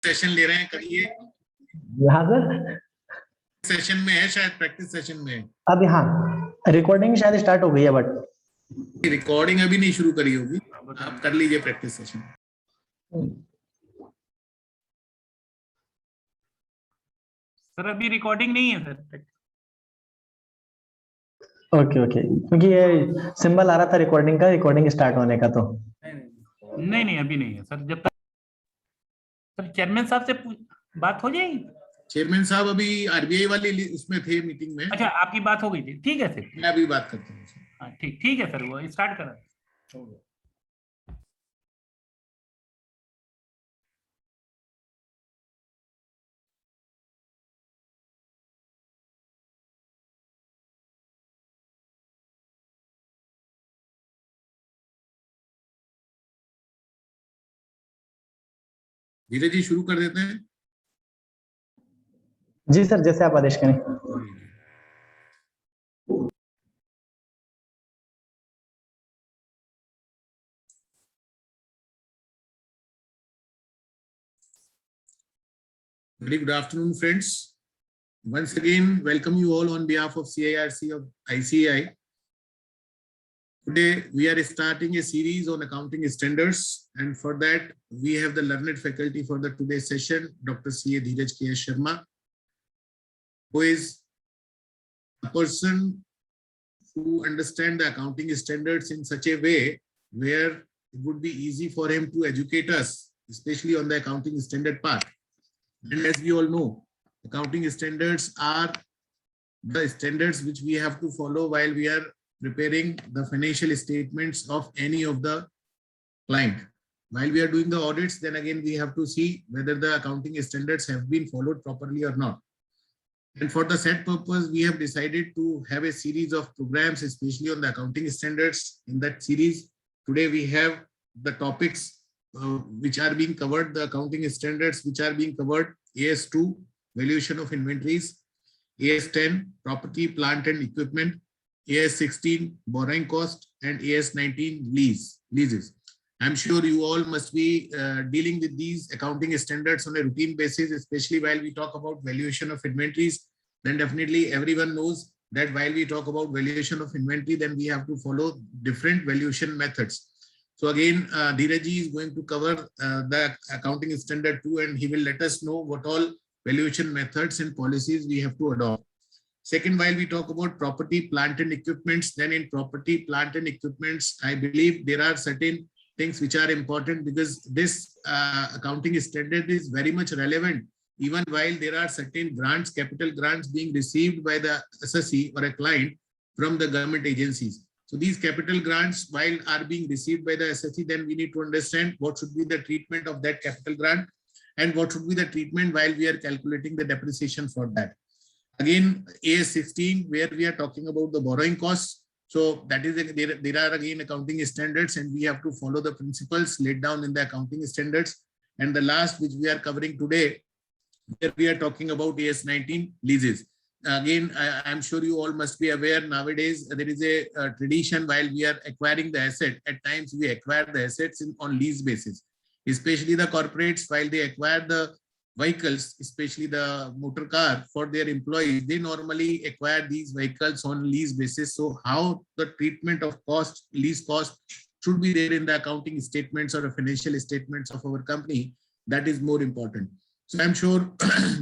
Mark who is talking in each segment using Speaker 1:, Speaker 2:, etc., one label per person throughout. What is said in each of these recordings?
Speaker 1: Session ले रहे हैं, करिए।
Speaker 2: यहाँ सर
Speaker 1: सेशन में है, शायद प्रैक्टिस सेशन में है।
Speaker 2: अब यहाँ रिकॉर्डिंग शायद स्टार्ट हो गई है, बट
Speaker 1: रिकॉर्डिंग अभी नहीं शुरू करी होगी, आप कर लीजिए प्रैक्टिस सेशन।
Speaker 3: सर अभी रिकॉर्डिंग नहीं है सर।
Speaker 2: ओके ओके, क्योंकि ये सिंबल आ रहा था रिकॉर्डिंग का, रिकॉर्डिंग स्टार्ट होने का। तो
Speaker 3: नहीं अभी नहीं है सर। जब तक सर चेयरमैन साहब से बात हो जाएगी।
Speaker 1: चेयरमैन साहब अभी आरबीआई वाली उसमें थे मीटिंग में।
Speaker 3: अच्छा, आपकी बात हो गई थी, ठीक है सर।
Speaker 1: मैं अभी बात करता हूँ।
Speaker 3: हाँ ठीक है सर, वो स्टार्ट करा।
Speaker 1: धीरज जी शुरू कर देते हैं।
Speaker 2: जी सर, जैसे आप आदेश करें।
Speaker 1: Very good afternoon, friends. Once again, welcome you all on behalf of CIRC of ICAI. Today, we are starting a series on accounting standards, and for that, we have the learned faculty for the today's session, Dr. C.A. Dheeraj K.S. Sharma, who is a person who understands the accounting standards in such a way where it would be easy for him to educate us, especially on the accounting standard part. And as we all know, accounting standards are the standards which we have to follow while we are preparing the financial statements of any of the client. While we are doing the audits, then again we have to see whether the accounting standards have been followed properly or not. And for the said purpose, we have decided to have a series of programs, especially on the accounting standards. In that series, today we have the topics which are being covered, the accounting standards which are being covered: AS2, Valuation of Inventories; AS10, Property, Plant and Equipment; AS16, Borrowing Cost; and AS19, Leases. I'm sure you all must be dealing with these accounting standards on a routine basis, especially while we talk about valuation of inventories. Then definitely everyone knows that while we talk about valuation of inventory, then we have to follow different valuation methods. So again, Dheeraj ji is going to cover the accounting standard 2, and he will let us know what all valuation methods and policies we have to adopt. Second, while we talk about property, plant and equipments, then in property, plant and equipments, I believe there are certain things which are important, because this accounting standard is very much relevant even while there are certain grants, capital grants being received by the assessee or a client from the government agencies. So these capital grants, while are being received by the assessee, then we need to understand what should be the treatment of that capital grant and what should be the treatment while we are calculating the depreciation for that. Again, AS16, where we are talking about the borrowing costs. So that is, there are again accounting standards, and we have to follow the principles laid down in the accounting standards. And the last, which we are covering today, where we are talking about AS19, leases. Again, I'm sure you all must be aware, nowadays there is a tradition while we are acquiring the asset. At times we acquire the assets on lease basis, especially the corporates, while they acquire the vehicles, especially the motor car for their employees, they normally acquire these vehicles on lease basis. So how the treatment of cost, lease cost, should be there in the accounting statements or financial statements of our company, that is more important. So I'm sure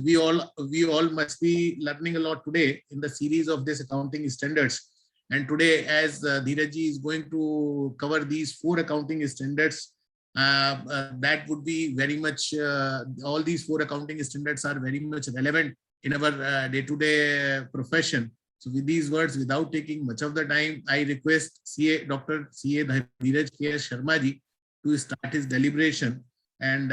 Speaker 1: we all must be learning a lot today in the series of this accounting standards. And today, as Dheeraj ji is going to cover these 4 accounting standards, that would be very much, all these 4 accounting standards are very much relevant in our day-to-day profession. So with these words, without taking much of the time, I request Dr. C.A. Dheeraj K.S. Sharma ji to start his deliberation. And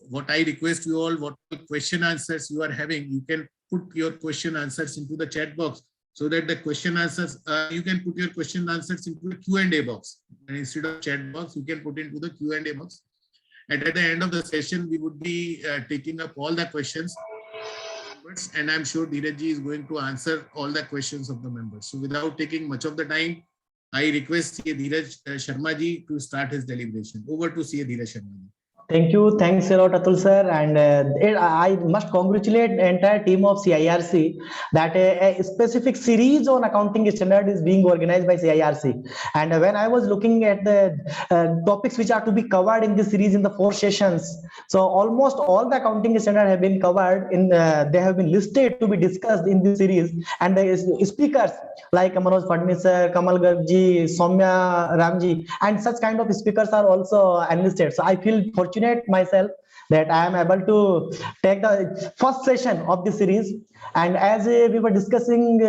Speaker 1: what I request you all, what question answers you are having, you can put your question answers into the chat box, so that the question answers, you can put your question answers into the Q&A box. And instead of chat box, you can put into the Q&A box. And at the end of the session, we would be taking up all the questions. And I'm sure Dheeraj ji is going to answer all the questions of the members. So without taking much of the time, I request C.A. Dheeraj Sharma ji to start his deliberation. Over to C.A. Dheeraj Sharma ji.
Speaker 2: Thank you. Thanks a lot, Atul sir. And I must congratulate the entire team of CIRC that a specific series on accounting standard is being organized by CIRC. And when I was looking at the topics which are to be covered in this series in the 4 sessions, so almost all the accounting standards have been covered in. They have been listed to be discussed in this series. And the speakers like Manoj Fadnis sir, Kamal Garg, Soumya Ramji, and such kind of speakers are also enlisted. So I feel fortunate myself that I am able to take the first session of this series. And as we were discussing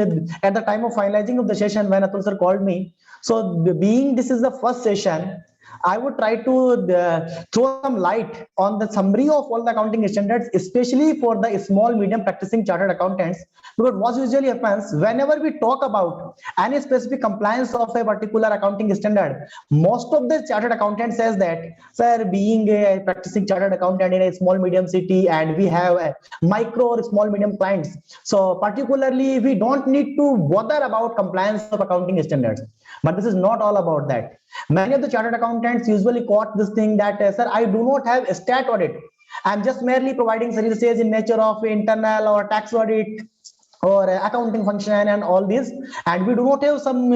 Speaker 2: at the time of finalizing of the session when Atul sir called me, so being this is the first session, I would try to throw some light on the summary of all the accounting standards, especially for the small, medium practicing chartered accountants. Because what usually happens whenever we talk about any specific compliance of a particular accounting standard, most of the chartered accountant says that, sir, being a practicing chartered accountant in a small, medium city, and we have a micro or small, medium clients. So particularly, we don't need to bother about compliance of accounting standards. But this is not all about that. Many of the chartered accountants usually quote this thing that, sir, I do not have a stat audit. I'm just merely providing services in nature of internal or tax audit or accounting function and all this, and we do not have some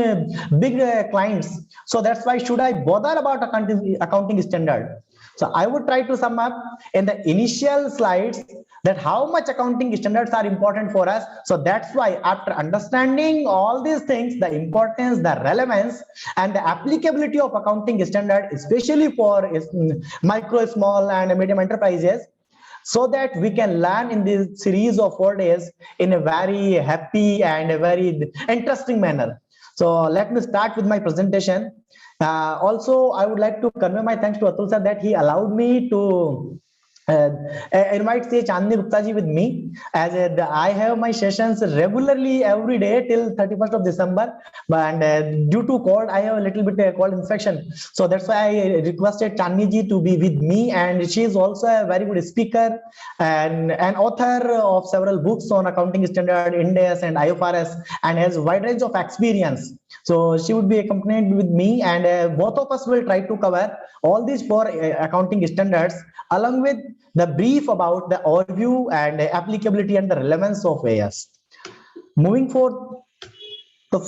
Speaker 2: big clients. So that's why should I bother about accounting standard? So I would try to sum up in the initial slides that how much accounting standards are important for us. So that's why after understanding all these things, the importance, the relevance, and the applicability of accounting standard, especially for micro, small, and medium enterprises, so that we can learn in this series of 4 days in a very happy and a very interesting manner. So let me start with my presentation. Also, I would like to convey my thanks to Atul sir that he allowed me to invite say Chandni Gupta ji with me, as I have my sessions regularly every day till 31st of December, and due to cold I have a little bit cold infection, so that's why I requested Chandni ji to be with me, and she is also a very good speaker and an author of several books on accounting standard, Ind AS and IFRS, and has a wide range of experience. So she would be accompanied with me, and both of us will try to cover all these 4 accounting standards along with the brief about the overview and the applicability and the relevance of AS. Moving forward, the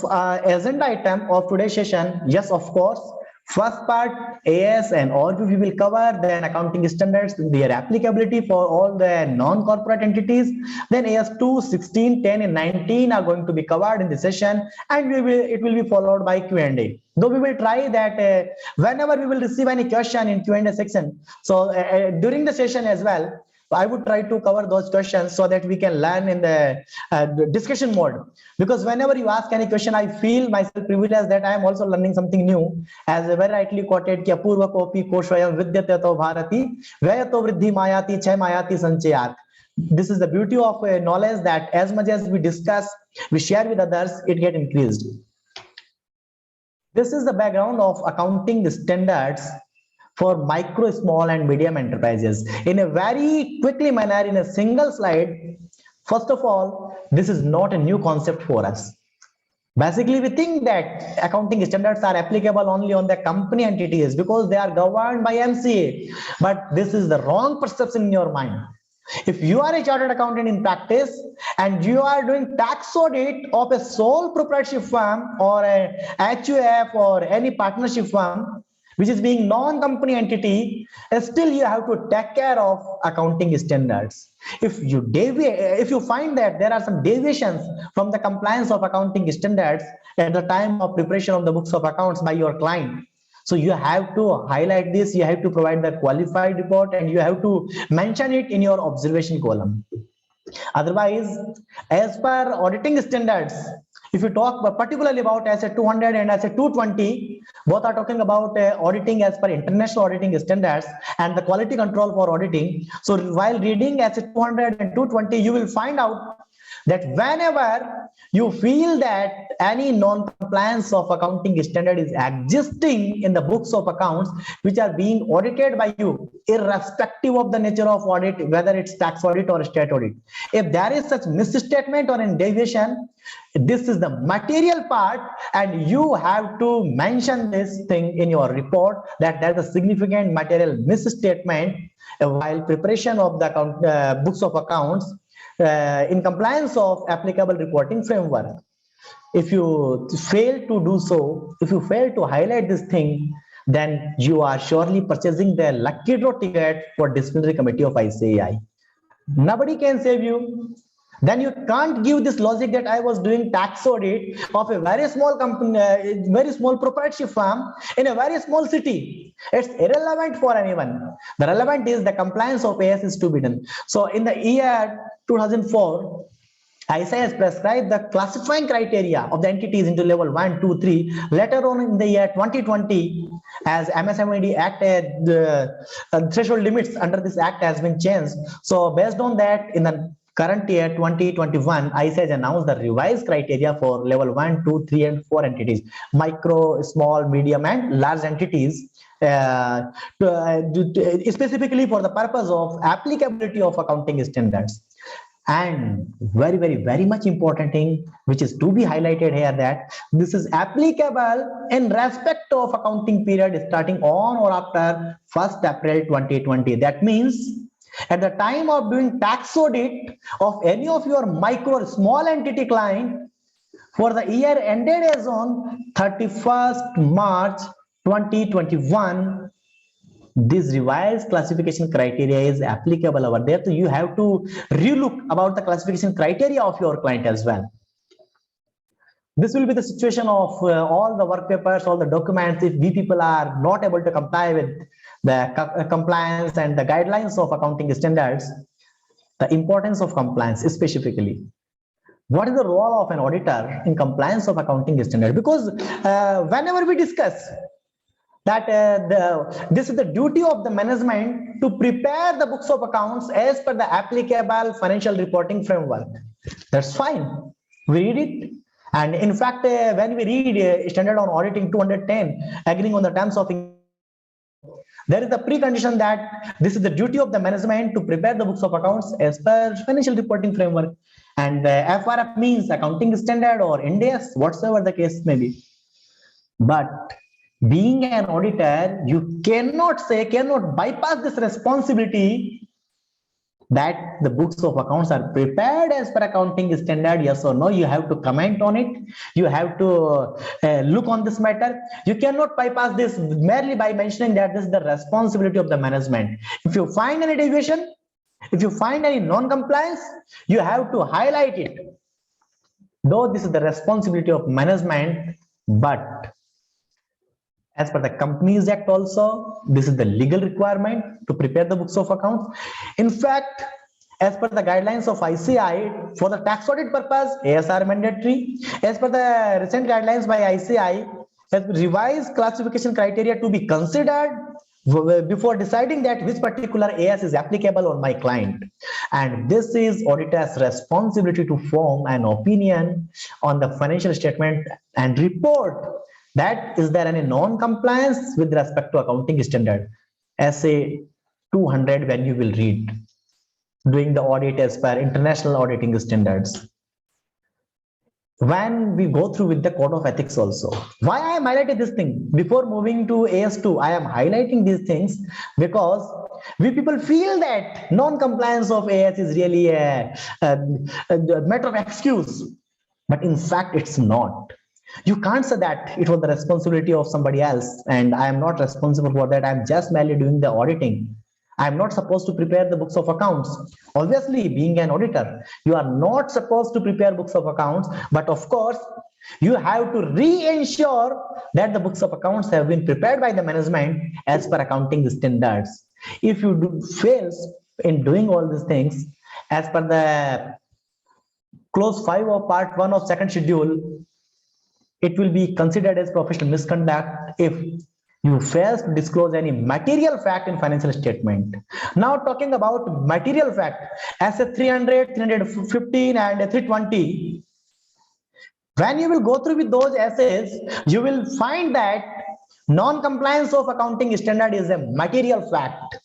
Speaker 2: agenda item of today's session, yes, of course, first part AS and overview we will cover, then accounting standards, their applicability for all the non-corporate entities, then AS 2, 16, 10 and 19 are going to be covered in the session, and it will be followed by Q&A. Though we will try that whenever we will receive any question in Q&A section, so during the session as well, I would try to cover those questions so that we can learn in the discussion mode. Because whenever you ask any question, I feel myself privileged that I am also learning something new. As very rightly quoted, "Ki apurva kopi koshvayam vidyate to bharati, vayato vriddhi mayati chay mayati sanchayat." This is the beauty of knowledge, that as much as we discuss, we share with others, it gets increased. This is the background of accounting standards for micro, small, and medium enterprises. In a very quickly manner, in a single slide, first of all, this is not a new concept for us. Basically, we think that accounting standards are applicable only on the company entities because they are governed by MCA. But this is the wrong perception in your mind. If you are a chartered accountant in practice and you are doing tax audit of a sole proprietorship firm or a HUF or any partnership firm, which is being non-company entity, still you have to take care of accounting standards. If you find that there are some deviations from the compliance of accounting standards at the time of preparation of the books of accounts by your client, so you have to highlight this, you have to provide the qualified report, and you have to mention it in your observation column. Otherwise, as per auditing standards, if you talk particularly about SA 200 and SA 220, both are talking about auditing as per international auditing standards and the quality control for auditing. So while reading SA 200 and 220, you will find out that whenever you feel that any non-compliance of accounting standard is existing in the books of accounts which are being audited by you, irrespective of the nature of audit, whether it's tax audit or state audit, if there is such misstatement or deviation, this is the material part, and you have to mention this thing in your report that there's a significant material misstatement while preparation of the books of accounts in compliance of applicable reporting framework. If you fail to do so, if you fail to highlight this thing, then you are surely purchasing the lucky draw ticket for disciplinary committee of ICAI. Nobody can save you. Then you can't give this logic that I was doing tax audit of a very small company, very small proprietorship firm in a very small city. It's irrelevant for anyone. The relevant is the compliance of AS is to be done. So in the year 2004, ICAI has prescribed the classifying criteria of the entities into level 1, 2, 3. Later on in the year 2020, as MSMED Act, the threshold limits under this act has been changed. So based on that, in the current year 2021, ICAI has announced the revised criteria for level 1, 2, 3, and 4 entities, micro, small, medium, and large entities, specifically for the purpose of applicability of accounting standards. And very much important thing which is to be highlighted here, that this is applicable in respect of accounting period starting on or after 1st April 2020. That means at the time of doing tax audit of any of your micro or small entity client for the year ended as on 31st March 2021, this revised classification criteria is applicable over there. So you have to relook about the classification criteria of your client as well. This will be the situation of all the work papers, all the documents. If we people are not able to comply with the compliance and the guidelines of accounting standards, the importance of compliance specifically. What is the role of an auditor in compliance of accounting standard? Because whenever we discuss that this is the duty of the management to prepare the books of accounts as per the applicable financial reporting framework. That's fine. We read it. And in fact, when we read Standard on Auditing 210, agreeing on the terms of, there is the precondition that this is the duty of the management to prepare the books of accounts as per financial reporting framework. And FRF means accounting standard or Ind AS, whatsoever the case may be. But being an auditor, you cannot bypass this responsibility that the books of accounts are prepared as per accounting standard, yes or no. You have to comment on it. You have to look on this matter. You cannot bypass this merely by mentioning that this is the responsibility of the management. If you find any deviation, if you find any non-compliance, you have to highlight it. Though this is the responsibility of management, but as per the Companies Act also, this is the legal requirement to prepare the books of accounts. In fact, as per the guidelines of ICAI, for the tax audit purpose, AS are mandatory. As per the recent guidelines by ICAI, revised classification criteria to be considered before deciding that which particular AS is applicable on my client. And this is auditor's responsibility to form an opinion on the financial statement and report that is there any non-compliance with respect to accounting standard. SA 200 when you will read, doing the audit as per international auditing standards. When we go through with the code of ethics also, why I am highlighting this thing before moving to AS2, I am highlighting these things because we people feel that non-compliance of AS is really a matter of excuse, but in fact it's not. You can't say that it was the responsibility of somebody else and I am not responsible for that. I'm just merely doing the auditing. I'm not supposed to prepare the books of accounts. Obviously, being an auditor, you are not supposed to prepare books of accounts, but of course, you have to re-ensure that the books of accounts have been prepared by the management as per accounting standards. If you fail in doing all these things, as per the clause 5 of part 1 of second schedule, it will be considered as professional misconduct if You fail to disclose any material fact in financial statement. Now talking about material fact, asset 300, 315 and 320. When you will go through with those assets, you will find that non-compliance of accounting standard is a material fact.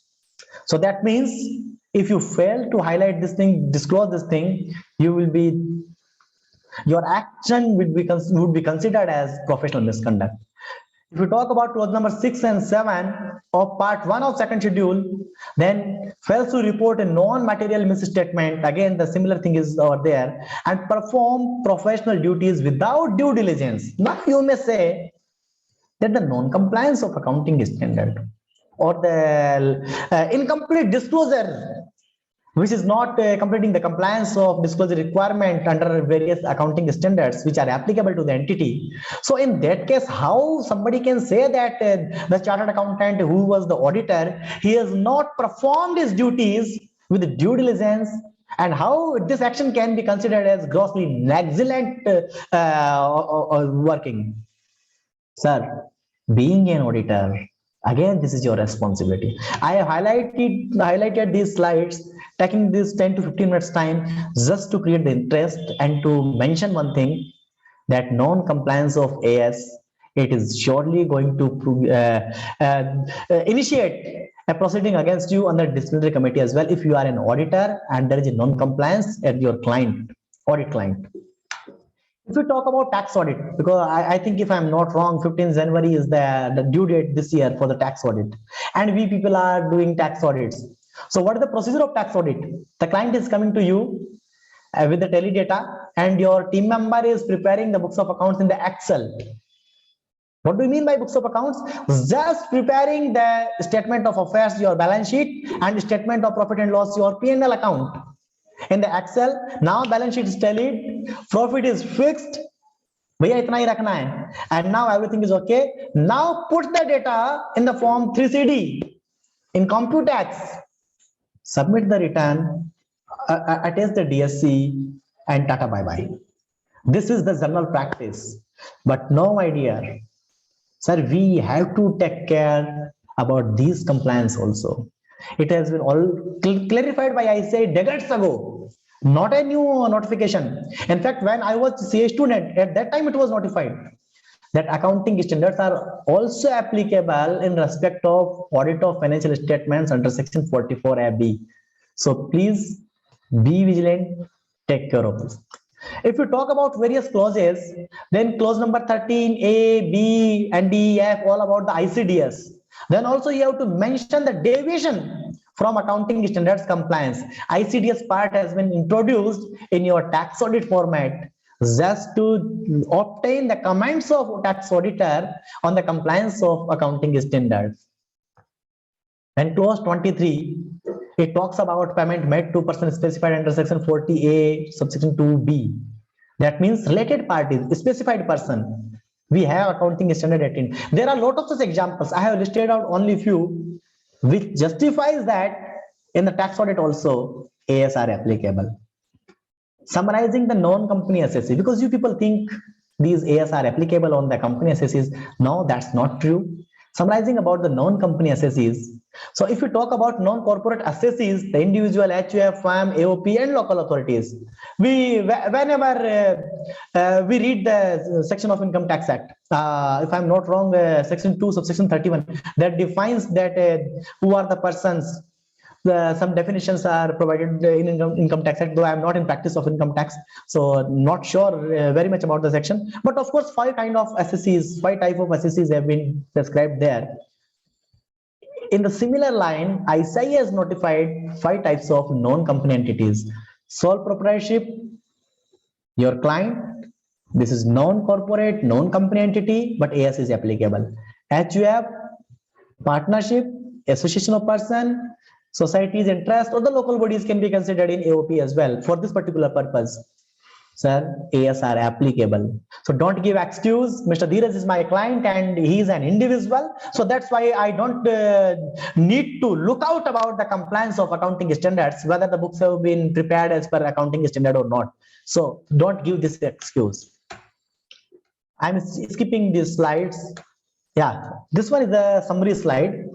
Speaker 2: So that means if you fail to highlight this thing, disclose this thing, your action would be considered as professional misconduct. If you talk about clause number 6 and 7 of part 1 of second schedule, then fails to report a non-material misstatement, again the similar thing is over there, and perform professional duties without due diligence. Now you may say that the non-compliance of accounting standard or the incomplete disclosure, which is not completing the compliance of disclosure requirement under various accounting standards which are applicable to the entity. So in that case, how somebody can say that the chartered accountant who was the auditor, he has not performed his duties with due diligence, and how this action can be considered as grossly negligent working? Sir, being an auditor, again, this is your responsibility. I have highlighted these slides, taking this 10 to 15 minutes time just to create the interest and to mention one thing, that non-compliance of AS, it is surely going to initiate a proceeding against you under disciplinary committee as well if you are an auditor and there is a non-compliance at your client, audit client. If we talk about tax audit, because I think if I'm not wrong, 15th January is the due date this year for the tax audit. And we people are doing tax audits. So what is the procedure of tax audit? The client is coming to you with the tally data and your team member is preparing the books of accounts in the Excel. What do you mean by books of accounts? Just preparing the statement of affairs, your balance sheet, and statement of profit and loss, your P&L account. In the Excel, now balance sheet is tallied, profit is fixed, and now everything is okay. Now put the data in the form 3CD in CompuTax, submit the return, attach the DSC, and tata bye bye. This is the general practice. But no, my dear sir, we have to take care about these compliance also. It has been all clarified by ICAI decades ago, not a new notification. In fact, when I was CA student, at that time it was notified that accounting standards are also applicable in respect of audit of financial statements under section 44AB. So please be vigilant, take care of this. If you talk about various clauses, then clause number 13, A, B, and D, F, all about the ICDS. Then also you have to mention the deviation from accounting standards compliance. ICDS part has been introduced in your tax audit format just to obtain the comments of tax auditor on the compliance of accounting standards. And clause 23, it talks about payment made to person specified under section 40A, subsection 2B. That means related parties, specified person. We have accounting standard 18. There are a lot of such examples. I have listed out only few, which justifies that in the tax audit also AS are applicable. Summarizing the non-company assesses, because you people think these AS are applicable on the company assesses. No, that's not true. Summarizing about the non-company assesses. So if we talk about non-corporate assessees, the individual HUF, FAM, AOP, and local authorities, whenever we read the section of Income Tax Act, if I'm not wrong, section 2, subsection 31, that defines that who are the persons. Some definitions are provided in income tax act, though I am not in practice of income tax, so not sure very much about the section. But of course, 5 type of assessees have been prescribed there. In the similar line, ICAI has notified 5 types of non-company entities. Sole proprietorship, your client, this is non-corporate, non-company entity, but AS is applicable. HUF, partnership, association of person, societies, interest, or the local bodies can be considered in AOP as well for this particular purpose. Sir, AS are applicable. So don't give excuse. Mr. Dheeraj is my client and he is an individual. So that's why I don't need to look out about the compliance of accounting standards, whether the books have been prepared as per accounting standard or not. So don't give this excuse. I'm skipping these slides. Yeah, this one is the summary slide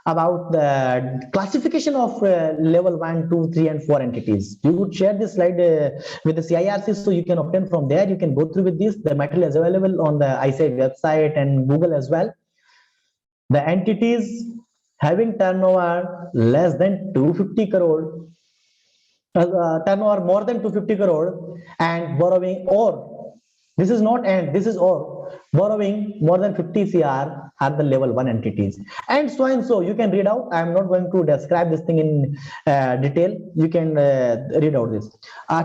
Speaker 2: about the classification of level 1, 2, 3, and 4 entities. You would share this slide with the CIRC, so you can obtain from there. You can go through with this. The material is available on the ICAI website and Google as well. The entities having turnover less than 250 crore, turnover more than 250 crore, and borrowing, or this is not and this is or borrowing more than 50 cr are the level 1 entities, and so you can read out. I am not going to describe this thing in detail. You can read out this.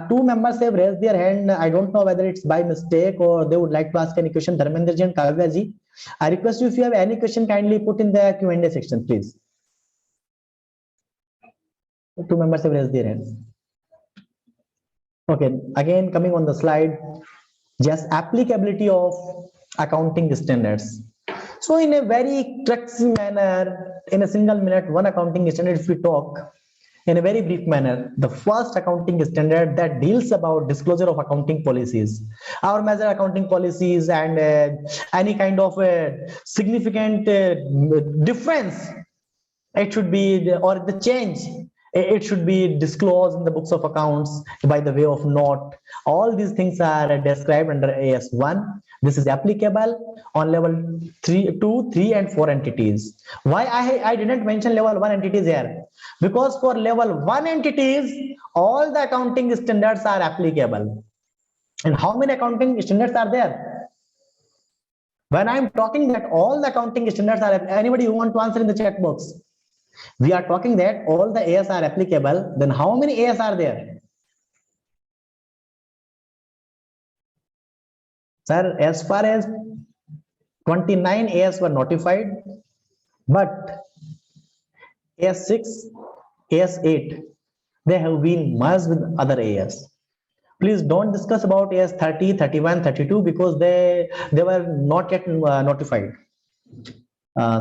Speaker 2: Two members have raised their hand. I don't know whether it's by mistake or they would like to ask any question. Dharmendra ji and Kavya ji, I request you, if you have any question, kindly put in the Q&A section, please. Two members have raised their hands. Okay, again coming on the slide, just applicability of accounting standards. So in a very cruxy manner, in a single minute, one accounting standard, if we talk in a very brief manner, the first accounting standard that deals about disclosure of accounting policies, our major accounting policies, and any kind of significant difference, it should be, or the change, it should be disclosed in the books of accounts by the way of note. All these things are described under AS1. This is applicable on level 3, 2, 3, and 4 entities. Why I didn't mention level 1 entities here? Because for level 1 entities, all the accounting standards are applicable. And how many accounting standards are there? When I'm talking that all the accounting standards are, anybody who want to answer in the chat box? We are talking that all the AS are applicable, then how many AS are there? Sir, as far as 29 AS were notified, but AS6, AS8, they have been merged with other AS. Please don't discuss about AS30, 31, 32 because they were not yet notified.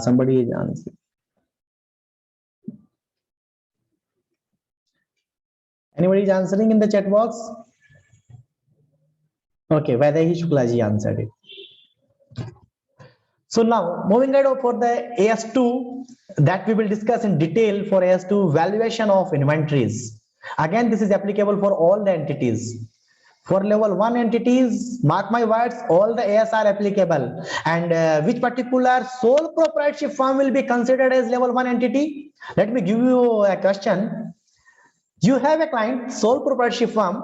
Speaker 2: Somebody is answering. Anybody is answering in the chat box? Okay, Vaidehi Shukla ji answered it. So now moving ahead for the AS2 that we will discuss in detail. For AS2, valuation of inventories. Again, this is applicable for all the entities. For level 1 entities, mark my words, all the AS are applicable. And which particular sole proprietorship firm will be considered as level 1 entity? Let me give you a question. You have a client, sole proprietorship firm,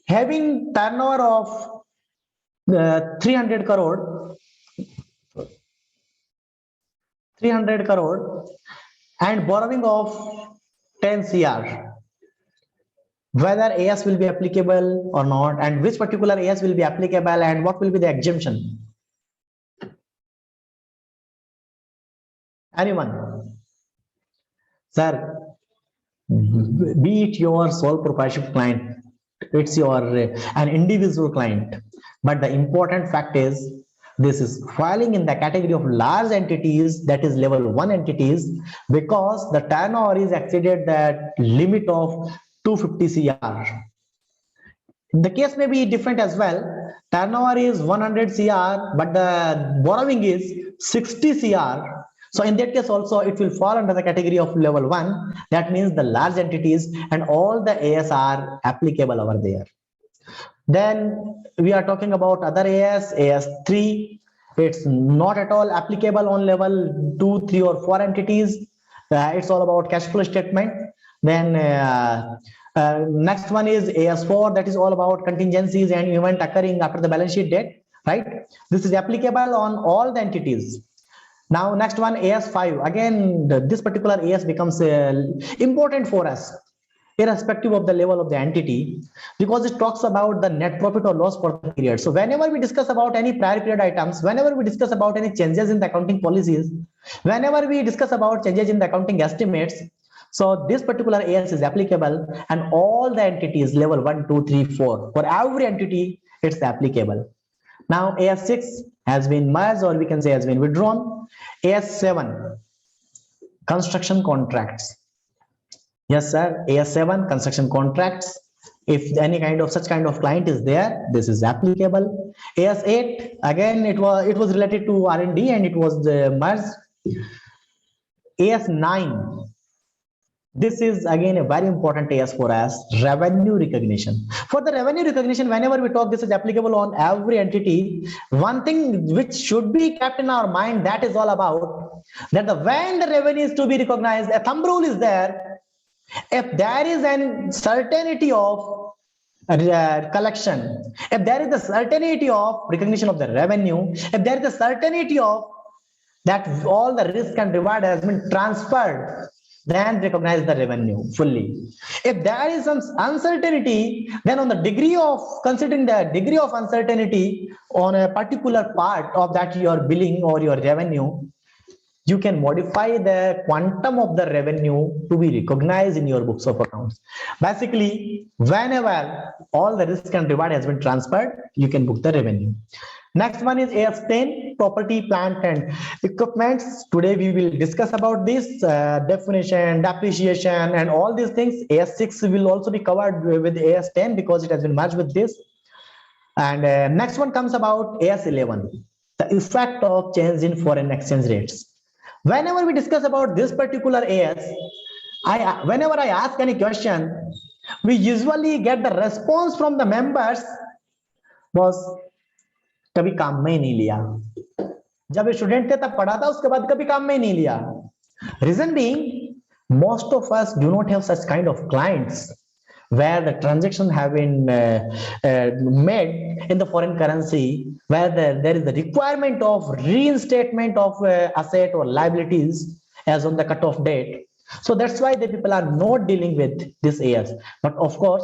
Speaker 2: having turnover of 300 crore, and borrowing of 10 CR. Whether AS will be applicable or not, and which particular AS will be applicable, and what will be the exemption? Anyone? Sir, be it your sole proprietorship client, it's your an individual client, but the important fact is this is falling in the category of large entities, that is level 1 entities, because the turnover is exceeded that limit of 250 CR. The case may be different as well. Turnover is 100 CR, but the borrowing is 60 CR. So in that case also, it will fall under the category of level 1. That means the large entities and all the AS are applicable over there. Then we are talking about other AS, AS3. It's not at all applicable on level 2, 3, or 4 entities. It's all about cash flow statement. Then next one is AS4, that is all about contingencies and event occurring after the balance sheet date, right? This is applicable on all the entities. Now next one, AS5. Again, this particular AS becomes important for us, irrespective of the level of the entity, because it talks about the net profit or loss for the period. So whenever we discuss about any prior period items, whenever we discuss about any changes in the accounting policies, whenever we discuss about changes in the accounting estimates, so this particular AS is applicable, and all the entities level 1, 2, 3, 4, for every entity it's applicable. Now AS6 has been merged, or we can say has been withdrawn. AS7, construction contracts. Yes, sir. AS7, construction contracts. If any kind of such kind of client is there, this is applicable. AS8, again, it was related to R&D and it was merged. AS9, this is again a very important AS for us, revenue recognition. For the revenue recognition, whenever we talk, this is applicable on every entity. One thing which should be kept in our mind, that is all about that when the revenue is to be recognized, a thumb rule is there. If there is an certainty of collection, if there is a certainty of recognition of the revenue, if there is a certainty of that all the risk and reward has been transferred, then recognize the revenue fully. If there is some uncertainty, then on the degree of considering the degree of uncertainty on a particular part of that your billing or your revenue, you can modify the quantum of the revenue to be recognized in your books of accounts. Basically, whenever all the risk and reward has been transferred, you can book the revenue. Next one is AS10, property, plant and equipment. Today we will discuss about this definition, depreciation and all these things. AS6 will also be covered with AS10 because it has been merged with this. And next one comes about AS11, the effect of change in foreign exchange rates. Whenever we discuss about this particular AS, whenever I ask any question, we usually get the response from the members was कभी काम में ही नहीं लिया. जब student थे तब पढ़ा था, उसके बाद कभी काम में ही नहीं लिया. Reason being, most of us do not have such kind of clients where the transaction have been made in the foreign currency, where there is the requirement of reinstatement of asset or liabilities as on the cutoff date. So that's why the people are not dealing with this AS. But of course,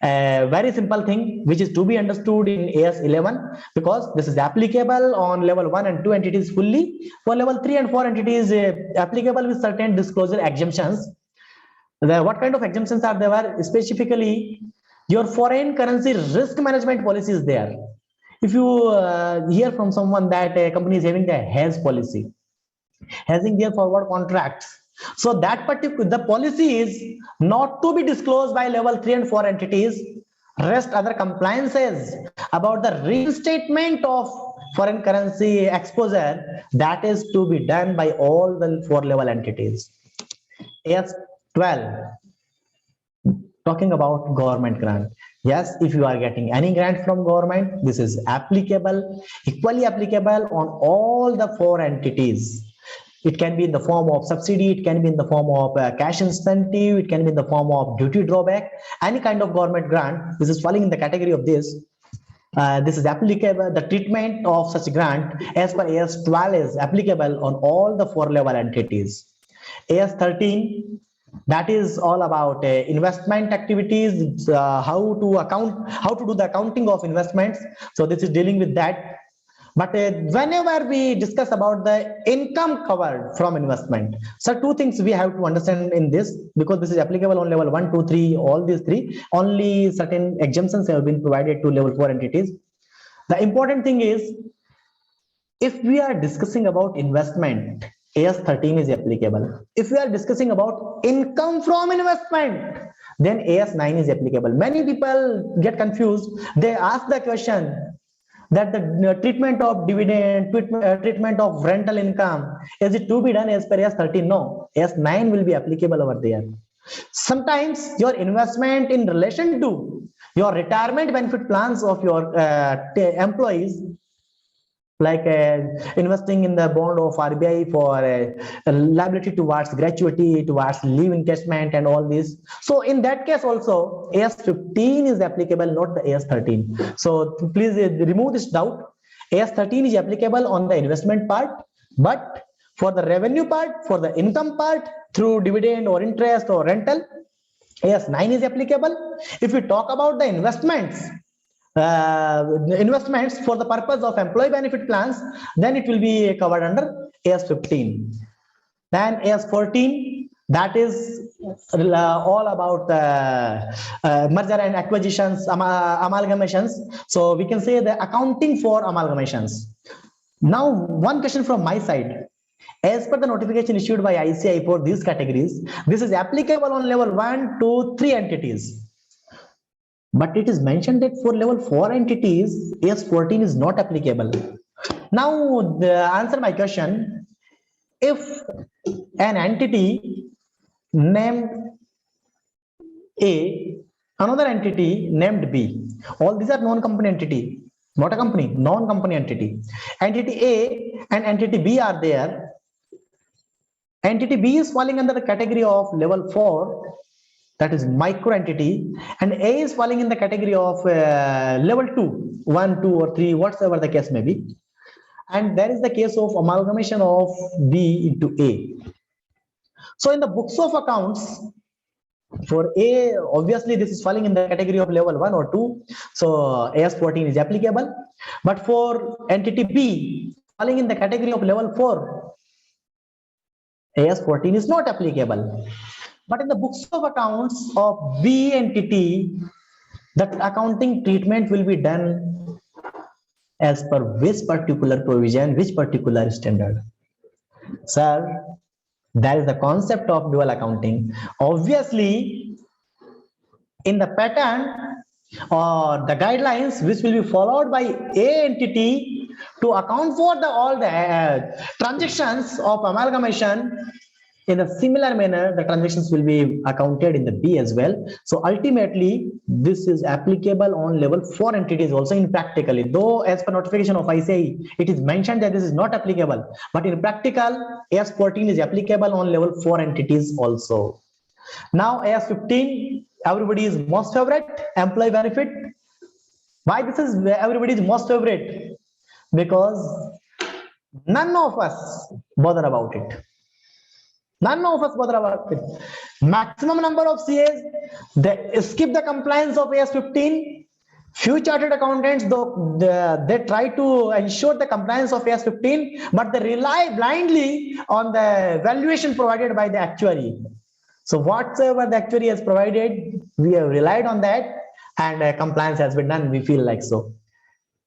Speaker 2: a very simple thing which is to be understood in AS11, because this is applicable on level 1 and 2 entities fully. For level 3 and 4 entities, applicable with certain disclosure exemptions. What kind of exemptions are there? Specifically, your foreign currency risk management policy is there. If you hear from someone that a company is having a hedge policy, having their forward contracts, so that particular the policy is not to be disclosed by level 3 and 4 entities. Rest other compliances about the reinstatement of foreign currency exposure, that is to be done by all the 4 level entities. AS12, talking about government grant. Yes, if you are getting any grant from government, this is applicable, equally applicable on all the 4 entities. It can be in the form of subsidy, it can be in the form of cash incentive, it can be in the form of duty drawback, any kind of government grant. This is falling in the category of this. This is applicable, the treatment of such grant as per AS12 is applicable on all the 4 level entities. AS13, that is all about investment activities, how to do the accounting of investments. So this is dealing with that. But whenever we discuss about the income covered from investment, so 2 things we have to understand in this, because this is applicable on level 1, 2, 3, all these 3, only certain exemptions have been provided to level 4 entities. The important thing is, if we are discussing about investment, AS13 is applicable. If we are discussing about income from investment, then AS9 is applicable. Many people get confused. They ask the question that the treatment of dividend, treatment of rental income, is it to be done as per AS13? No, AS9 will be applicable over there. Sometimes your investment in relation to your retirement benefit plans of your employees, like investing in the bond of RBI for liability towards gratuity, towards leave encashment and all this. So in that case also, AS15 is applicable, not the AS13. So please remove this doubt. AS13 is applicable on the investment part, but for the revenue part, for the income part, through dividend or interest or rental, AS9 is applicable. If we talk about the investments for the purpose of employee benefit plans, then it will be covered under AS15. Then AS14, that is all about merger and acquisitions, amalgamations. So we can say the accounting for amalgamations. Now, one question from my side. As per the notification issued by ICI for these categories, this is applicable on level 1, 2, 3 entities. But it is mentioned that for level 4 entities, AS14 is not applicable. Now, answer my question. If an entity named A, another entity named B, all these are non-company entity, not a company, non-company entity. Entity A and entity B are there. Entity B is falling under the category of level 4, that is micro entity, and A is falling in the category of level 2, 1, 2, or 3, whatever the case may be. And there is the case of amalgamation of B into A. So in the books of accounts, for A, obviously this is falling in the category of level 1 or 2, so AS14 is applicable. But for entity B, falling in the category of level 4, AS14 is not applicable. But in the books of accounts of B entity, the accounting treatment will be done as per which particular provision, which particular standard. Sir, that is the concept of dual accounting. Obviously, in the pattern or the guidelines which will be followed by A entity to account for all the transactions of amalgamation, in a similar manner, the transactions will be accounted in the B as well. So ultimately, this is applicable on level 4 entities also in practically. Though as per notification of ICAI, it is mentioned that this is not applicable. But in practical, AS14 is applicable on level 4 entities also. Now AS15, everybody's most favorite, employee benefit. Why this is everybody's most favorite? Because none of us bother about it. None of us bother about it. Maximum number of CAs, they skip the compliance of AS15. Few chartered accountants, though, they try to ensure the compliance of AS15, but they rely blindly on the valuation provided by the actuary. So whatsoever the actuary has provided, we have relied on that, and compliance has been done. We feel like so.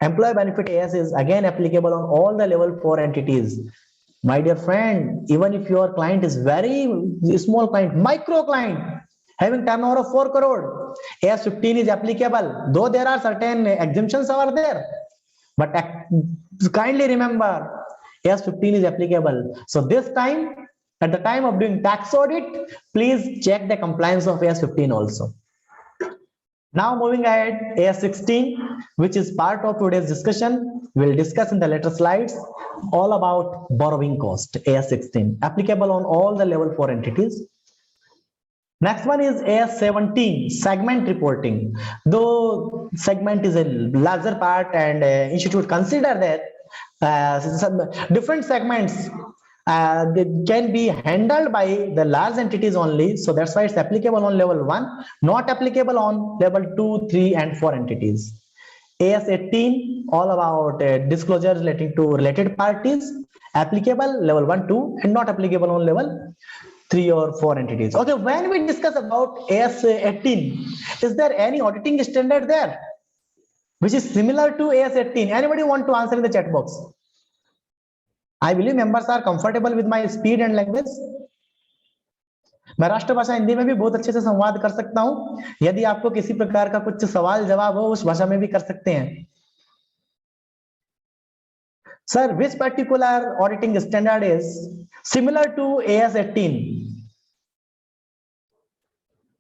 Speaker 2: Employee benefit AS is again applicable on all the level 4 entities. My dear friend, even if your client is very small client, micro client, having turnover of 4 crore, AS15 is applicable, though there are certain exemptions are there. But kindly remember, AS15 is applicable. So this time, at the time of doing tax audit, please check the compliance of AS15 also. Now moving ahead, AS16, which is part of today's discussion, we'll discuss in the later slides all about borrowing cost, AS16, applicable on all the level 4 entities. Next one is AS17, segment reporting. Though segment is a larger part and institute consider that some different segments they can be handled by the large entities only. So that's why it's applicable on level 1, not applicable on level 2, 3, and 4 entities. AS18, all about disclosure relating to related parties, applicable level 1, 2, and not applicable on level 3 or 4 entities. Okay, when we discuss about AS18, is there any auditing standard there which is similar to AS18? Anybody want to answer in the chat box? I believe members are comfortable with my speed and language. मैं राष्ट्रभाषा हिंदी में भी बहुत अच्छे से संवाद कर सकता हूं. यदि आपको किसी प्रकार का कुछ सवाल जवाब हो उस भाषा में भी कर सकते हैं. Sir, which particular auditing standard is similar to AS18?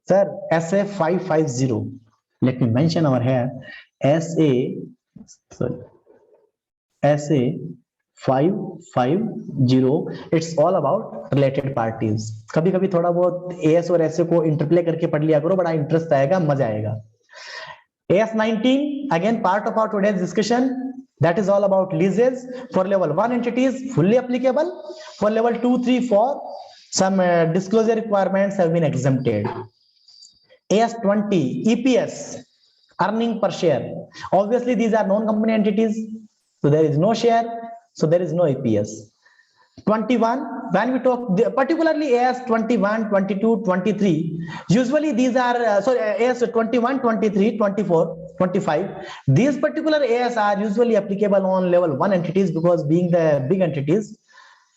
Speaker 2: Sir, SA 550. Let me mention over here. SA 550. It's all about related parties. कभी कभी थोड़ा बहुत AS और SA को इंटरप्ले करके पढ़ लिया करो, बड़ा इंटरेस्ट आएगा, मजा आएगा. AS19, again part of our today's discussion, that is all about leases. For level 1 entities, fully applicable. For level 2, 3, 4, some disclosure requirements have been exempted. AS20, EPS, earning per share. Obviously, these are non-company entities, so there is no share, so there is no EPS. 21, when we talk particularly AS21, 22, 23, usually these are AS21, 23, 24, 25. These particular AS are usually applicable on level 1 entities because being the big entities.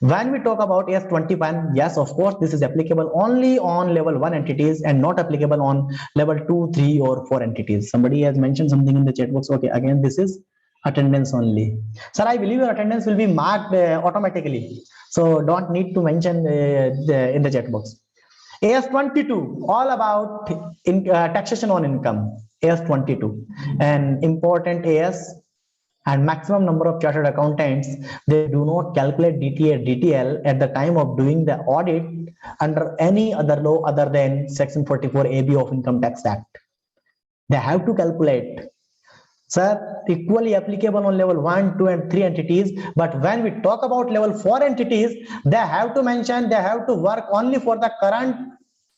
Speaker 2: When we talk about AS21, yes, of course, this is applicable only on level 1 entities and not applicable on level 2, 3, or 4 entities. Somebody has mentioned something in the chat box. Okay, again, this is attendance only. Sir, I believe your attendance will be marked automatically. So don't need to mention in the chat box. AS22, all about taxation on income. AS22, an important AS, and maximum number of chartered accountants, they do not calculate DTA or DTL at the time of doing the audit under any other law other than Section 44 AB of Income Tax Act. They have to calculate. Sir, equally applicable on level 1, 2, and 3 entities. But when we talk about level 4 entities, they have to mention, they have to work only for the current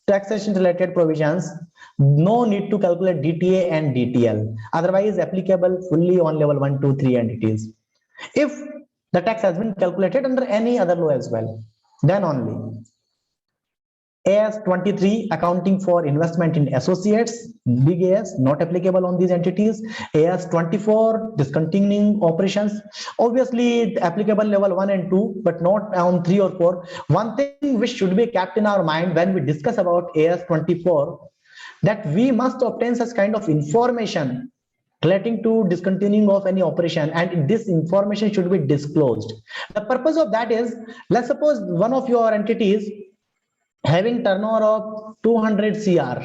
Speaker 2: taxation related provisions. No need to calculate DTA and DTL. Otherwise, applicable fully on level 1, 2, 3 entities. If the tax has been calculated under any other law as well, then only. AS23, accounting for investment in associates, big AS, not applicable on these entities. AS24, discontinuing operations, obviously applicable level 1 and 2, but not on 3 or 4. One thing which should be kept in our mind when we discuss about AS24, that we must obtain such kind of information relating to discontinuing of any operation, and this information should be disclosed. The purpose of that is, let's suppose one of your entities having turnover of 200 CR,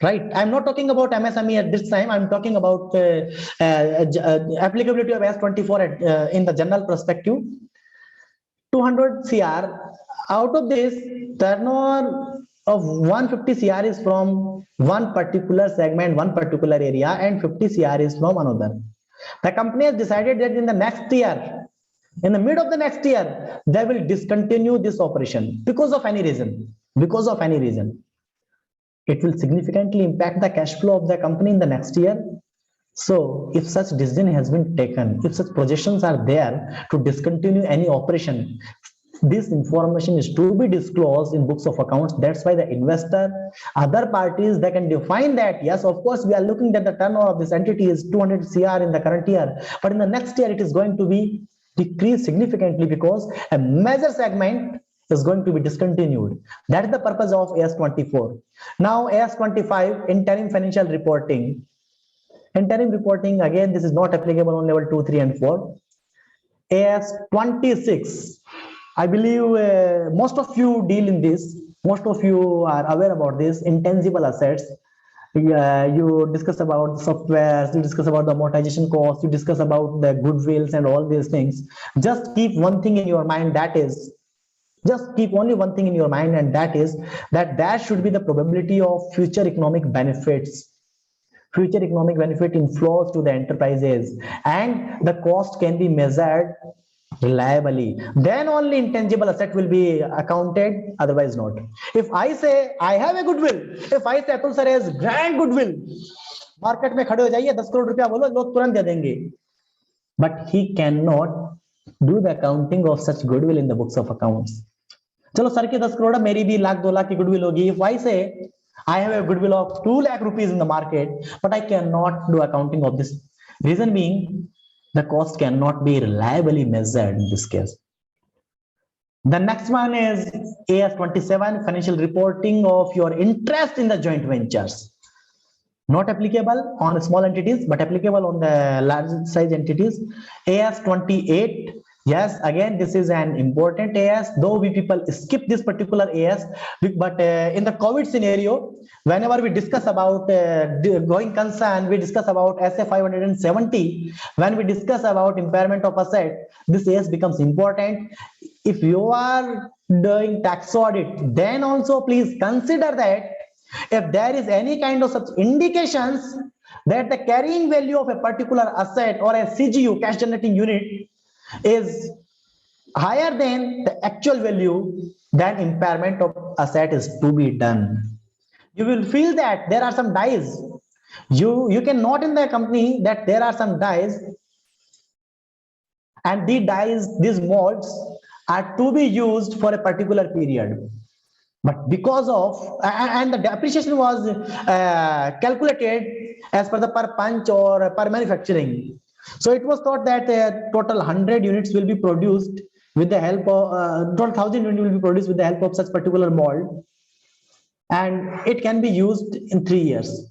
Speaker 2: right? I'm not talking about MSME at this time. I'm talking about applicability of AS24 in the general perspective. 200 CR, out of this, turnover of 150 CR is from one particular segment, one particular area, and 50 CR is from another. The company has decided that in the next year, in the mid of the next year, they will discontinue this operation because of any reason. Because of any reason, it will significantly impact the cash flow of the company in the next year. So if such decision has been taken, if such projections are there to discontinue any operation, this information is to be disclosed in books of accounts. That's why the investor, other parties, they can define that, yes, of course, we are looking at the turnover of this entity is 200 CR in the current year, but in the next year, it is going to be decreased significantly because a major segment is going to be discontinued. That is the purpose of AS24. Now, AS25, interim financial reporting. Interim reporting, again, this is not applicable on level 2, 3, and 4. AS26, I believe most of you deal in this. Most of you are aware about this, intangible assets. You discuss about softwares, you discuss about the amortization costs, you discuss about the goodwills and all these things. Just keep one thing in your mind, that is, just keep only one thing in your mind, and that is that there should be the probability of future economic benefits. Future economic benefit inflows to the enterprises, and the cost can be measured reliably. Then only intangible asset will be accounted, otherwise not. If I say I have a goodwill, if I say Atul sir has grand goodwill, market में खड़े हो जाइए 10 करोड़ रुपया बोलो, लोग तुरंत दे देंगे. But he cannot do the accounting of such goodwill in the books of accounts. चलो सर की 10 करोड़, मेरी भी लाख 2 लाख की goodwill होगी. If I say I have a goodwill of 2 lakh rupees in the market, but I cannot do accounting of this. Reason being, the cost cannot be reliably measured in this case. The next one is AS27, financial reporting of your interest in the joint ventures. Not applicable on small entities, but applicable on the large size entities. AS28, yes, again, this is an important AS, though we people skip this particular AS, but in the COVID scenario, whenever we discuss about going concern, we discuss about SA 570, when we discuss about impairment of asset, this AS becomes important. If you are doing tax audit, then also please consider that if there is any kind of such indications that the carrying value of a particular asset or a CGU, cash generating unit, is higher than the actual value, then impairment of asset is to be done. You will feel that there are some dies. You can note in the company that there are some dies, and these dies, these molds are to be used for a particular period. But because of, and the depreciation was calculated as per the per punch or per manufacturing. So it was thought that total 100 units will be produced with the help of 12,000 units will be produced with the help of such particular mold, and it can be used in 3 years.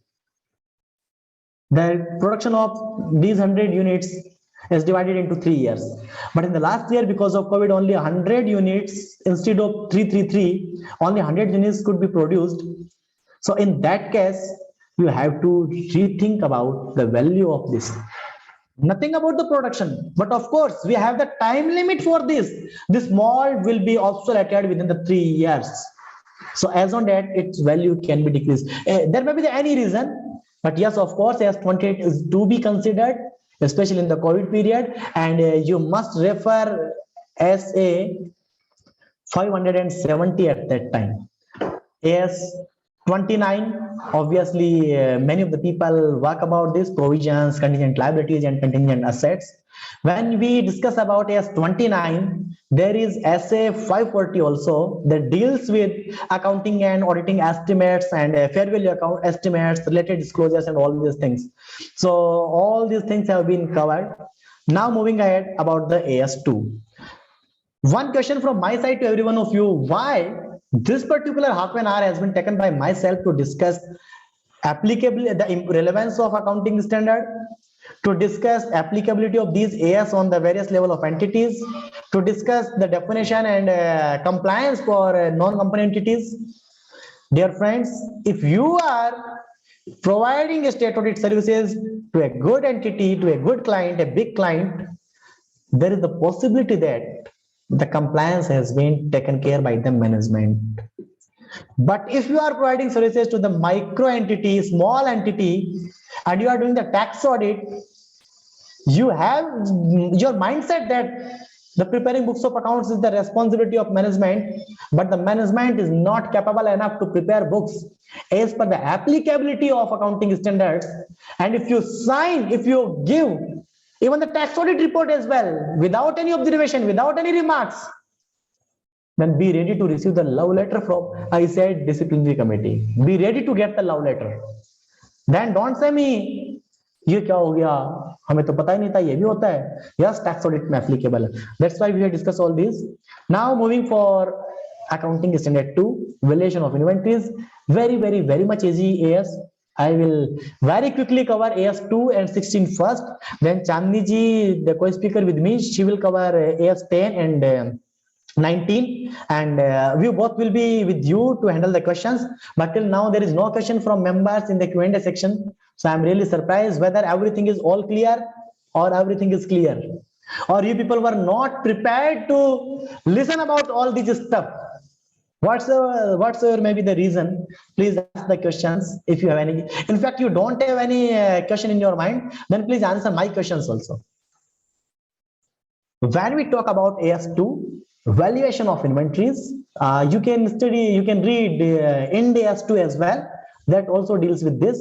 Speaker 2: The production of these 100 units is divided into 3 years. But in the last year, because of COVID, only 100 units instead of 333, only 100 units could be produced. So in that case, you have to rethink about the value of this. Nothing about the production, but of course, we have the time limit for this. This mold will be obsoleted within the 3 years. So as on that, its value can be decreased. There may be any reason, but yes, of course, as 28 is to be considered, especially in the COVID period, and you must refer SA 570 at that time. As 29, obviously, many of the people work about this provisions, contingent liabilities, and contingent assets. When we discuss about AS 29, there is SA 540 also that deals with accounting and auditing estimates and fair value account estimates, related disclosures, and all these things. So all these things have been covered. Now moving ahead about the AS2. One question from my side to every one of you: why this particular half an hour has been taken by myself to discuss applicability, the relevance of accounting standard, to discuss applicability of these AS on the various level of entities, to discuss the definition and compliance for non-company entities. Dear friends, if you are providing state audit services to a good entity, to a good client, a big client, there is the possibility that the compliance has been taken care by the management. But if you are providing services to the micro entity, small entity, and you are doing the tax audit, you have your mindset that the preparing books of accounts is the responsibility of management, but the management is not capable enough to prepare books as per the applicability of accounting standards. And if you sign, if you give even the tax audit report as well, without any observation, without any remarks, then be ready to receive the love letter from, I said, disciplinary committee. Be ready to get the love letter. Then don't say me, ये क्या हो गया, हमें तो पता ही नहीं था ये भी होता है. Yes, tax audit में applicable. That's why we have discussed all this. Now moving for accounting standard 2, valuation of inventories. Very much easy AS. I will very quickly cover AS2 and 16 first. Then Chandni ji, the co-speaker with me, she will cover AS10 and 19, and we both will be with you to handle the questions. But till now there is no question from members in the Q&A section, so I'm really surprised whether everything is all clear or everything is clear, or you people were not prepared to listen about all this stuff. Whatsoever may be the reason, please ask the questions if you have any. In fact, you don't have any question in your mind, then please answer my questions also. When we talk about AS2, valuation of inventories, you can study, you can read in AS2 as well, that also deals with this.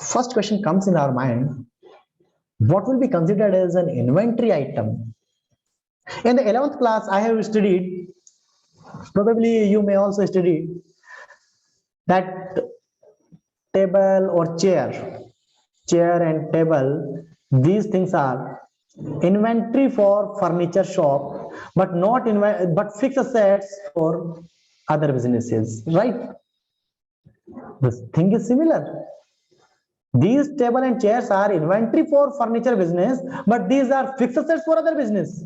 Speaker 2: First question comes in our mind: what will be considered as an inventory item? In the 11th class, I have studied, probably you may also study, that table or chair and table, these things are inventory for furniture shop, but not but fixed assets for other businesses, right? This thing is similar. These table and chairs are inventory for furniture business, but these are fixed assets for other business.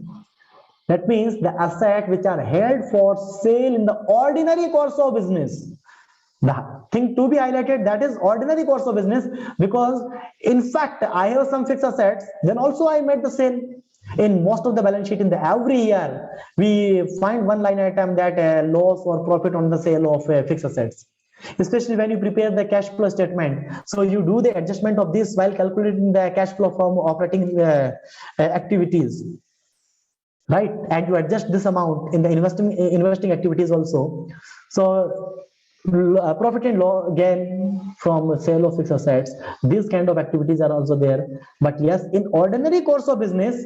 Speaker 2: That means the assets which are held for sale in the ordinary course of business. The thing to be highlighted, that is ordinary course of business, because in fact I have some fixed assets, then also I made the sale. In most of the balance sheet in the every year, we find one line item that loss or profit on the sale of fixed assets, especially when you prepare the cash flow statement. So you do the adjustment of this while calculating the cash flow from operating activities, right? And you adjust this amount in the investing activities also. So profit and loss gain from sale of fixed assets, these kind of activities are also there. But yes, in ordinary course of business,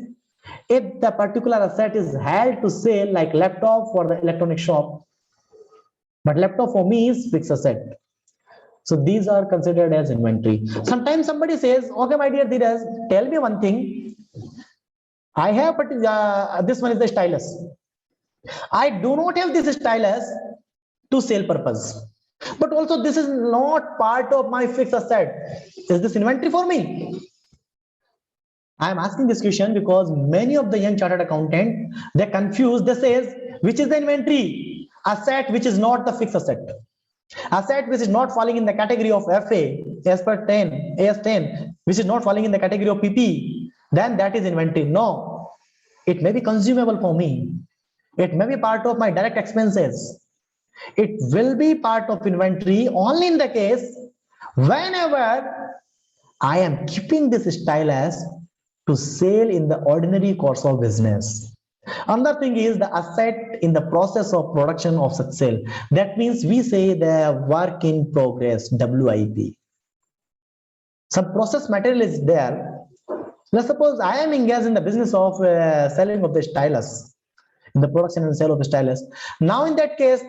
Speaker 2: if the particular asset is held to sale, like laptop for the electronic shop, but laptop for me is fixed asset, so these are considered as inventory. Sometimes somebody says, okay my dear Dheeraj, tell me one thing, I have, but this one is the stylus. I do not have this stylus to sale purpose, but also this is not part of my fixed asset. Is this inventory for me? I am asking this question because many of the young chartered accountant, they confuse. They says which is the inventory asset, which is not the fixed asset. Asset which is not falling in the category of FA as per 10 AS10, which is not falling in the category of PP, then that is inventory. No, it may be consumable for me. It may be part of my direct expenses. It will be part of inventory only in the case whenever I am keeping this stylus to sell in the ordinary course of business. Another thing is the asset in the process of production of such sale. That means we say the work in progress, WIP. Some process material is there. Let's suppose I am engaged in the business of selling of the stylus, in the production and sale of the stylus. Now in that case,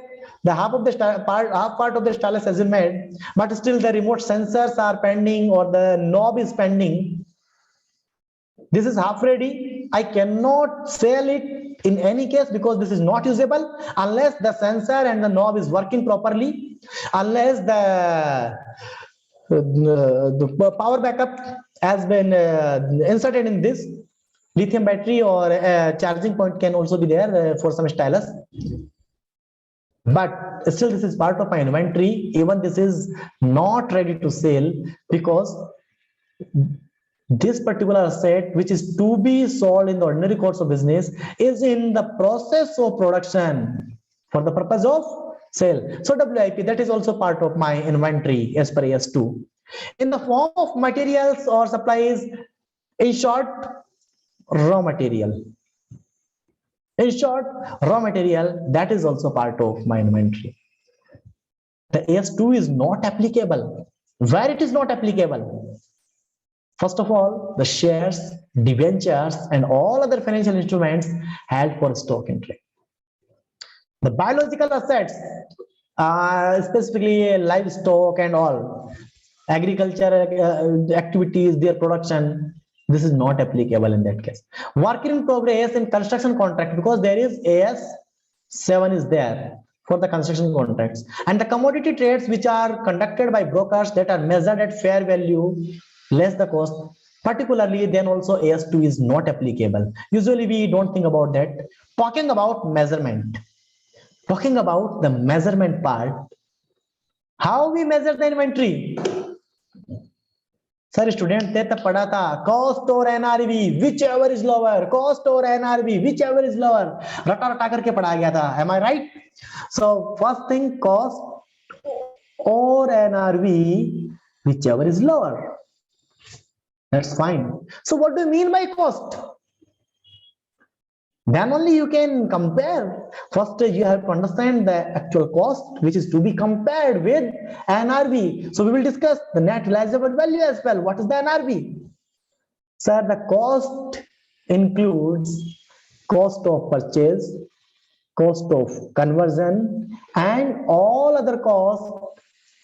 Speaker 2: the half part of the stylus has been made, but still the remote sensors are pending or the knob is pending. This is half ready. I cannot sell it in any case because this is not usable unless the sensor and the knob is working properly, unless the power backup has been inserted in this. Lithium battery or charging point can also be there for some stylus. But still this is part of my inventory. Even this is not ready to sell because this particular asset which is to be sold in the ordinary course of business is in the process of production for the purpose of sale. So WIP, that is also part of my inventory as per AS2 in the form of materials or supplies. In short, raw material. In short, raw material, that is also part of my inventory. The AS2 is not applicable. Where it is not applicable? First of all, the shares, debentures, and all other financial instruments held for stock in trade. The biological assets, specifically livestock and all, agriculture activities, their production, this is not applicable in that case. Work in progress in construction contract, because there is AS7 is there for the construction contracts, and the commodity trades which are conducted by brokers that are measured at fair value less the cost, particularly, then also AS2 is not applicable. Usually we don't think about that. Talking about measurement, talking about the measurement part, how we measure the inventory. Sir, student ने तो पढ़ा था cost or NRV whichever is lower, cost or NRV whichever is lower, रटा रटा करके पढ़ा गया था. Am I right? So first thing, cost or NRV whichever is lower. That's fine. So what do you mean by cost? Then only you can compare. First, you have to understand the actual cost, which is to be compared with NRV. So we will discuss the net realizable value as well. What is the NRV? Sir, the cost includes cost of purchase, cost of conversion, and all other costs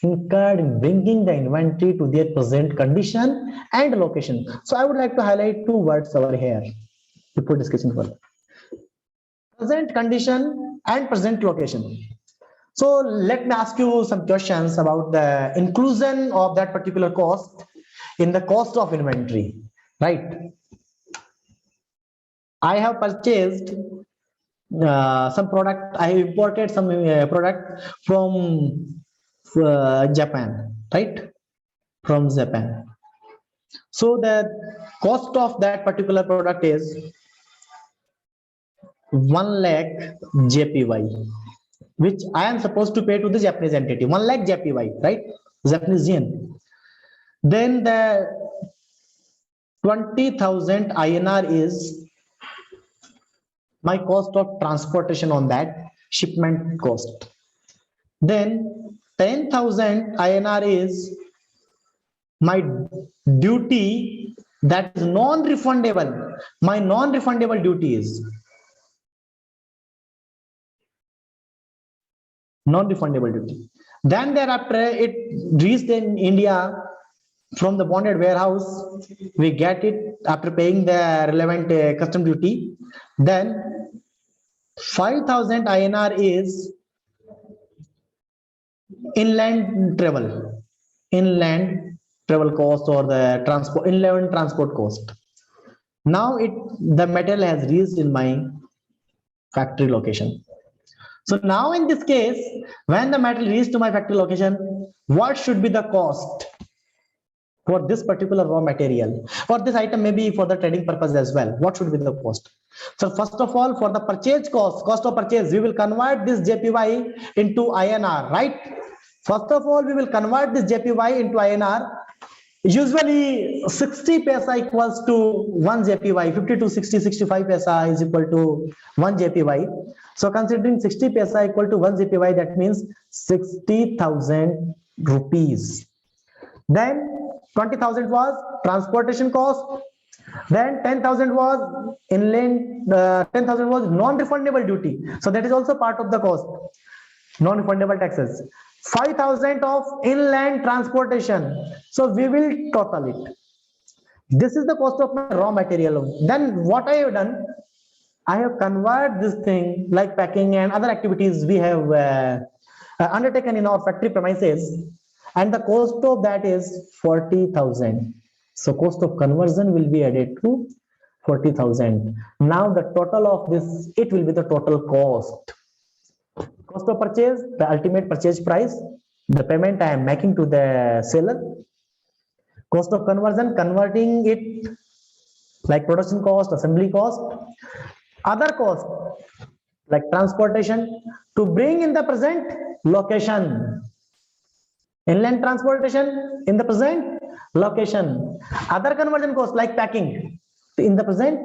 Speaker 2: incurred in bringing the inventory to their present condition and location. So I would like to highlight two words over here before discussing further. Present condition and present location. So let me ask you some questions about the inclusion of that particular cost in the cost of inventory, right? I have purchased some product. I have imported some product from Japan, right? From Japan. So the cost of that particular product is 1 lakh JPY, which I am supposed to pay to the Japanese entity. 1 lakh JPY, right? Japanese yen. Then the 20,000 INR is my cost of transportation on that shipment cost. Then 10,000 INR is my duty that is non-refundable. My non-refundable duty is non-refundable duty. Then thereafter it reached in India from the bonded warehouse, we get it after paying the relevant custom duty. Then 5,000 INR is inland travel cost, or the inland transport cost. Now the material has reached in my factory location. So now in this case, when the material reaches to my factory location, what should be the cost for this particular raw material, for this item, maybe for the trading purpose as well? What should be the cost? So first of all, for the purchase cost of purchase, we will convert this JPY into INR, right? First of all, we will convert this JPY into INR. Usually 60 paisa equals to 1 JPY, 50 to 60, 65 paisa is equal to 1 JPY. So considering 60 paisa equal to 1 JPY, that means 60,000 rupees. Then 20,000 was transportation cost. Then 10,000 was inland, 10,000 was non-refundable duty. So that is also part of the cost, non-refundable taxes. 5,000 of inland transportation. So we will total it. This is the cost of my raw material. Then what I have done, I have converted this thing like packing and other activities we have undertaken in our factory premises, and the cost of that is 40,000. So cost of conversion will be added to 40,000. Now the total of this, it will be the total cost. Cost of purchase, the ultimate purchase price, the payment I am making to the seller. Cost of conversion, converting it like production cost, assembly cost. Other cost like transportation to bring in the present location. Inland transportation in the present location. Other conversion cost like packing in the present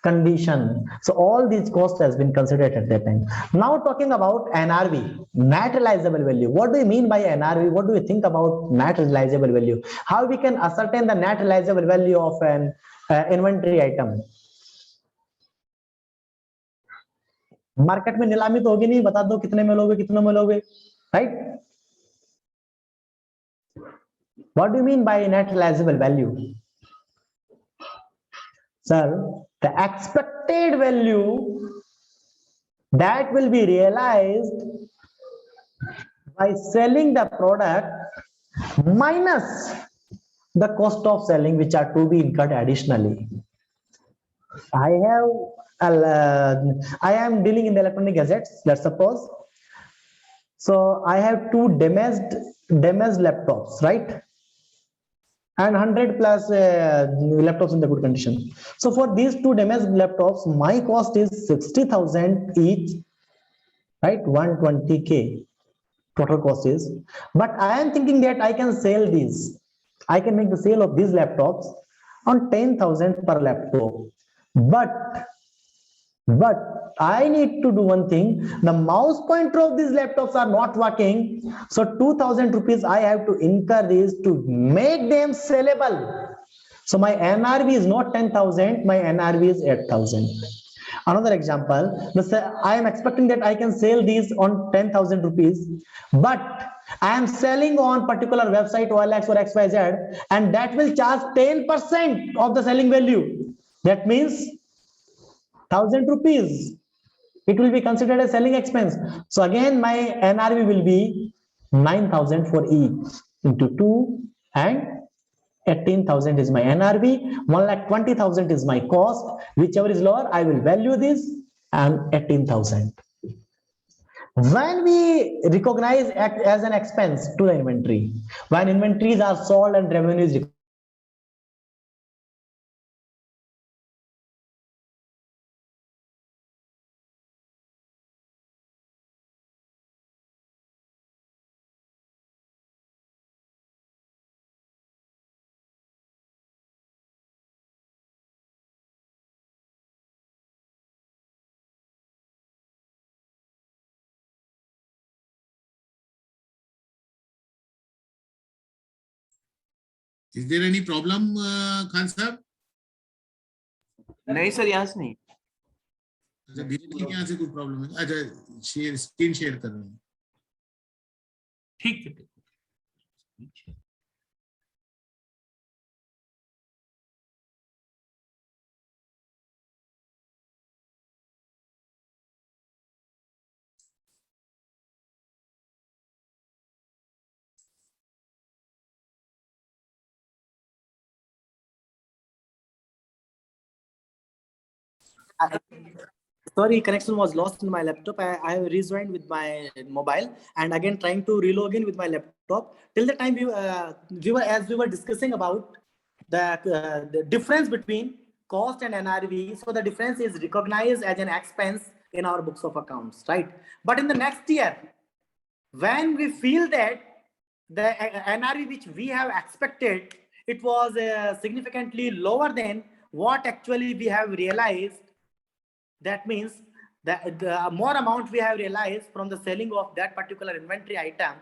Speaker 2: condition. So all these costs has been considered at that time. Now talking about NRV, net realizable value. What do you mean by NRV? What do you think about net realizable value? How we can ascertain the net realizable value of an inventory item? Market में नीलामी तो होगी नहीं, बता दो कितने में लोगे, कितने में लोगे, right? What do you mean by net realizable value? Sir, the expected value that will be realized by selling the product minus the cost of selling which are to be incurred additionally. I am dealing in the electronic gadgets, let's suppose. So I have two damaged laptops, right? And 100 plus laptops in the good condition. So for these two damaged laptops, my cost is 60,000 each, right? 120K total cost is. But I am thinking that I can sell these. I can make the sale of these laptops on 10,000 per laptop. But I need to do one thing. The mouse pointer of these laptops are not working. So 2,000 rupees I have to incur this to make them sellable. So my NRV is not 10,000. My NRV is 8,000. Another example, I am expecting that I can sell these on 10,000 rupees, but I am selling on particular website OLX or XYZ, and that will charge 10% of the selling value. That means 1,000 rupees. It will be considered as selling expense. So again, my NRV will be 9,000 for each into 2, and 18,000 is my NRV. 1,20,000 is my cost. Whichever is lower, I will value this, and 18,000. When we recognize as an expense to the inventory, when inventories are sold and revenue is
Speaker 1: Is there any problem, Khan Sahab?
Speaker 4: नहीं sir, यहाँ से नहीं.
Speaker 1: अच्छा, धीरे धीरे यहाँ से कोई प्रॉब्लम है? अच्छा, स्क्रीन शेयर कर रहे हैं.
Speaker 3: ठीक है.
Speaker 2: Sorry, connection was lost in my laptop. I have rejoined with my mobile and again trying to relog in with my laptop. Till the time we were discussing about the difference between cost and NRV. So the difference is recognized as an expense in our books of accounts, right? But in the next year, when we feel that the NRV which we have expected, it was significantly lower than what actually we have realized. That means that the more amount we have realized from the selling of that particular inventory item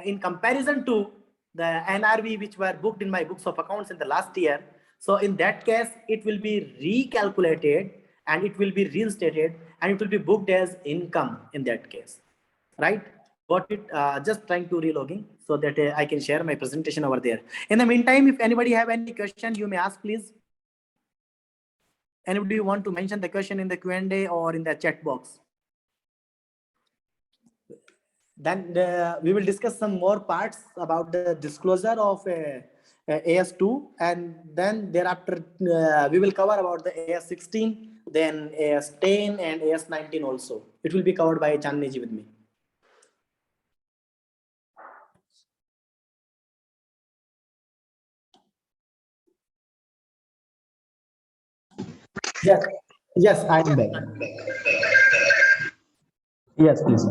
Speaker 2: in comparison to the NRV which were booked in my books of accounts in the last year. So in that case, it will be recalculated and it will be reinstated and it will be booked as income in that case, right? Got it. Just trying to relogging so that I can share my presentation over there. In the meantime, if anybody have any question, you may ask, please. Anybody want to mention the question in the Q&A or in the chat box? Then we will discuss some more parts about the disclosure of AS2, and then thereafter we will cover about the AS16, then AS10 and AS19 also. It will be covered by Chandni with me. Yes, I'm back. Yes, please.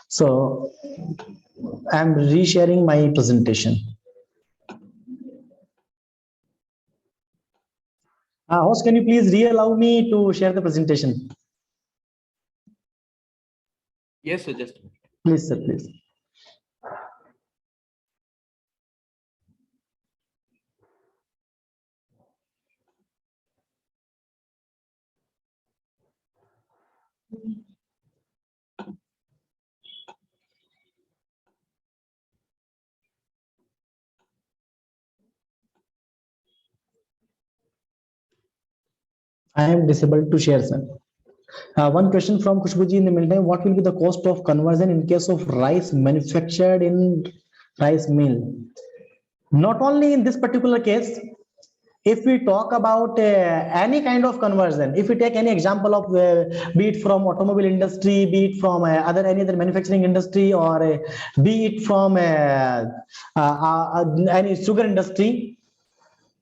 Speaker 2: So I'm resharing my presentation. Host, can you please allow me to share the presentation?
Speaker 3: Yes, sir, just.
Speaker 2: Please, sir, please. I am disabled to share, sir. One question from Kushbuji in the meantime: what will be the cost of conversion in case of rice manufactured in rice mill? Not only in this particular case, if we talk about any kind of conversion, if we take any example of be it from automobile industry, be it from any other manufacturing industry, or be it from any sugar industry,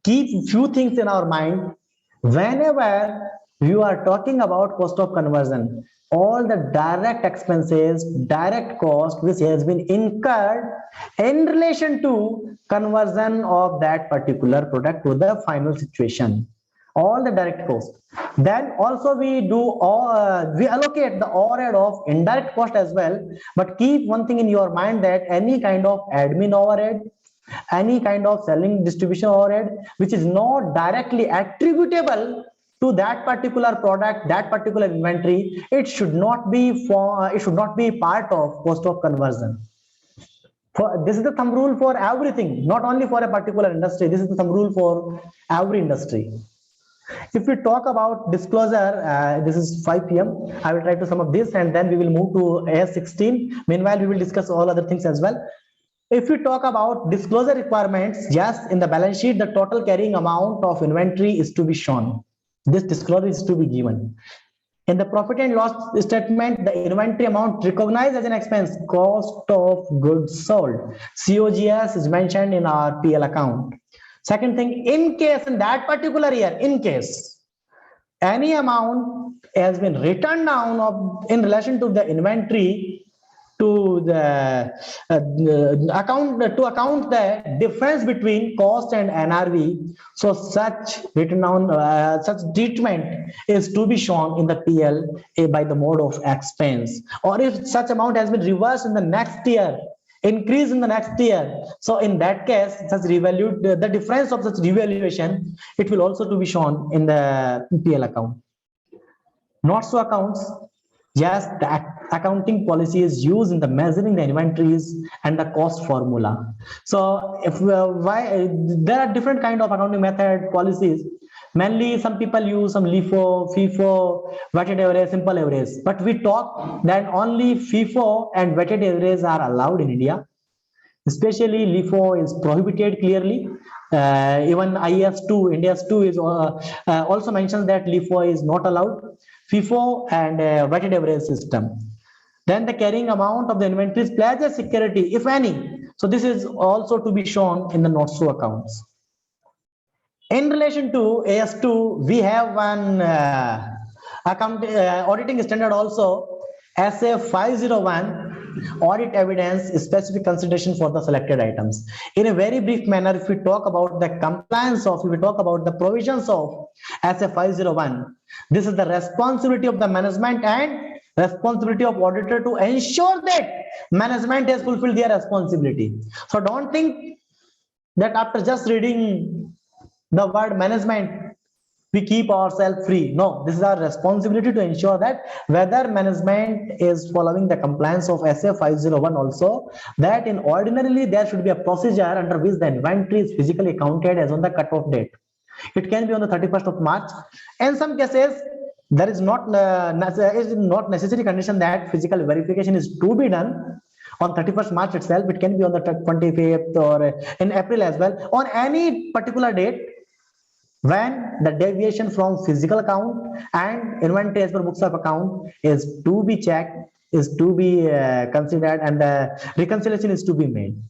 Speaker 2: keep few things in our mind. Whenever you are talking about cost of conversion, all the direct expenses, direct cost which has been incurred in relation to conversion of that particular product to the final situation, all the direct cost. Then also we do we allocate the overhead of indirect cost as well. But keep one thing in your mind, that any kind of admin overhead, any kind of selling distribution overhead which is not directly attributable to that particular product, that particular inventory, it should not be part of cost of conversion. This is the thumb rule for everything, not only for a particular industry. This is the thumb rule for every industry. If we talk about disclosure, this is 5 p.m. I will try to sum up this and then we will move to AS16. Meanwhile, we will discuss all other things as well. If we talk about disclosure requirements, yes, in the balance sheet, the total carrying amount of inventory is to be shown. This disclosure is to be given. In the profit and loss statement, the inventory amount recognized as an expense, cost of goods sold, COGS, is mentioned in our PL account. Second thing, in case in that particular year, in case any amount has been written down in relation to the inventory to the account the difference between cost and NRV, so such written down such treatment is to be shown in the PL by the mode of expense. Or if such amount has been reversed in the next year, increase in the next year, so in that case such revalued the difference of such revaluation, it will also to be shown in the PL account. Not so accounts. Yes, the accounting policy is used in the measuring the inventories and the cost formula. So if there are different kind of accounting method policies. Mainly some people use some LIFO, FIFO, weighted average, simple average. But we talk that only FIFO and weighted average are allowed in India. Especially LIFO is prohibited clearly. Even IS2, India's 2 is also mentions that LIFO is not allowed. FIFO and weighted average system. Then the carrying amount of the inventories pledge as security, if any. So this is also to be shown in the notes to accounts. In relation to AS2, we have one auditing standard also, SA 501, audit evidence specific consideration for the selected items. In a very brief manner, if we talk about the compliance of, if we talk about the provisions of SA 501, this is the responsibility of the management and responsibility of auditor to ensure that management has fulfilled their responsibility. So don't think that after just reading the word management, we keep ourselves free. No, this is our responsibility to ensure that whether management is following the compliance of SA 501 also, that in ordinarily there should be a procedure under which the inventory is physically counted as on the cutoff date. It can be on the 31st of March. In some cases, there is not necessary condition that physical verification is to be done on 31st March itself. It can be on the 25th or in April as well, on any particular date when the deviation from physical account and inventory as per books of account is to be checked, is to be considered, and the reconciliation is to be made.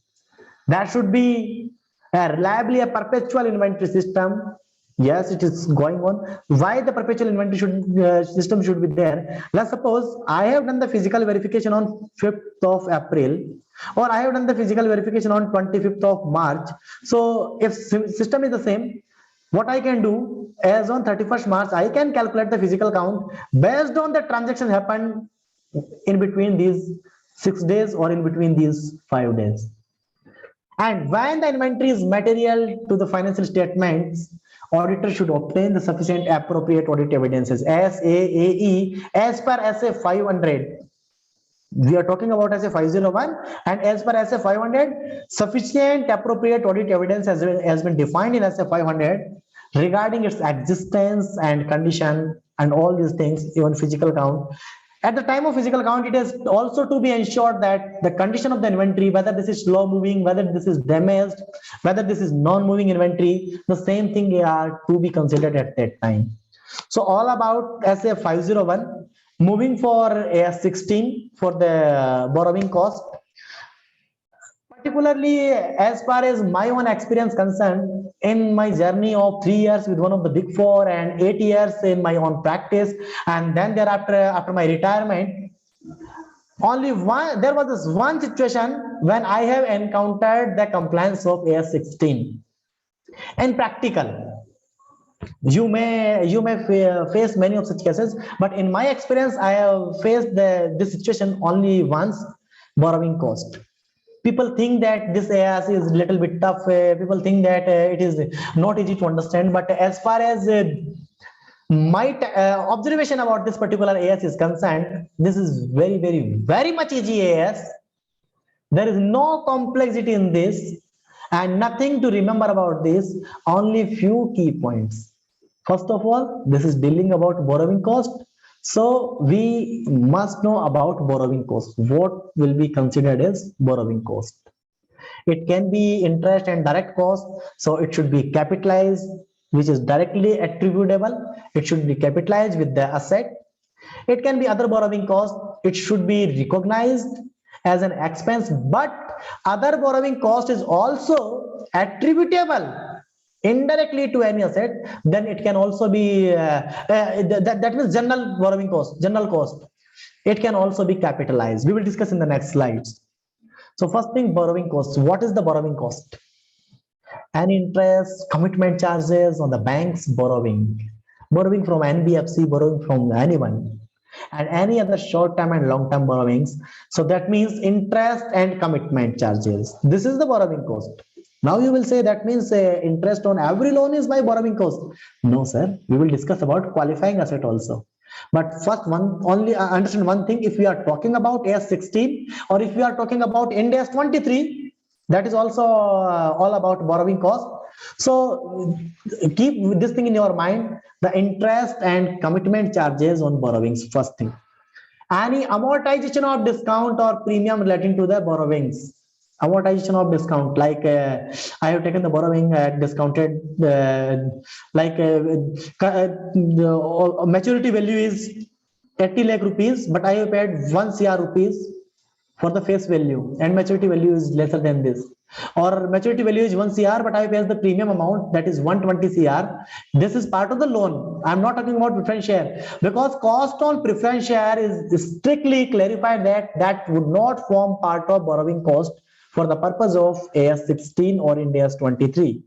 Speaker 2: That should be reliably a perpetual inventory system. Yes, it is going on. Why the perpetual inventory system should be there? Let's suppose I have done the physical verification on 5th of April, or I have done the physical verification on 25th of March. So if system is the same, what I can do as on 31st March, I can calculate the physical count based on the transaction happened in between these 6 days or in between these 5 days. And when the inventory is material to the financial statements, auditor should obtain the sufficient appropriate audit evidences, SAAE, as per SA 500. We are talking about SA 501, and as per SA 500, sufficient appropriate audit evidence has been defined in SA 500 regarding its existence and condition and all these things, even physical count. At the time of physical count, it is also to be ensured that the condition of the inventory, whether this is slow moving, whether this is damaged, whether this is non-moving inventory, the same thing are to be considered at that time. So all about SA 501. Moving for AS16 for the borrowing cost. Particularly as far as my own experience concerned, in my journey of 3 years with one of the big four and 8 years in my own practice, and then thereafter after my retirement, there was this one situation when I have encountered the compliance of AS16. In practical, you may face many of such cases, but in my experience, I have faced this situation only once. Borrowing cost. People think that this AS is a little bit tough. People think that it is not easy to understand. But as far as my observation about this particular AS is concerned, this is very, very, very much easy AS. There is no complexity in this and nothing to remember about this, only few key points. First of all, this is dealing about borrowing cost. So we must know about borrowing cost. What will be considered as borrowing cost? It can be interest and direct cost. So it should be capitalized, which is directly attributable. It should be capitalized with the asset. It can be other borrowing cost. It should be recognized as an expense, but other borrowing cost is also attributable indirectly to any asset. Then it can also be that means general borrowing cost, general cost. It can also be capitalized. We will discuss in the next slides. So first thing, borrowing cost. What is the borrowing cost? Any interest, commitment charges on the bank's borrowing from NBFC, borrowing from anyone, and any other short-term and long-term borrowings. So that means interest and commitment charges. This is the borrowing cost. Now you will say that means interest on every loan is my borrowing cost. No, sir. We will discuss about qualifying asset also. But first, understand one thing. If we are talking about AS16 or if we are talking about Ind AS 23, that is also all about borrowing cost. So keep this thing in your mind, the interest and commitment charges on borrowings. First thing, any amortization of discount or premium relating to the borrowings. amortization of discount, like I have taken the borrowing at discounted, the maturity value is 80 lakh rupees, but I have paid 1 crore rupees for the face value, and maturity value is lesser than this. Or maturity value is 1 crore, but I pay the premium amount, that is 120 crore. This is part of the loan. I'm not talking about preference share, because cost on preference share is strictly clarified that that would not form part of borrowing cost for the purpose of AS 16 or Ind AS 23.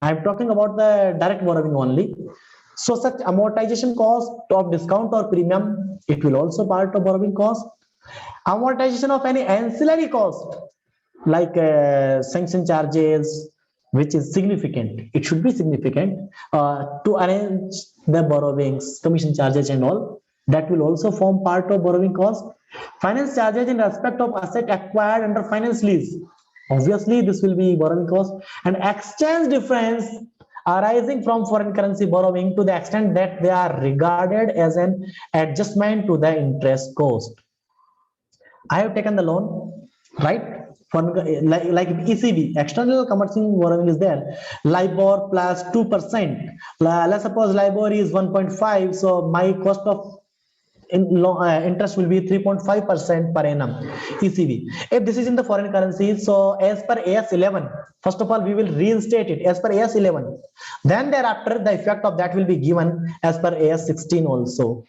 Speaker 2: I'm talking about the direct borrowing only. So such amortization cost of discount or premium, it will also part of borrowing cost. Amortization of any ancillary cost, like sanction charges, which is significant. It should be significant to arrange the borrowings, commission charges and all. That will also form part of borrowing cost. Finance charges in respect of asset acquired under finance lease. Obviously, this will be borrowing cost. And exchange difference arising from foreign currency borrowing to the extent that they are regarded as an adjustment to the interest cost. I have taken the loan, right? For like ECB, external commercial borrowing is there. LIBOR plus 2%. Let's suppose LIBOR is 1.5, so my cost of interest will be 3.5% per annum, ECB. If this is in the foreign currency, so as per AS 11, first of all, we will reinstate it as per AS 11. Then thereafter, the effect of that will be given as per AS 16 also.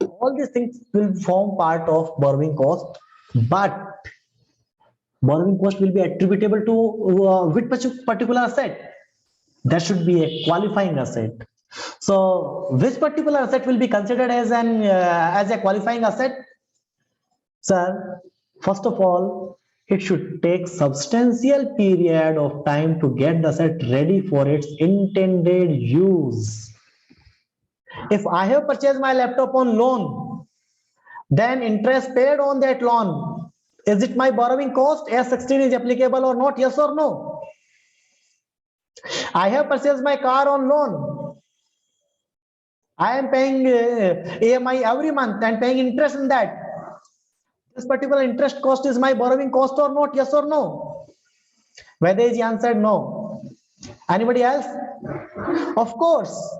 Speaker 2: All these things will form part of borrowing cost, but borrowing cost will be attributable to which particular asset. That should be a qualifying asset. So which particular asset will be considered as a qualifying asset? Sir, first of all, it should take substantial period of time to get the asset ready for its intended use. If I have purchased my laptop on loan, then interest paid on that loan, is it my borrowing cost? AS 16 is applicable or not? Yes or no? I have purchased my car on loan. I am paying EMI every month and paying interest in that. This particular interest cost is my borrowing cost or not? Yes or no? Whether is answered no. Anybody else? Of course.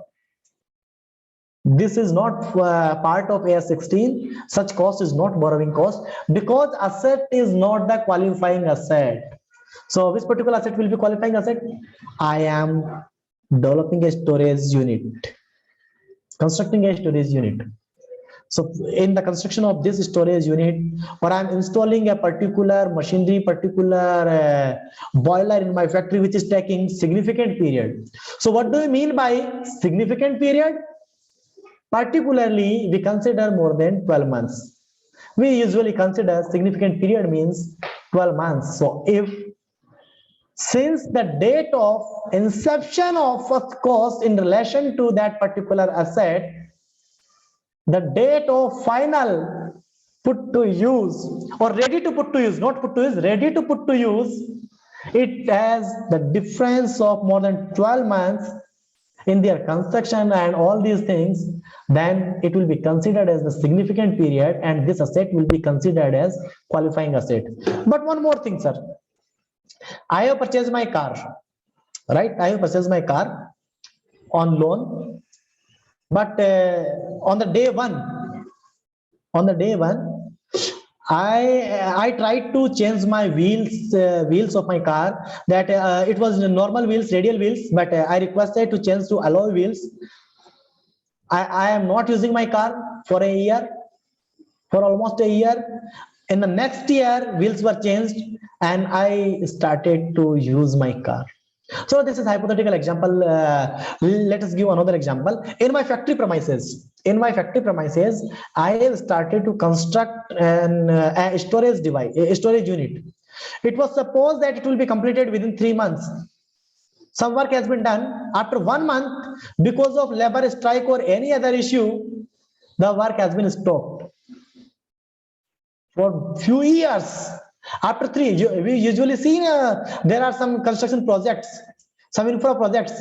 Speaker 2: This is not part of AS 16. Such cost is not borrowing cost because asset is not the qualifying asset. So which particular asset will be qualifying asset? I am developing a storage unit, constructing a storage unit. So in the construction of this storage unit, or I'm installing a particular machinery, particular boiler in my factory, which is taking significant period. So what do we mean by significant period? Particularly, we consider more than 12 months. We usually consider significant period means 12 months. So if since the date of inception of first cost in relation to that particular asset, the date of final put to use or ready to put to use, not put to use, ready to put to use, it has the difference of more than 12 months in their construction and all these things, then it will be considered as the significant period and this asset will be considered as qualifying asset. But one more thing, sir. I have purchased my car, right? I have purchased my car on loan, but on the day one, I tried to change my wheels of my car. That it was normal wheels, radial wheels, but I requested to change to alloy wheels. I am not using my car for a year, for almost a year. In the next year, wheels were changed, and I started to use my car. So this is hypothetical example. Let us give another example. In my factory premises, I have started to construct a storage device, a storage unit. It was supposed that it will be completed within 3 months. Some work has been done. After 1 month, because of labor strike or any other issue, the work has been stopped. For few years, after 3, we usually see there are some construction projects, some infra projects,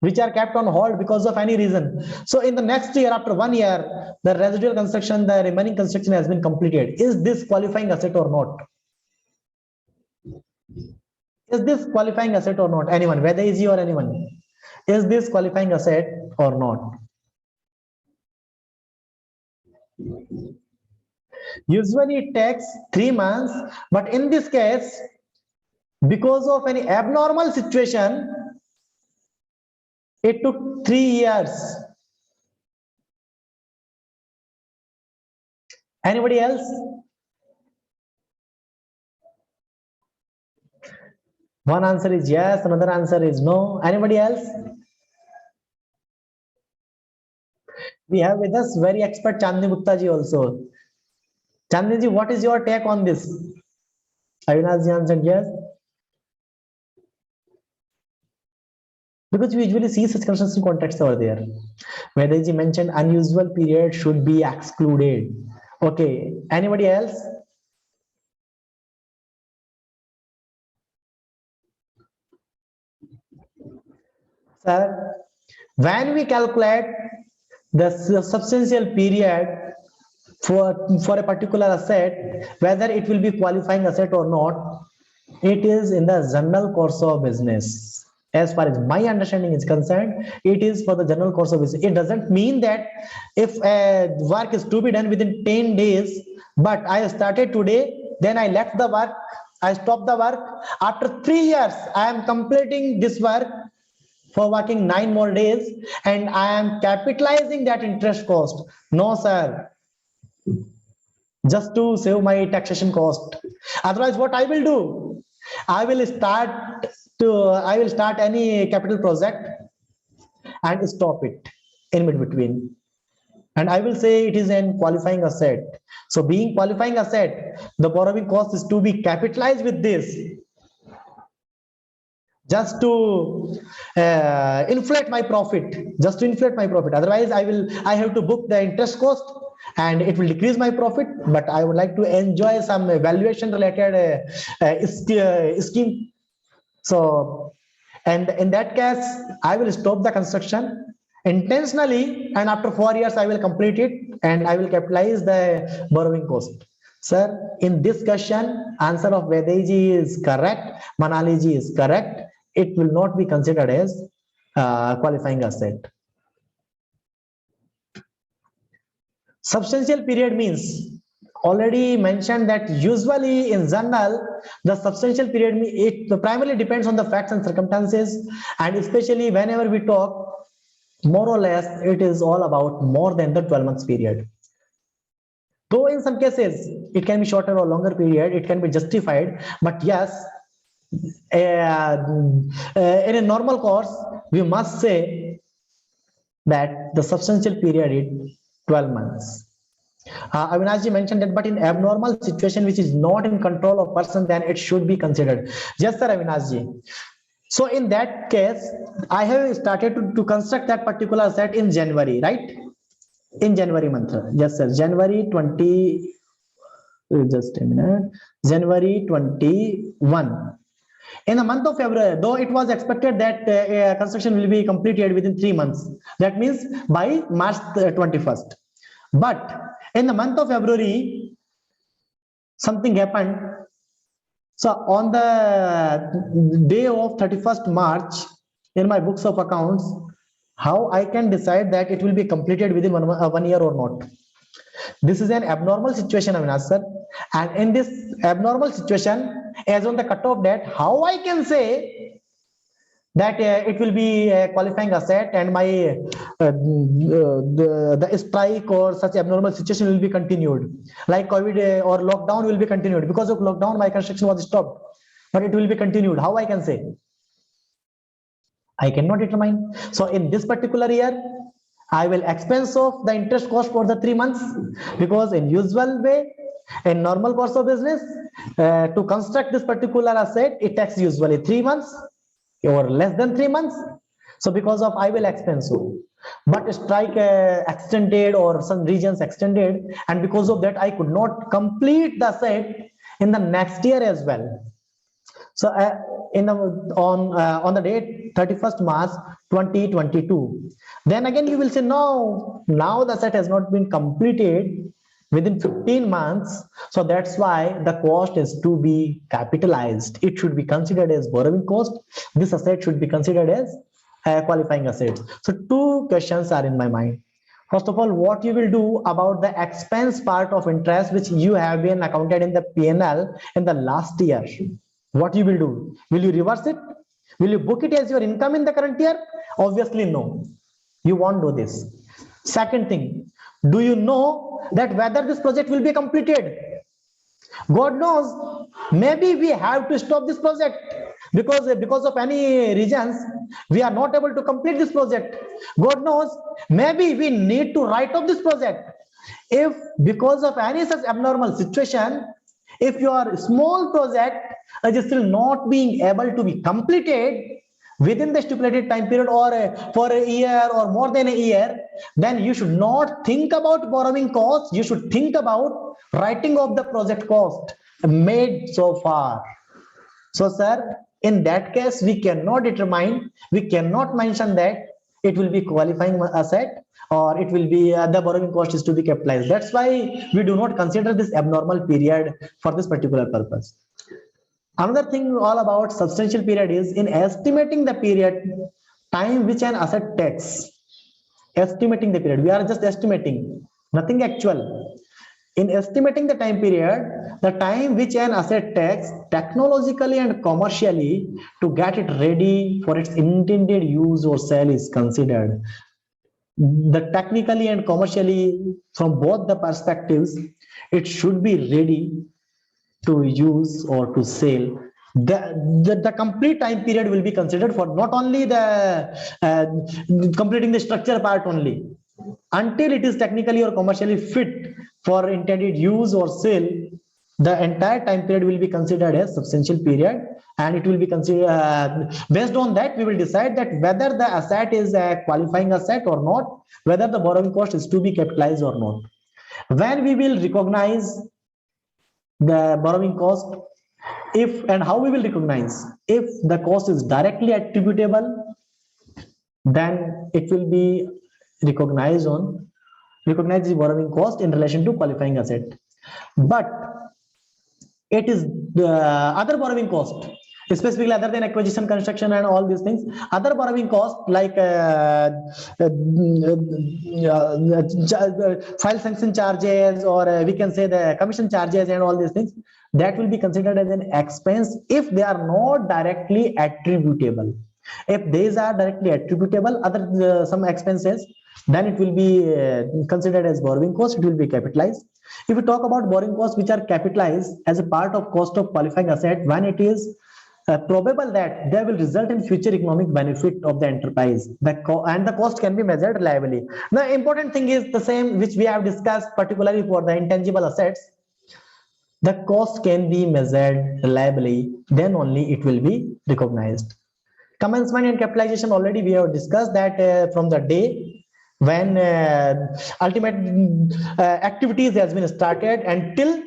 Speaker 2: which are kept on hold because of any reason. So in the next year, after 1 year, the residual construction, the remaining construction has been completed. Is this qualifying asset or not? Is this qualifying asset or not? Anyone, whether easy or anyone, is this qualifying asset or not? Usually it takes 3 months, but in this case, because of any abnormal situation, it took 3 years. Anybody else? One answer is yes, another answer is no. Anybody else? We have with us very expert Chandni Gupta ji also. Chandni ji, what is your take on this? Avinash ji answered yes. Because we usually see such construction contracts over there. Vedaji mentioned unusual period should be excluded. Okay, anybody else? Sir, when we calculate the substantial period for a particular asset, whether it will be qualifying asset or not, it is in the general course of business. As far as my understanding is concerned, it is for the general course of business. It doesn't mean that if work is to be done within 10 days, but I started today, then I left the work, I stopped the work. After 3 years, I am completing this work for working 9 more days, and I am capitalizing that interest cost. No, sir. Just to save my taxation cost. Otherwise, what I will do? I will start any capital project and stop it in between. And I will say it is an qualifying asset. So being qualifying asset, the borrowing cost is to be capitalized with this, just to inflate my profit, Otherwise, I have to book the interest cost and it will decrease my profit, but I would like to enjoy some valuation related scheme. So, and in that case, I will stop the construction intentionally, and after 4 years, I will complete it and I will capitalize the borrowing cost. Sir, in this question, answer of Vedaji is correct, Manali ji is correct. It will not be considered as qualifying asset. Substantial period means, already mentioned that usually in general, the substantial period, it primarily depends on the facts and circumstances, and especially whenever we talk, more or less, it is all about more than the 12 months period. Though in some cases, it can be shorter or longer period, it can be justified, but yes, in a normal course, we must say that the substantial period is 12 months. Avinash ji mentioned that, but in abnormal situation which is not in control of person, then it should be considered. Yes, sir, Avinash ji. So in that case, I have started to construct that particular asset in January, right? In January month. Yes, sir. January 20. Just a minute. January 21. In the month of February, though it was expected that construction will be completed within 3 months. That means by March 21st. But in the month of February, something happened. So on the day of 31st March, in my books of accounts, how I can decide that it will be completed within 1 year or not? This is an abnormal situation, Avinash sir. And in this abnormal situation, as on the cutoff date, how I can say that it will be a qualifying asset and my the strike or such abnormal situation will be continued, like COVID or lockdown will be continued. Because of lockdown, my construction was stopped, but it will be continued. How I can say? I cannot determine. So in this particular year, I will expense off the interest cost for the 3 months, because in usual way, in normal course of business, to construct this particular asset, it takes usually 3 months or less than 3 months. So because of I will expense so, but strike extended or some regions extended, and because of that I could not complete the asset in the next year as well. So on the date 31st March 2022, then again you will say, no, now the asset has not been completed within 15 months. So that's why the cost is to be capitalized. It should be considered as borrowing cost. This asset should be considered as qualifying assets. So two questions are in my mind. First of all, what you will do about the expense part of interest which you have been accounted in the P&L in the last year? What you will do? Will you reverse it? Will you book it as your income in the current year? Obviously, no. You won't do this. Second thing, do you know that whether this project will be completed? God knows, maybe we have to stop this project because of any reasons we are not able to complete this project. God knows, maybe we need to write off this project. If because of any such abnormal situation, if your small project is still not being able to be completed within the stipulated time period or for a year or more than a year, then you should not think about borrowing costs. You should think about writing off the project cost made so far. So sir, in that case, we cannot determine, we cannot mention that it will be qualifying asset or it will be the borrowing cost is to be capitalized. That's why we do not consider this abnormal period for this particular purpose. Another thing all about substantial period is in estimating the period, time which an asset takes. Estimating the period, we are just estimating, nothing actual. In estimating the time period, the time which an asset takes technologically and commercially to get it ready for its intended use or sale is considered. The technically and commercially, from both the perspectives, it should be ready to use or to sell. The complete time period will be considered for not only the completing the structure part only, until it is technically or commercially fit for intended use or sale. The entire time period will be considered as substantial period, and it will be considered based on that we will decide that whether the asset is a qualifying asset or not, whether the borrowing cost is to be capitalized or not. When we will recognize the borrowing cost, if and how we will recognize, if the cost is directly attributable, then it will be recognize the borrowing cost in relation to qualifying asset. But it is the other borrowing cost, specifically other than acquisition, construction and all these things, other borrowing cost like file sanction charges, or we can say the commission charges and all these things, that will be considered as an expense if they are not directly attributable. If these are directly attributable, other some expenses, then it will be considered as borrowing cost, it will be capitalized. If we talk about borrowing costs which are capitalized as a part of cost of qualifying asset, when it is probable that they will result in future economic benefit of the enterprise, and the cost can be measured reliably. The important thing is the same which we have discussed, particularly for the intangible assets. The cost can be measured reliably, then only it will be recognized. Commencement and capitalization, already we have discussed that from the day when ultimate activities has been started until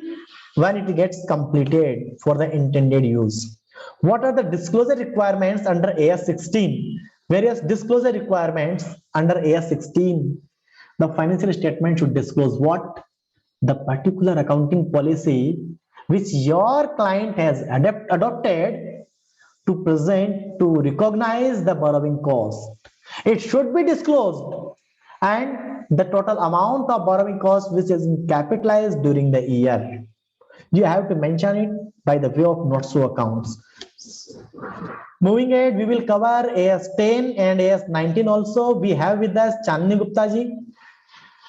Speaker 2: when it gets completed for the intended use. What are the disclosure requirements under AS 16? Various disclosure requirements under AS 16. The financial statement should disclose what? The particular accounting policy which your client has adopted to present to recognize the borrowing cost. It should be disclosed, and the total amount of borrowing cost which is capitalized during the year. You have to mention it by the way of notes to accounts. Moving ahead, we will cover AS 10 and AS 19 also. We have with us Chandni Gupta ji,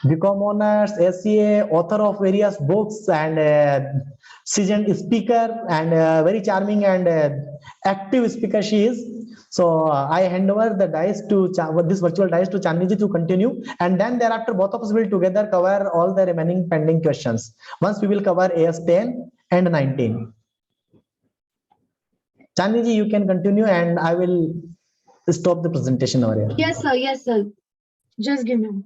Speaker 2: BCom honors, SCA, author of various books, and seasoned speaker, and very charming and active speaker she is. So I hand over the dice to this virtual dice to Chandni ji to continue, and then thereafter both of us will together cover all the remaining pending questions. Once we will cover AS 10 and 19. Chandni ji, you can continue, and I will stop the presentation over here.
Speaker 4: Yes, sir. Yes, sir. Just give me.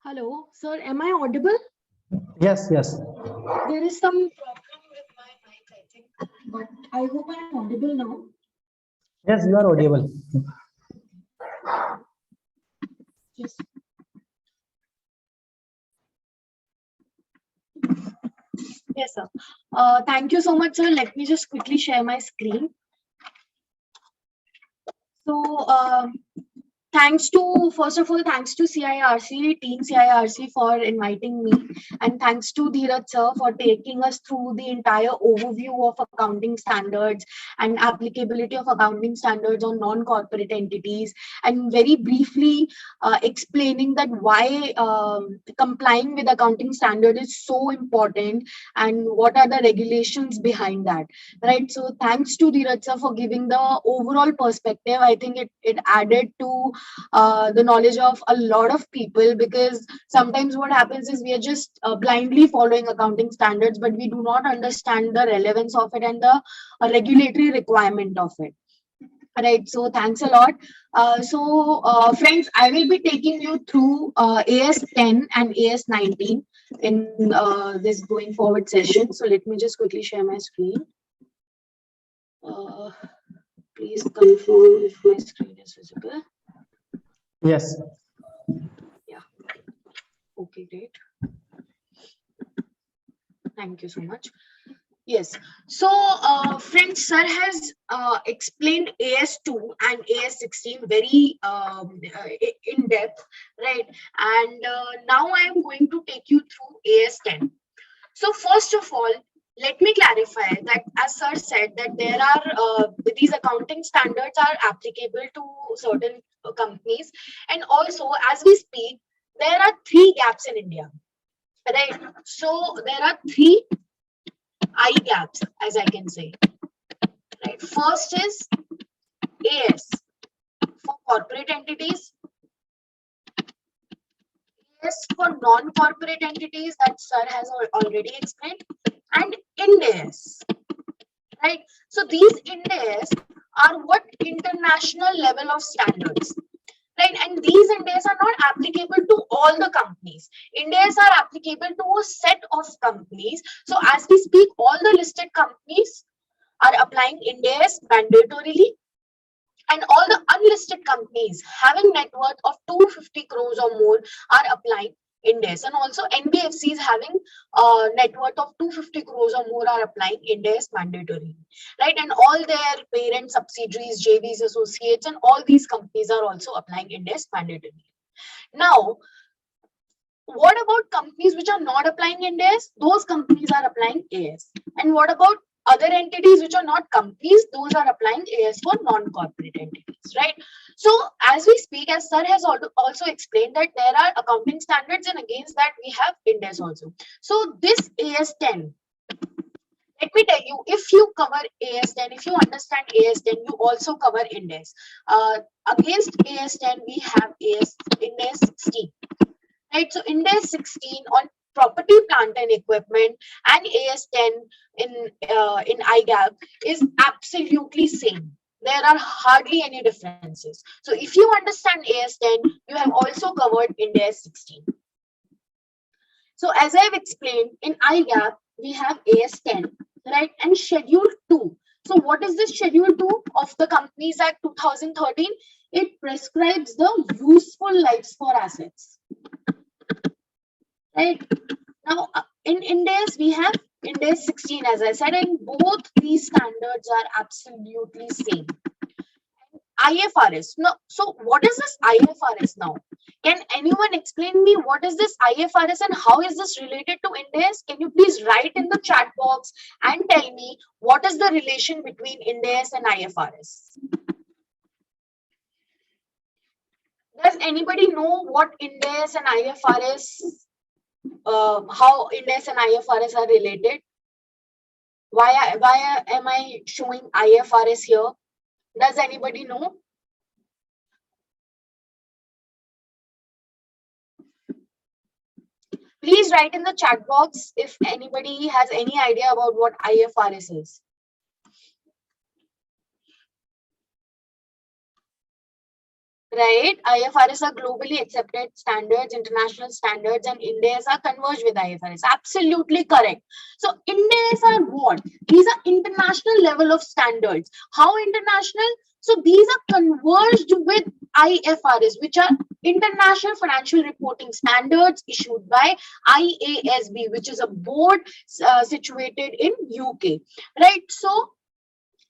Speaker 4: Hello, sir. Am I audible?
Speaker 2: Yes, yes.
Speaker 4: There is some problem with my mic, I think, but I hope I am audible now.
Speaker 2: Yes, you are audible.
Speaker 4: Yes. Yes, sir. Thank you so much, sir. Let me just quickly share my screen. So, first of all, thanks to CIRC, Team CIRC for inviting me, and thanks to Dheeraj sir for taking us through the entire overview of accounting standards and applicability of accounting standards on non-corporate entities, and very briefly explaining that why complying with accounting standard is so important and what are the regulations behind that, right? So thanks to Dheeraj sir for giving the overall perspective. I think it added to the knowledge of a lot of people, because sometimes what happens is we are just blindly following accounting standards, but we do not understand the relevance of it and the regulatory requirement of it. Right, so thanks a lot. Friends, I will be taking you through AS 10 and AS 19 in this going forward session. So let me just quickly share my screen. Please confirm if my screen is visible.
Speaker 2: Yes.
Speaker 4: Yeah. Okay, great. Thank you so much. Yes. So, friends, sir has explained AS2 and AS16 very in depth, right? And now I am going to take you through AS10. So, first of all, let me clarify that, as sir said, that there are these accounting standards are applicable to certain companies, and also as we speak, there are 3 gaps in India, right? So there are 3 I gaps, as I can say. Right. First is AS for corporate entities, AS for non-corporate entities that sir has already explained, and Ind AS. Right. So these Ind AS are what international level of standards. Right, and these Ind AS are not applicable to all the companies. Ind AS are applicable to a set of companies. So as we speak, all the listed companies are applying Ind AS mandatorily, and all the unlisted companies having net worth of 250 crores or more are applying Ind AS, and also NBFCs having net worth of 250 crores or more are applying Ind AS mandatorily, right? And all their parent subsidiaries, JVs, associates, and all these companies are also applying Ind AS mandatorily. Now, what about companies which are not applying Ind AS? Those companies are applying AS. And what about other entities which are not companies? Those are applying AS for non-corporate entities, right? So as we speak, as sir has also explained, that there are accounting standards, and against that we have Ind AS also. So this AS 10, let me tell you, if you cover AS 10, if you understand AS 10, you also cover Ind AS. Against AS 10, we have Ind AS 16. Right, so Ind AS 16 on property, plant and equipment, and AS 10 in IGAP is absolutely same. There are hardly any differences. So if you understand AS 10, you have also covered Ind AS 16. So as I have explained, in IGAP we have AS 10, right, and Schedule 2. So what is this Schedule 2 of the Companies Act 2013? It prescribes the useful lives for assets. Right, now in Ind AS we have Ind AS 16, as I said, and both these standards are absolutely same. IFRS. Now, so what is this IFRS now? Can anyone explain me what is this IFRS and how is this related to Ind AS? Can you please write in the chat box and tell me what is the relation between Ind AS and IFRS? Does anybody know what Ind AS and IFRS, how Ind AS and IFRS are related? Why am I showing IFRS here? Does anybody know? Please write in the chat box if anybody has any idea about what IFRS is. right? IFRS are globally accepted standards, international standards, and Ind AS are converged with IFRS. Absolutely correct. So Ind AS are what? These are international level of standards. How international? So these are converged with IFRS, which are International Financial Reporting Standards issued by IASB, which is a board situated in UK, right? So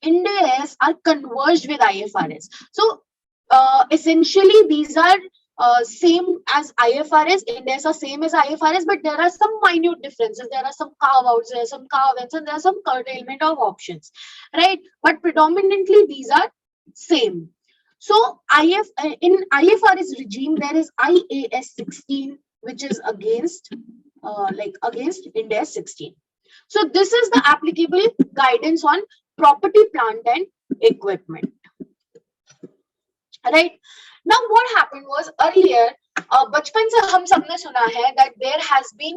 Speaker 4: Ind AS are converged with IFRS. So essentially these are same as IFRS. Ind AS are same as IFRS, but there are some minute differences. There are some carve-outs, there are some carve-ins, and there are some curtailment of options, right? But predominantly these are same. So in IFRS regime, there is IAS 16, which is against against Ind AS 16. So this is the applicable guidance on property, plant, and equipment. Right now, what happened was earlier, बचपन से हम सबने सुना है that there has been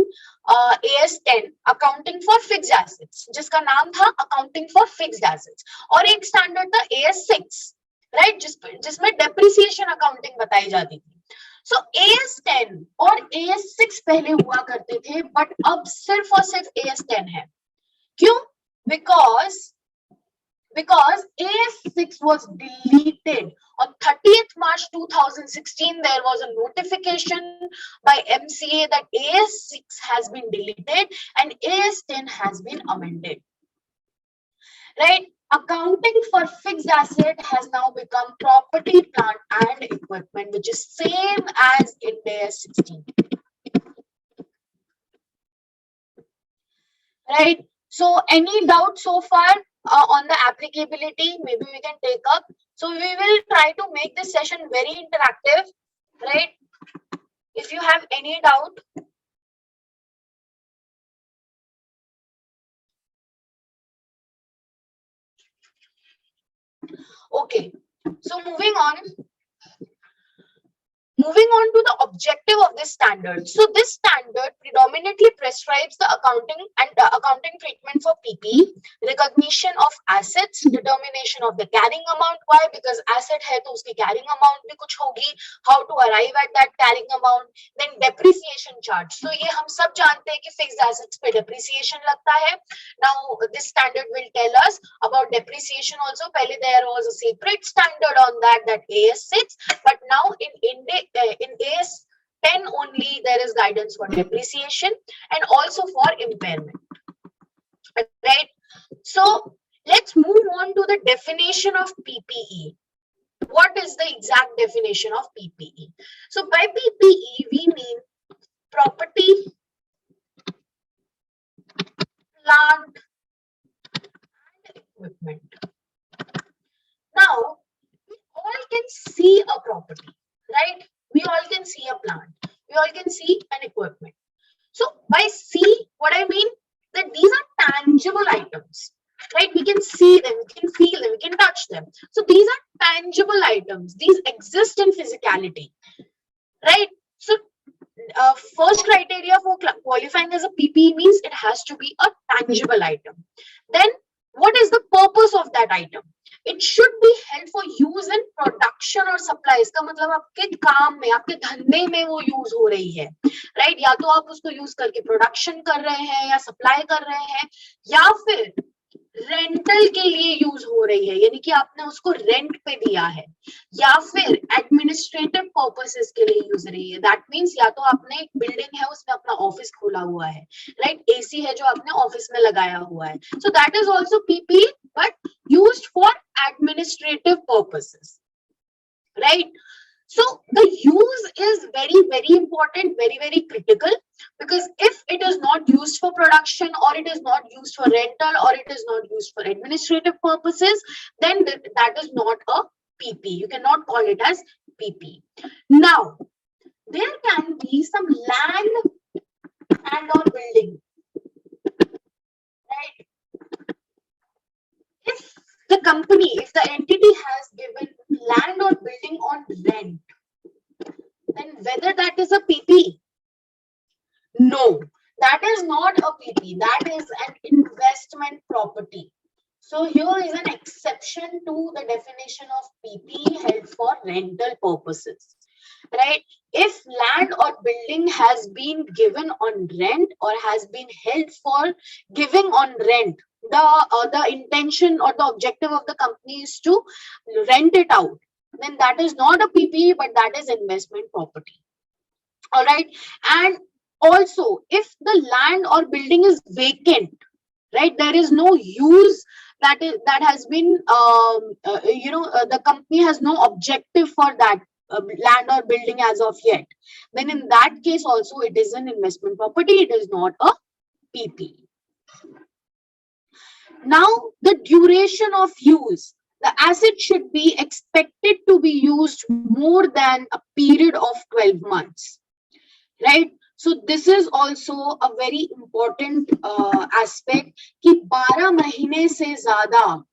Speaker 4: AS 10 accounting for fixed assets, जिसका नाम था accounting for fixed assets, और एक standard था AS 6, right, जिसमें depreciation accounting बताई जाती थी. So AS 10 और AS 6 पहले हुआ करते थे, but अब सिर्फ और सिर्फ AS 10 है. क्यों? Because AS6 was deleted on 30th March 2016. There was a notification by MCA that AS6 has been deleted and AS10 has been amended. Right? Accounting for fixed asset has now become property, plant, and equipment, which is same as in AS16. Right? So, any doubt so far on the applicability? Maybe we can take up. So, we will try to make this session very interactive, right? If you have any doubt. Okay. So, moving on to the objective of this standard. So this standard predominantly prescribes the accounting treatment for PPE, recognition of assets, determination of the carrying amount. Why? Because asset hai to uski carrying amount bhi kuch hogi. How to arrive at that carrying amount. Then depreciation charge. So ye hum sab jante hain ki fixed assets pe depreciation lagta hai. Now this standard will tell us about depreciation also. Pehle there was a separate standard on that AS6, but now in AS 10 only there is guidance for depreciation and also for impairment. Right? So let's move on to the definition of PPE. What is the exact definition of PPE? So by PPE we mean property, plant, and equipment. Now we all can see a property, right? We all can see a plant. We all can see an equipment. So by see, what I mean that these are tangible items, right? We can see them, we can feel them, we can touch them. So these are tangible items. These exist in physicality, right? So first criteria for qualifying as a PPE means it has to be a tangible item. Then what is the purpose of that item? It should be held for use in production or supply. इसका मतलब आपके काम में, आपके धंधे में वो use हो रही है, राइट? या तो आप उसको यूज करके प्रोडक्शन कर रहे हैं या सप्लाई कर रहे हैं, या फिर रेंटल के लिए यूज हो रही है, यानी कि आपने उसको रेंट पे दिया है, या फिर एडमिनिस्ट्रेटिव पर्पसेस के लिए यूज रही है. दैट मींस या तो आपने एक बिल्डिंग है उसमें अपना ऑफिस खोला हुआ है, राइट? एसी है जो आपने ऑफिस में लगाया हुआ है. So that is also PP but used for administrative purposes, right? So the use is very, very important, very, very critical, because if it is not used for production, or it is not used for rental, or it is not used for administrative purposes, then that is not a PP. You cannot call it as PP. Now, there can be some land and or building, right? If the company, if the entity has given land or building on rent, then whether that is a PP? No, that is not a PP. That is an investment property. So here is an exception to the definition of PP held for rental purposes, right? If land or building has been given on rent or has been held for giving on rent, the intention or the objective of the company is to rent it out, then that is not a PPE, but that is investment property. All right. And also, if the land or building is vacant, right, there is no use that has been the company has no objective for that land or building as of yet, then in that case also it is an investment property, it is not a PPE. Now, the duration of use. The asset should be expected to be used more than a period of 12 months, right? So this is also a very important aspect कि 12 महीने से ज्यादा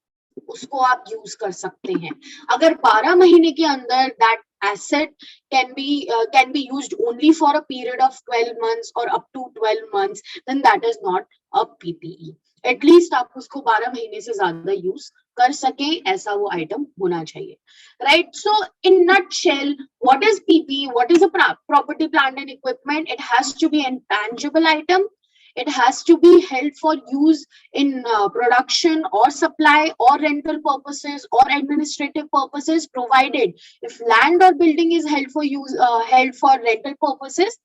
Speaker 4: उसको आप use कर सकते हैं. अगर 12 महीने के अंदर that asset can be used only for a period of 12 months or up to 12 months, then that is not a PPE. At least आप उसको 12 महीने से ज्यादा यूज कर सके, ऐसा वो आइटम होना चाहिए, right? So in nutshell, what is PPE? What is a property, plant and equipment? It has to be an intangible item. It has to be held for use in production or supply or rental purposes or administrative purposes, provided if land or building is held for use, held for rental purposes,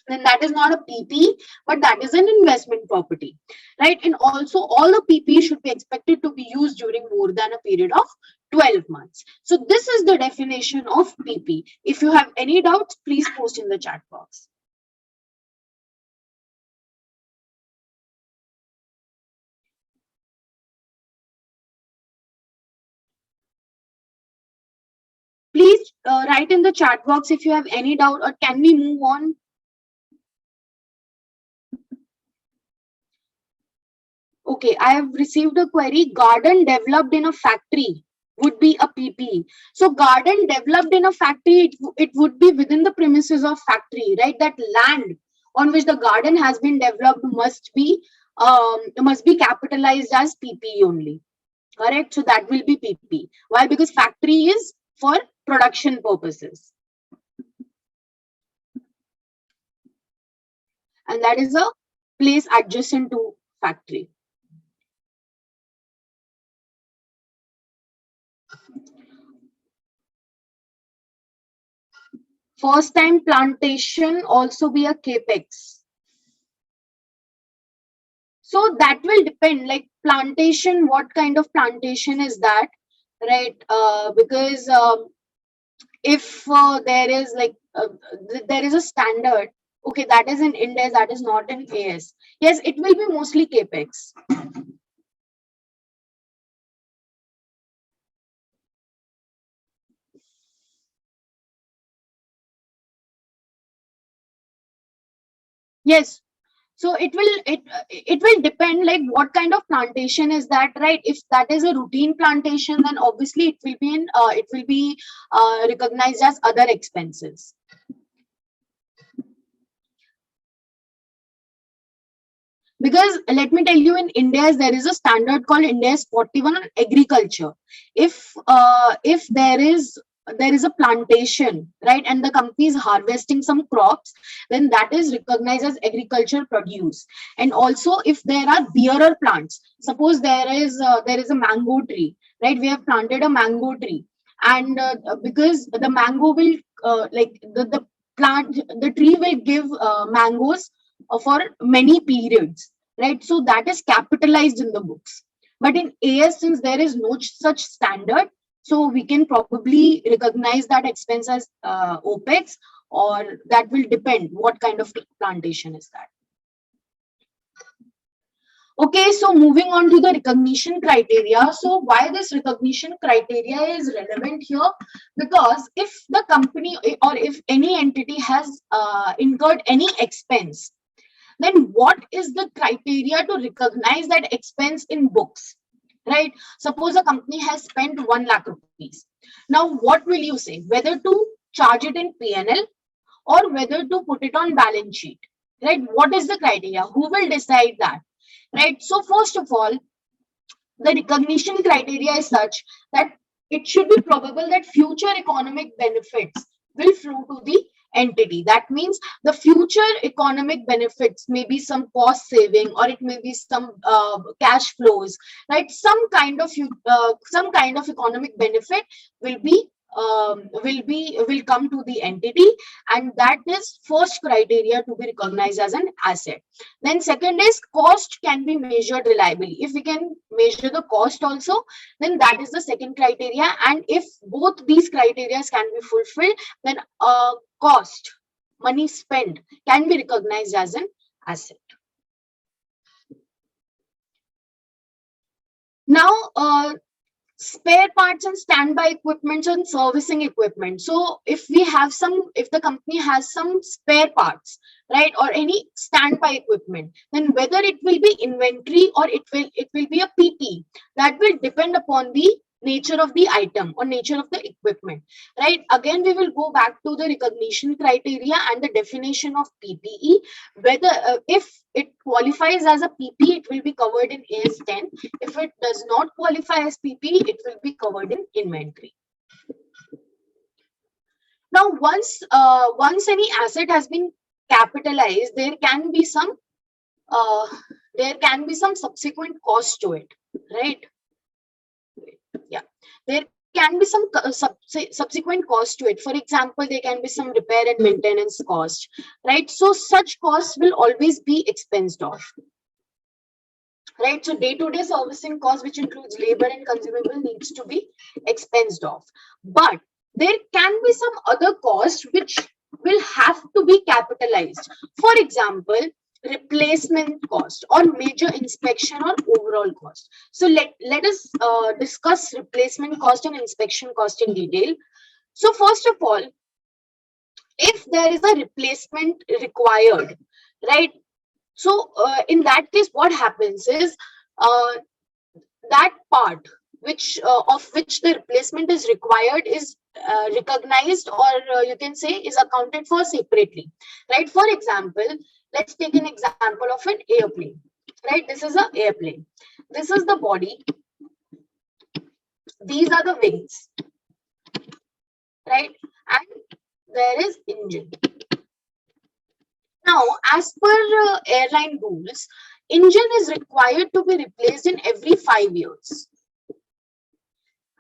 Speaker 4: then that is not a PPE, but that is an investment property, right? And also all the PPE should be expected to be used during more than a period of 12 months. So this is the definition of PPE. If you have any doubts, please post in the chat box. Please write in the chat box if you have any doubt, or can we move on? Okay, I have received a query. Garden developed in a factory would be a PPE. So garden developed in a factory, it would be within the premises of factory, right? That land on which the garden has been developed must be capitalized as PPE only. Correct? So that will be PPE. Why? Because factory is for production purposes. And that is a place adjacent to factory. First time plantation also be a capex. So that will depend, like plantation, what kind of plantation is that, right? Because if there is like there is a standard, okay, that is in India, that is not in AS. Yes, it will be mostly capex. Yes. So it will depend, like what kind of plantation is that, right? If that is a routine plantation, then obviously it will be recognized as other expenses. Because let me tell you, in India there is a standard called India's 41 on agriculture. If there is a plantation, right, and the company is harvesting some crops, then that is recognized as agricultural produce. And also if there are bearer plants, suppose there is a mango tree, right? We have planted a mango tree, and because the mango will the tree will give mangoes for many periods, right? So that is capitalized in the books. But in AS, since there is no such standard, so we can probably recognize that expense as OPEX, or that will depend what kind of plantation is that. Okay, so moving on to the recognition criteria. So why this recognition criteria is relevant here? Because if the company or if any entity has incurred any expense, then what is the criteria to recognize that expense in books, right? Suppose a company has spent 1 lakh rupees. Now, what will you say? Whether to charge it in P&L or whether to put it on balance sheet, right? What is the criteria? Who will decide that, right? So first of all, the recognition criteria is such that it should be probable that future economic benefits will flow to the entity. That means the future economic benefits may be some cost saving, or it may be some cash flows, right? Some kind of economic benefit will be will come to the entity, and that is first criteria to be recognized as an asset. Then second is cost can be measured reliably. If we can measure the cost also, then that is the second criteria. And if both these criteria can be fulfilled, then cost, money spent, can be recognized as an asset. Now, spare parts and standby equipment and servicing equipment. So if the company has some spare parts, right, or any standby equipment, then whether it will be inventory or it will be a PP, that will depend upon the nature of the item or nature of the equipment, right? Again, we will go back to the recognition criteria and the definition of PPE. Whether if it qualifies as a PP, it will be covered in AS 10. If it does not qualify as PP, it will be covered in inventory. Now, once any asset has been capitalized, there can be some subsequent cost to it, right? Yeah, there can be some subsequent cost to it. For example, there can be some repair and maintenance cost, right? So such costs will always be expensed off, right? So day-to-day servicing cost, which includes labor and consumable, needs to be expensed off. But there can be some other costs which will have to be capitalized. For example, replacement cost or major inspection or overall cost. So let us discuss replacement cost and inspection cost in detail. So first of all, if there is a replacement required, right? So in that case, what happens is that part of which the replacement is required is recognized, or you can say is accounted for separately, right? For example, let's take an example of an airplane, right? This is an airplane. This is the body. These are the wings, right? And there is engine. Now, as per airline rules, engine is required to be replaced in every 5 years.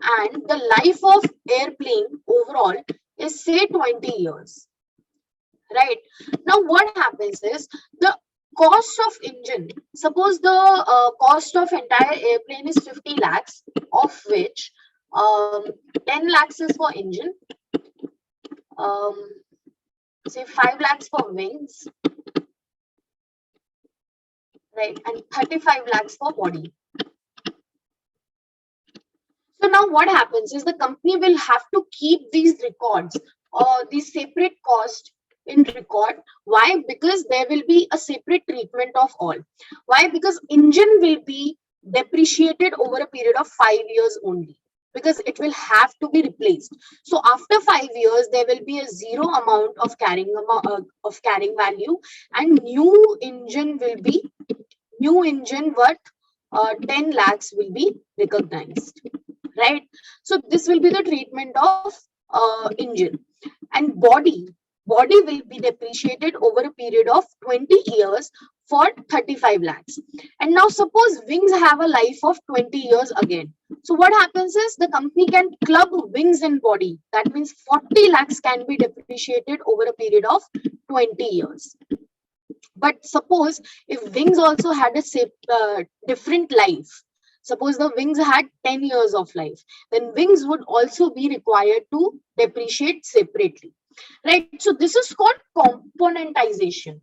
Speaker 4: And the life of airplane overall is say 20 years. Right. Now, what happens is the cost of engine, suppose the cost of entire airplane is 50 lakhs, of which 10 lakhs is for engine, say 5 lakhs for wings, right, and 35 lakhs for body. So now what happens is the company will have to keep these records or these separate costs in record. Why? Because there will be a separate treatment of all. Why? Because engine will be depreciated over a period of 5 years only, because it will have to be replaced. So after 5 years, there will be a zero amount of carrying value, and new engine worth 10 lakhs will be recognized, right? So this will be the treatment of engine. And body will be depreciated over a period of 20 years for 35 lakhs. And now suppose wings have a life of 20 years again. So what happens is the company can club wings and body. That means 40 lakhs can be depreciated over a period of 20 years. But suppose if wings also had a different life, suppose the wings had 10 years of life, then wings would also be required to depreciate separately. Right, so this is called componentization.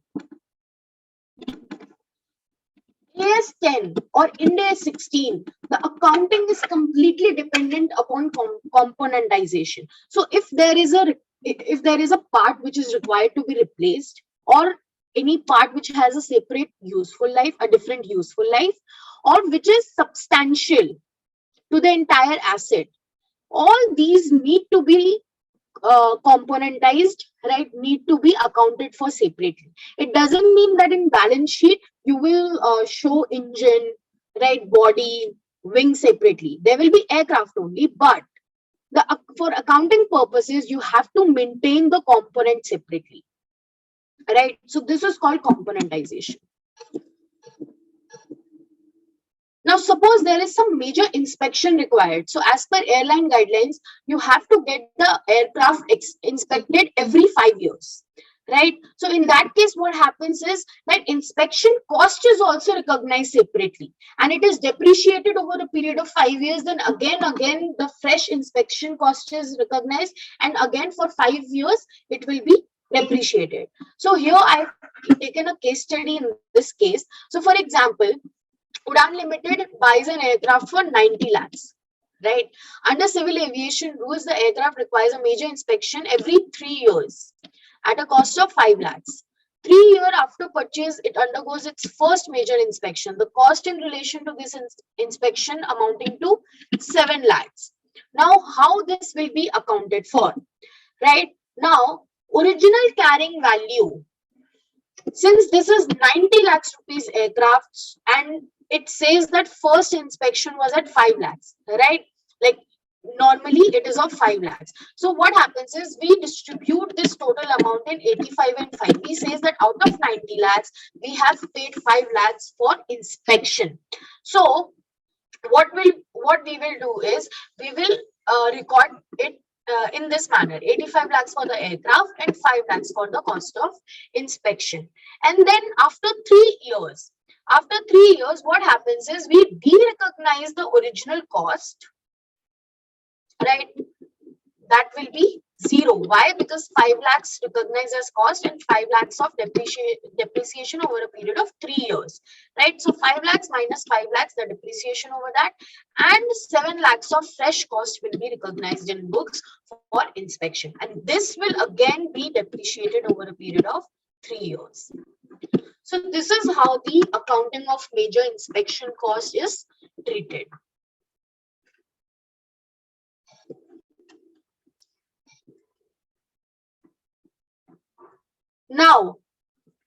Speaker 4: AS 10 or Ind AS 16, the accounting is completely dependent upon componentization. So if there is a part which is required to be replaced, or any part which has a separate useful life, a different useful life, or which is substantial to the entire asset, all these need to be componentized, right, need to be accounted for separately. It doesn't mean that in balance sheet you will show engine, right, body, wing separately. There will be aircraft only, but for accounting purposes, you have to maintain the component separately, right? So this is called componentization. Now, suppose there is some major inspection required. So as per airline guidelines, you have to get the aircraft inspected every 5 years, right? So in that case, what happens is that inspection cost is also recognized separately, and it is depreciated over a period of 5 years. Then again, the fresh inspection cost is recognized, and again for 5 years, it will be depreciated. So here I've taken a case study in this case. So for example, Udan Limited buys an aircraft for 90 lakhs, right? Under civil aviation rules, the aircraft requires a major inspection every 3 years at a cost of 5 lakhs. 3 years after purchase, it undergoes its first major inspection. The cost in relation to this inspection amounting to 7 lakhs. Now, how this will be accounted for, right? Now, original carrying value, since this is 90 lakhs rupees aircraft and it says that first inspection was at 5 lakhs, right? Like normally it is of 5 lakhs. So what happens is we distribute this total amount in 85 and 5. We says that out of 90 lakhs, we have paid 5 lakhs for inspection. So what we will do is we will record it in this manner: 85 lakhs for the aircraft and 5 lakhs for the cost of inspection. And then after 3 years, what happens is we de-recognize the original cost, right? That will be 0. Why? Because 5 lakhs recognized as cost and 5 lakhs of depreciation over a period of 3 years, right? So 5 lakhs minus 5 lakhs, the depreciation over that, and 7 lakhs of fresh cost will be recognized in books for inspection. And this will again be depreciated over a period of 3 years. So this is how the accounting of major inspection cost is treated. Now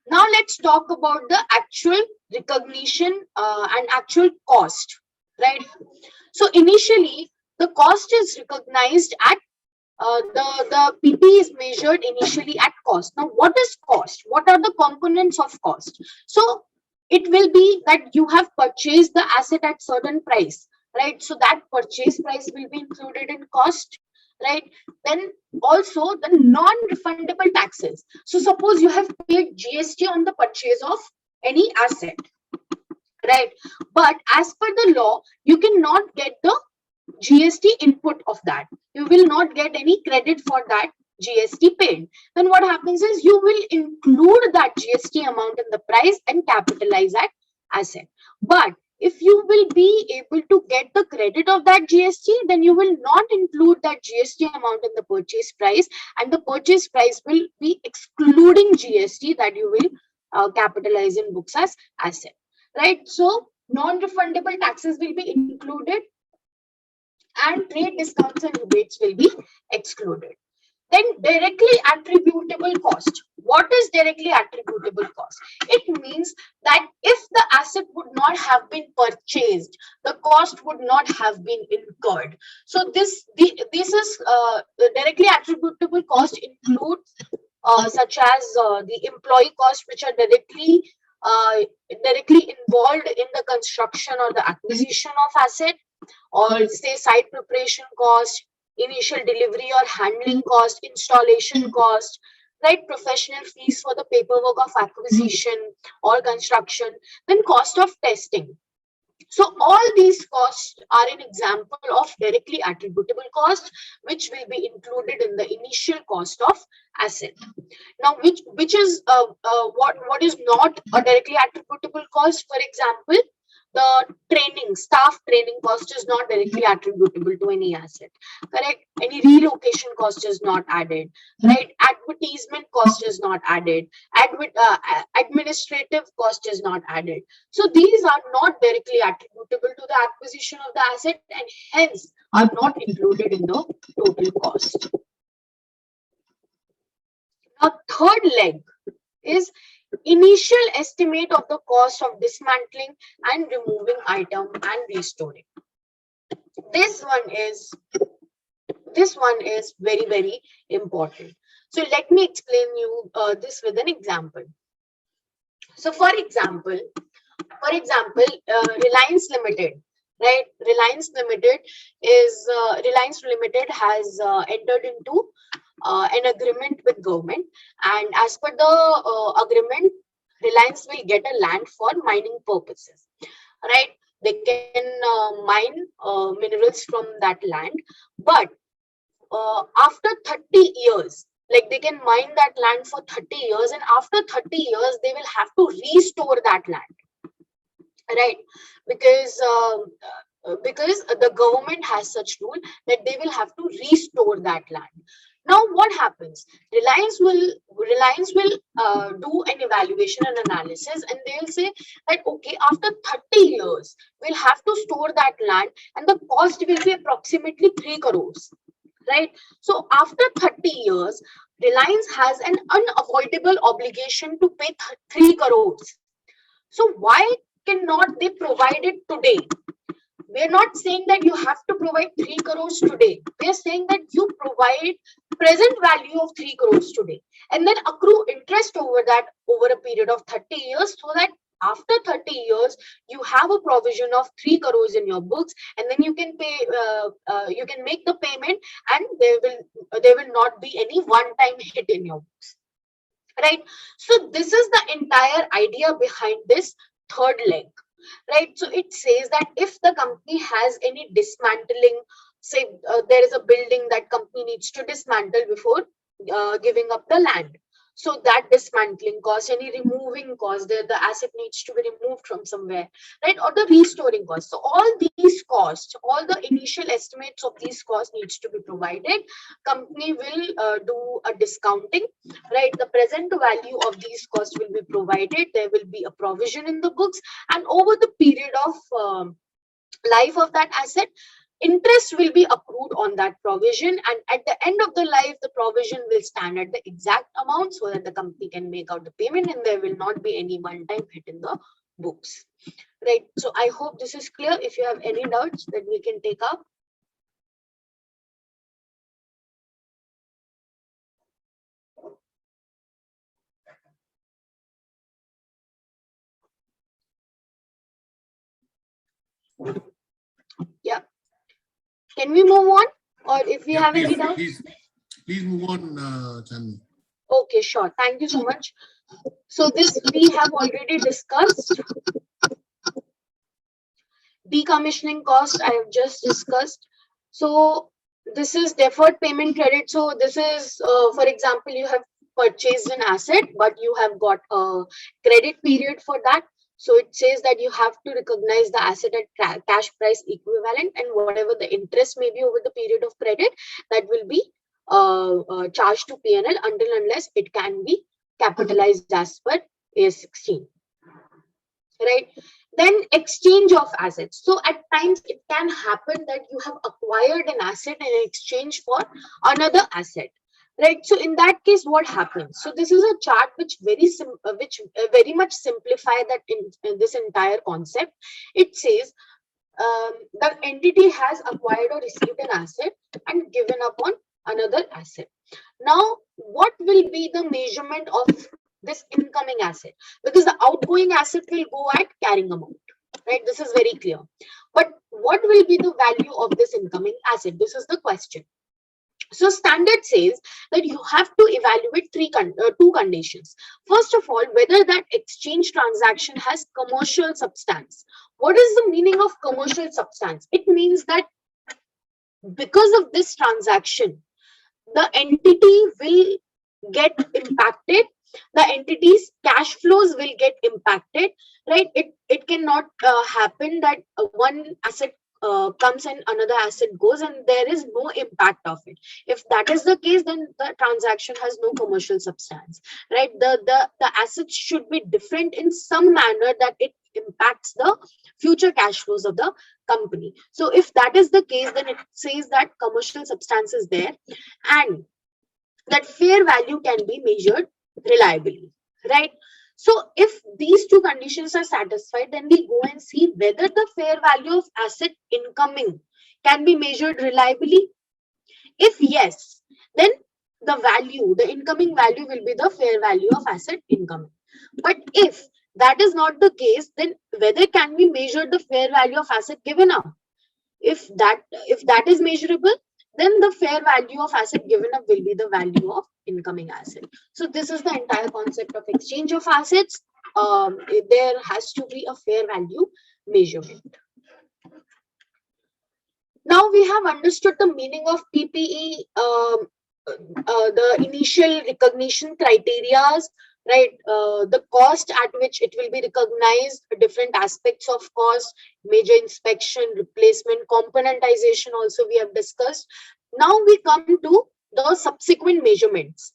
Speaker 4: let's talk about the actual recognition and actual cost, right? So initially, the cost is recognized at the PP is measured initially at cost. Now, what is cost? What are the components of cost? So it will be that you have purchased the asset at certain price, right? So that purchase price will be included in cost, right? Then also the non-refundable taxes. So suppose you have paid GST on the purchase of any asset, right? But as per the law, you cannot get the GST input of that. You will not get any credit for that GST paid. Then what happens is you will include that GST amount in the price and capitalize that asset. But if you will be able to get the credit of that GST, then you will not include that GST amount in the purchase price, and the purchase price will be excluding GST that you will capitalize in books as asset, right? So non-refundable taxes will be included and trade discounts and rebates will be excluded. Then directly attributable cost. What is directly attributable cost? It means that if the asset would not have been purchased, the cost would not have been incurred. So this is directly attributable cost includes such as the employee cost, which are directly involved in the construction or the acquisition of asset, or say site preparation cost, initial delivery or handling cost, installation cost, right? Professional fees for the paperwork of acquisition or construction, then cost of testing. So all these costs are an example of directly attributable cost, which will be included in the initial cost of asset. Now, which is what is not a directly attributable cost? For example, the staff training cost is not directly attributable to any asset, correct? Any relocation cost is not added, right? Advertisement cost is not added. Administrative cost is not added. So these are not directly attributable to the acquisition of the asset and hence are not included in the total cost. Now, third leg is initial estimate of the cost of dismantling and removing item and restoring. This this one is very, very important. So let me explain you this with an example. So for example, Reliance Limited, right? Reliance Limited has entered into an agreement with government, and as per the agreement, Reliance will get a land for mining purposes, right? They can mine minerals from that land, but after 30 years, like they can mine that land for 30 years, and after 30 years, they will have to restore that land, right? Because the government has such rule that they will have to restore that land. Now what happens? Reliance will do an evaluation and analysis, and they'll say that okay, after 30 years we'll have to store that land, and the cost will be approximately 3 crores, right? So after 30 years, Reliance has an unavoidable obligation to pay 3 crores. So why cannot they provide it today? We're not saying that you have to provide 3 crores today. We're saying that you provide present value of 3 crores today, and then accrue interest over that over a period of 30 years, so that after 30 years you have a provision of 3 crores in your books, and then you can pay you can make the payment, and there will not be any one-time hit in your books, right? So this is the entire idea behind this third leg, right? So it says that if the company has any dismantling, say there is a building that company needs to dismantle before giving up the land, so that dismantling cost, any removing cost, the asset needs to be removed from somewhere, right? Or the restoring cost. So all these costs, all the initial estimates of these costs needs to be provided. Company will do a discounting, right? The present value of these costs will be provided. There will be a provision in the books, and over the period of life of that asset, interest will be accrued on that provision, and at the end of the life, the provision will stand at the exact amount, so that the company can make out the payment, and there will not be any one-time hit in the books, right? So I hope this is clear. If you have any doubts, that we can take up. Yeah. Can we move on? Or if we have any doubts?
Speaker 1: Please move on, Chandni.
Speaker 4: Okay, sure. Thank you so much. So this we have already discussed. Decommissioning cost I have just discussed. So this is deferred payment credit. So this is, for example, you have purchased an asset, but you have got a credit period for that. So it says that you have to recognize the asset at cash price equivalent, and whatever the interest may be over the period of credit, that will be charged to P&L until unless it can be capitalized as per AS16. Right? Then exchange of assets. So at times it can happen that you have acquired an asset in exchange for another asset, right? So in that case, what happens? So this is a chart which very much simplify that in this entire concept. It says the entity has acquired or received an asset and given up on another asset. Now, what will be the measurement of this incoming asset? Because the outgoing asset will go at carrying amount, right? This is very clear. But what will be the value of this incoming asset? This is the question. So standard says that you have to evaluate two conditions. First of all, whether that exchange transaction has commercial substance. What is the meaning of commercial substance? It means that because of this transaction, the entity will get impacted. The entity's cash flows will get impacted, right? It cannot happen that one asset comes and another asset goes and there is no impact of it. If that is the case, then the transaction has no commercial substance, right? The assets should be different in some manner that it impacts the future cash flows of the company. So if that is the case, then it says that commercial substance is there, and that fair value can be measured reliably, right? So if these two conditions are satisfied, then we go and see whether the fair value of asset incoming can be measured reliably. If yes, then the incoming value will be the fair value of asset incoming. But if that is not the case, then whether can we measure the fair value of asset given up? If that is measurable, then the fair value of asset given up will be the value of incoming asset. So this is the entire concept of exchange of assets. There has to be a fair value measurement. Now we have understood the meaning of PPE, the initial recognition criterias, right? The cost at which it will be recognized, different aspects of cost, major inspection, replacement, componentization also we have discussed. Now we come to the subsequent measurements,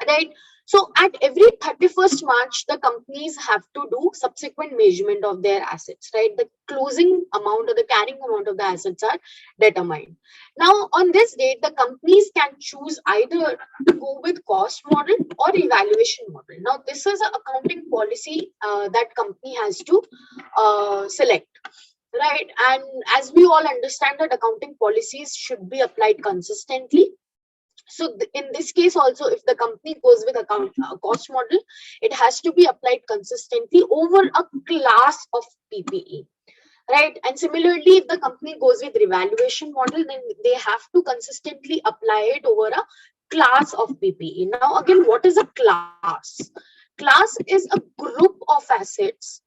Speaker 4: right? So at every 31st March, the companies have to do subsequent measurement of their assets, right? The closing amount or the carrying amount of the assets are determined. Now, on this date, the companies can choose either to go with cost model or evaluation model. Now, this is an accounting policy that company has to select, right? And as we all understand that accounting policies should be applied consistently. So in this case also, if the company goes with a cost model, it has to be applied consistently over a class of PPE, right? And similarly, if the company goes with revaluation model, then they have to consistently apply it over a class of PPE. Now again, what is a class? Class is a group of assets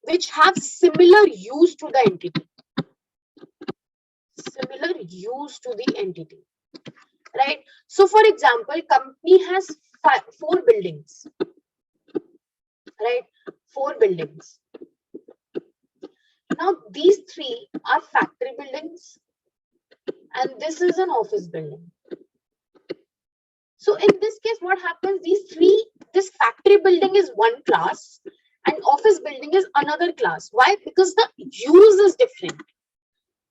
Speaker 4: which have similar use to the entity. Right? So for example, company has 4 buildings, right? 4 buildings. Now these 3 are factory buildings and this is an office building. So in this case, what happens? This factory building is one class and office building is another class. Why? Because the use is different.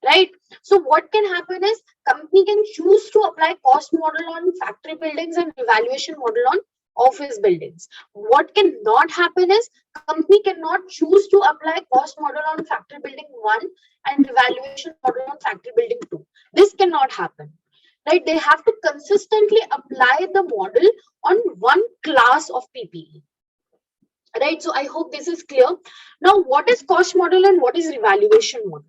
Speaker 4: Right? So what can happen is company can choose to apply cost model on factory buildings and evaluation model on office buildings. What cannot happen is company cannot choose to apply cost model on factory building 1 and evaluation model on factory building 2. This cannot happen. Right? They have to consistently apply the model on one class of PPE. Right? So I hope this is clear. Now, what is cost model and what is revaluation model?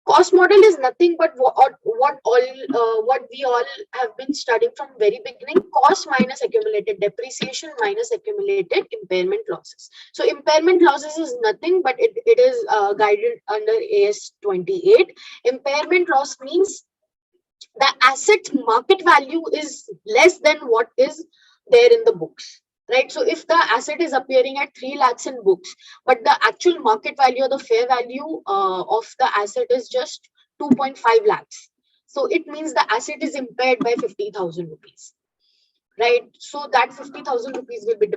Speaker 4: Cost model is nothing but what we all have been studying from very beginning. Cost minus accumulated depreciation minus accumulated impairment losses. So impairment losses is nothing but it is guided under AS 28. Impairment loss means the asset market value is less than what is there in the books. Right? So if the asset is appearing at 3 lakhs in books, but the actual market value or the fair value of the asset is just 2.5 lakhs. So it means the asset is impaired by 50,000 rupees. Right? So that 50,000 rupees will be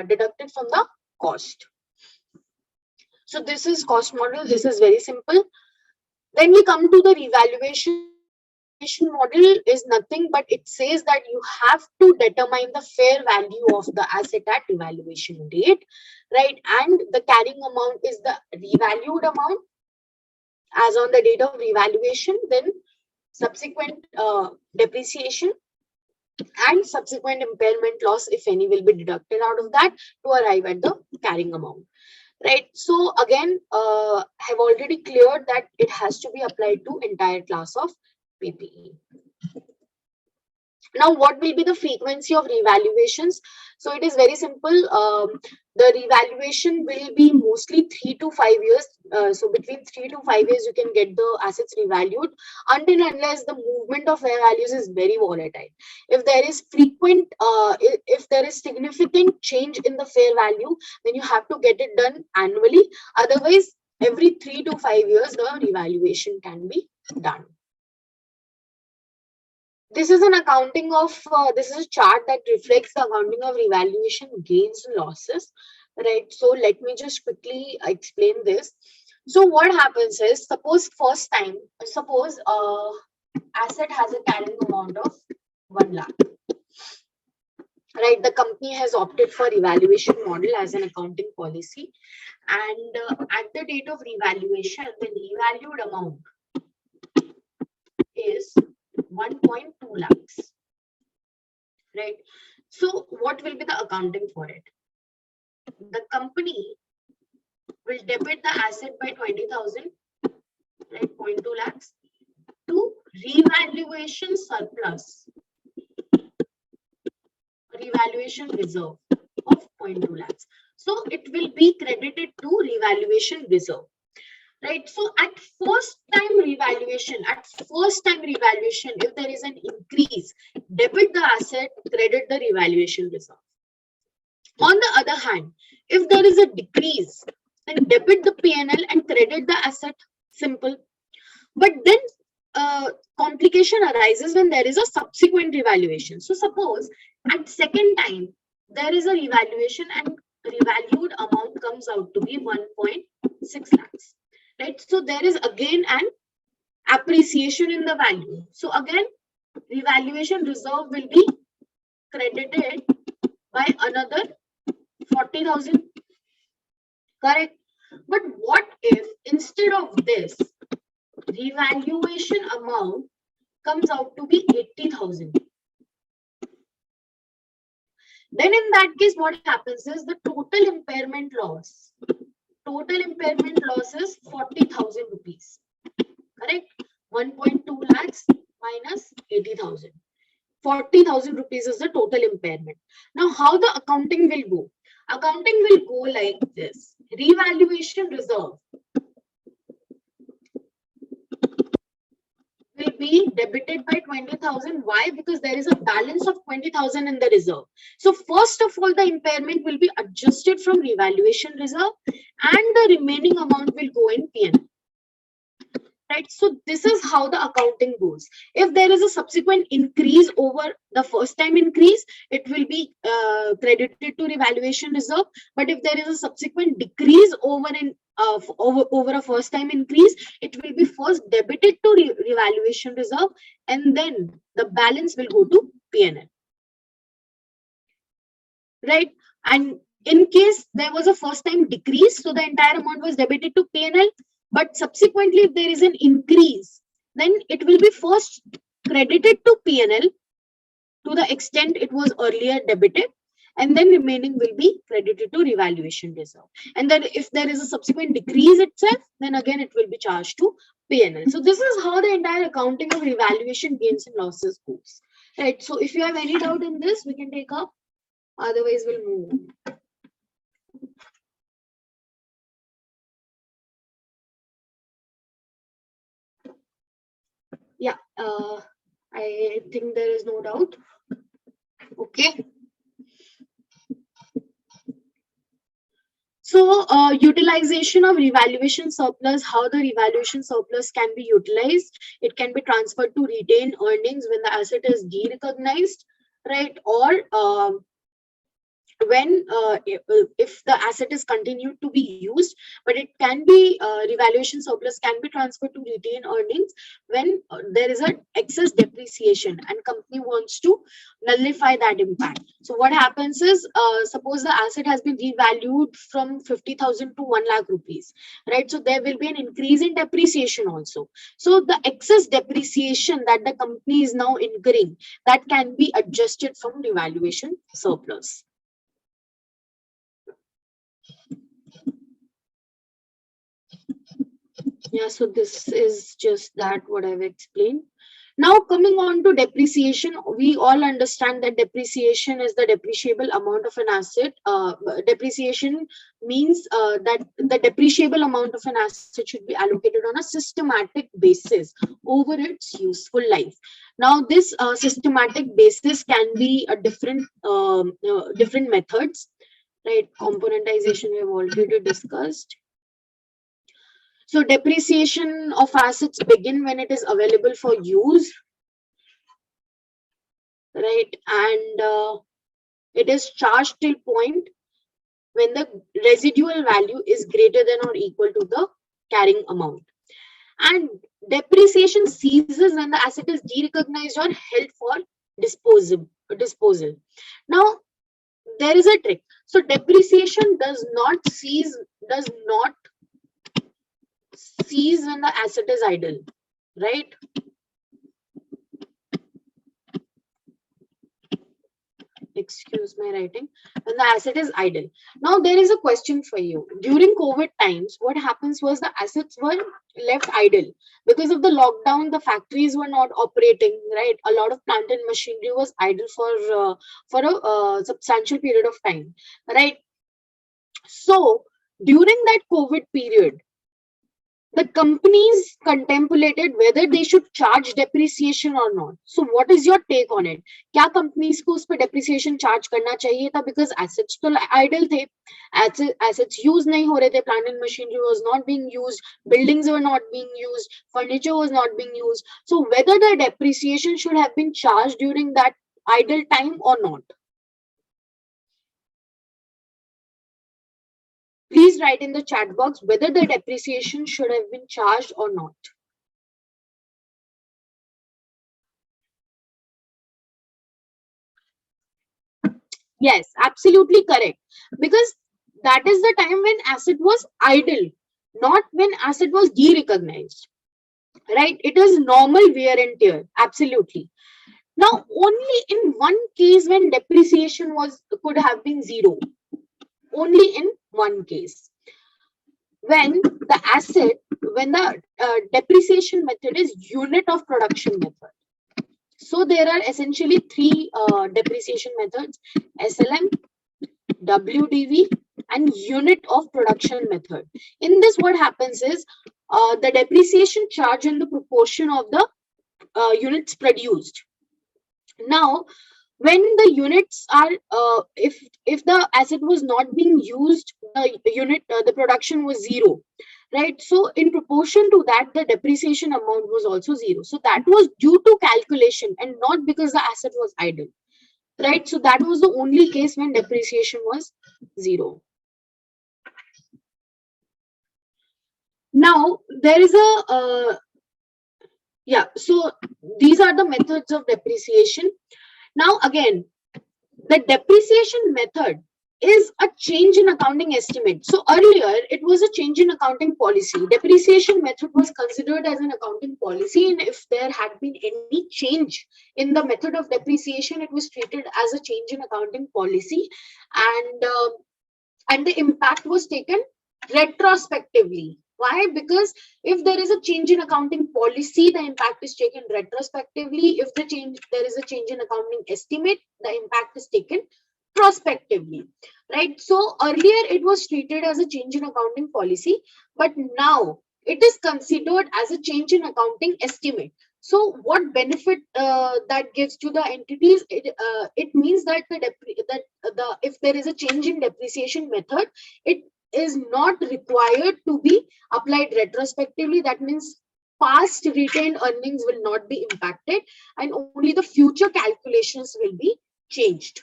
Speaker 4: deducted from the cost. So this is cost model. This is very simple. Then we come to the revaluation. Model is nothing but it says that you have to determine the fair value of the asset at revaluation date, right? And the carrying amount is the revalued amount as on the date of revaluation, then subsequent depreciation and subsequent impairment loss, if any, will be deducted out of that to arrive at the carrying amount. Right? So again, have already cleared that it has to be applied to entire class of PPE. Now, what will be the frequency of revaluations? So it is very simple. The revaluation will be mostly 3 to 5 years. So between 3 to 5 years, you can get the assets revalued until and unless the movement of fair values is very volatile. If there is frequent, if there is significant change in the fair value, then you have to get it done annually. Otherwise, every 3 to 5 years, the revaluation can be done. This is an accounting of, this is a chart that reflects the accounting of revaluation gains and losses, right? So let me just quickly explain this. So what happens is, suppose asset has a carrying amount of 1 lakh. right? The company has opted for evaluation model as an accounting policy, and at the date of revaluation, the revalued amount is 1.2 lakhs, right? So what will be the accounting for it? The company will debit the asset by 20,000, right? 0.2 lakhs to revaluation surplus, revaluation reserve of 0.2 lakhs. So it will be credited to revaluation reserve, right? So at first time revaluation, if there is an increase, debit the asset, credit the revaluation reserve. On the other hand, if there is a decrease, then debit the P&L and credit the asset. Simple. But then complication arises when there is a subsequent revaluation. So suppose at second time there is a revaluation and revalued amount comes out to be 1.6 lakhs, right? So there is again an appreciation in the value. So again, revaluation reserve will be credited by another 40,000, correct? But what if instead of this, revaluation amount comes out to be 80,000? Then in that case, what happens is the total impairment loss is 40,000 rupees, correct? 1.2 lakhs minus 80,000. 40,000 rupees is the total impairment. Now, how the accounting will go? Accounting will go like this. Revaluation reserve will be debited by 20,000. Why? Because there is a balance of 20,000 in the reserve. So first of all, the impairment will be adjusted from revaluation reserve and the remaining amount will go in P&L. Right, so this is how the accounting goes. If there is a subsequent increase over the first time increase, it will be credited to revaluation reserve. But if there is a subsequent decrease over a first time increase, it will be first debited to revaluation reserve, and then the balance will go to P&L. Right, and in case there was a first time decrease, so the entire amount was debited to P&L. But subsequently, if there is an increase, then it will be first credited to P&L to the extent it was earlier debited, and then remaining will be credited to revaluation reserve. And then if there is a subsequent decrease itself, then again it will be charged to P&L. So this is how the entire accounting of revaluation gains and losses goes. Right. So if you have any doubt in this, we can take up. Otherwise, we'll move on. Yeah, I think there is no doubt. Okay. So utilization of revaluation surplus, how the revaluation surplus can be utilized. It can be transferred to retained earnings when the asset is derecognized, right? Or when if the asset is continued to be used, but it can be revaluation surplus can be transferred to retained earnings when there is an excess depreciation and company wants to nullify that impact. So what happens is, suppose the asset has been revalued from 50,000 to 1 lakh rupees, right? So there will be an increase in depreciation also. So the excess depreciation that the company is now incurring, that can be adjusted from revaluation surplus. Yeah, so this is just that what I've explained. Now coming on to depreciation, we all understand that depreciation is the depreciable amount of an asset. Depreciation means that the depreciable amount of an asset should be allocated on a systematic basis over its useful life. Now this systematic basis can be a different methods, right? Componentization we have already discussed. So depreciation of assets begin when it is available for use, right? And it is charged till point when the residual value is greater than or equal to the carrying amount. And depreciation ceases when the asset is derecognized or held for disposal. Now, there is a trick. So depreciation does not cease when the asset is idle, right? Excuse my writing. When the asset is idle. Now there is a question for you. During COVID times, what happens was the assets were left idle because of the lockdown. The factories were not operating, right? A lot of plant and machinery was idle for a substantial period of time, right? So during that COVID period, the companies contemplated whether they should charge depreciation or not. So what is your take on it? क्या companies को उस पे depreciation charge करना चाहिए था, because assets तो idle थे, assets use नहीं हो रहे थे, plant and machinery was not being used, buildings were not being used, furniture was not being used. So whether the depreciation should have been charged during that idle time or not. Please write in the chat box whether the depreciation should have been charged or not. Yes, absolutely correct. Because that is the time when asset was idle, not when asset was de-recognized. Right? It is normal wear and tear. Absolutely. Now, only in one case when depreciation could have been zero. Only in one case. When the depreciation method is unit of production method. So there are essentially three depreciation methods: SLM, WDV, and unit of production method. In this, what happens is the depreciation charge in the proportion of the units produced. Now, when the units are, if the asset was not being used, the production was zero, right? So in proportion to that, the depreciation amount was also zero. So that was due to calculation and not because the asset was idle, right? So that was the only case when depreciation was zero. Now there is so these are the methods of depreciation. Now again, the depreciation method is a change in accounting estimate. So earlier it was a change in accounting policy. Depreciation method was considered as an accounting policy, and if there had been any change in the method of depreciation, it was treated as a change in accounting policy, and the impact was taken retrospectively. Why? Because if there is a change in accounting policy, the impact is taken retrospectively. If there is a change in accounting estimate, the impact is taken prospectively, right? So earlier it was treated as a change in accounting policy, but now it is considered as a change in accounting estimate. So what benefit that gives to the entities? It means that if there is a change in depreciation method, it is not required to be applied retrospectively. That means past retained earnings will not be impacted, and only the future calculations will be changed,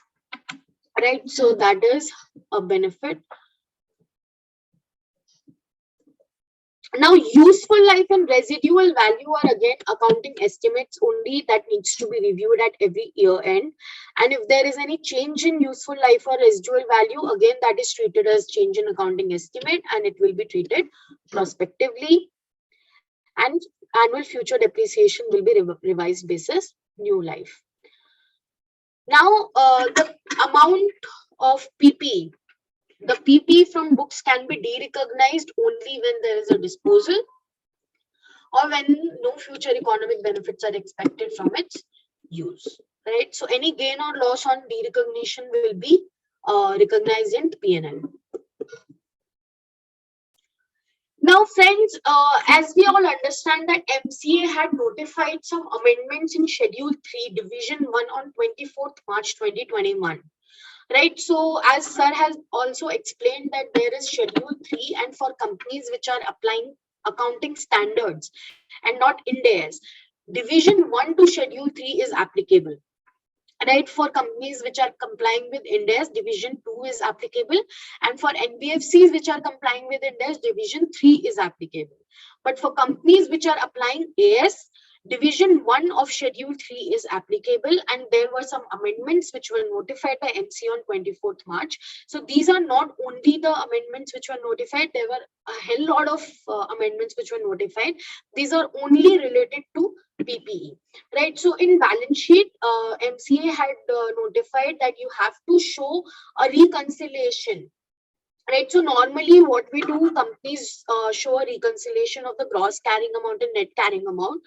Speaker 4: right? So that is a benefit. Now, useful life and residual value are again accounting estimates only that needs to be reviewed at every year end. And if there is any change in useful life or residual value, again, that is treated as change in accounting estimate, and it will be treated prospectively. And annual future depreciation will be revised basis new life. Now, the amount of PPE. The PPE from books can be de-recognized only when there is a disposal or when no future economic benefits are expected from its use, right? So any gain or loss on de-recognition will be recognized in P&L. Now, friends, as we all understand that MCA had notified some amendments in Schedule 3, Division 1 on 24th March 2021. Right, so as sir has also explained that there is Schedule 3, and for companies which are applying accounting standards and not Ind AS, Division 1 to Schedule 3 is applicable. Right, for companies which are complying with Ind AS, Division 2 is applicable, and for NBFCs which are complying with Ind AS, Division 3 is applicable. But for companies which are applying AS, Division 1 of Schedule 3 is applicable, and there were some amendments which were notified by MC on 24th March. So these are not only the amendments which were notified, there were a hell lot of amendments which were notified. These are only related to PPE, right? So in balance sheet, MCA had notified that you have to show a reconciliation. Right, so normally what we do, companies show a reconciliation of the gross carrying amount and net carrying amount,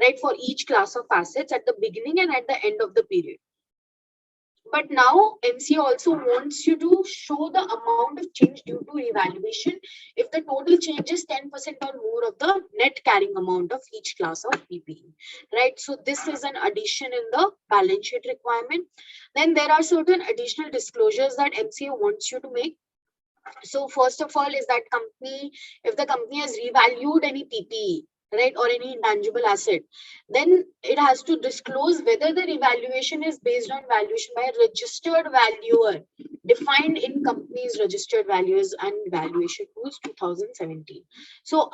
Speaker 4: right, for each class of assets at the beginning and at the end of the period. But now MCA also wants you to show the amount of change due to revaluation if the total change is 10% or more of the net carrying amount of each class of PPE, right? So this is an addition in the balance sheet requirement. Then there are certain additional disclosures that MCA wants you to make. So first of all is that if the company has revalued any PPE, right, or any intangible asset, then it has to disclose whether the revaluation is based on valuation by a registered valuer defined in company's registered values and valuation rules 2017. So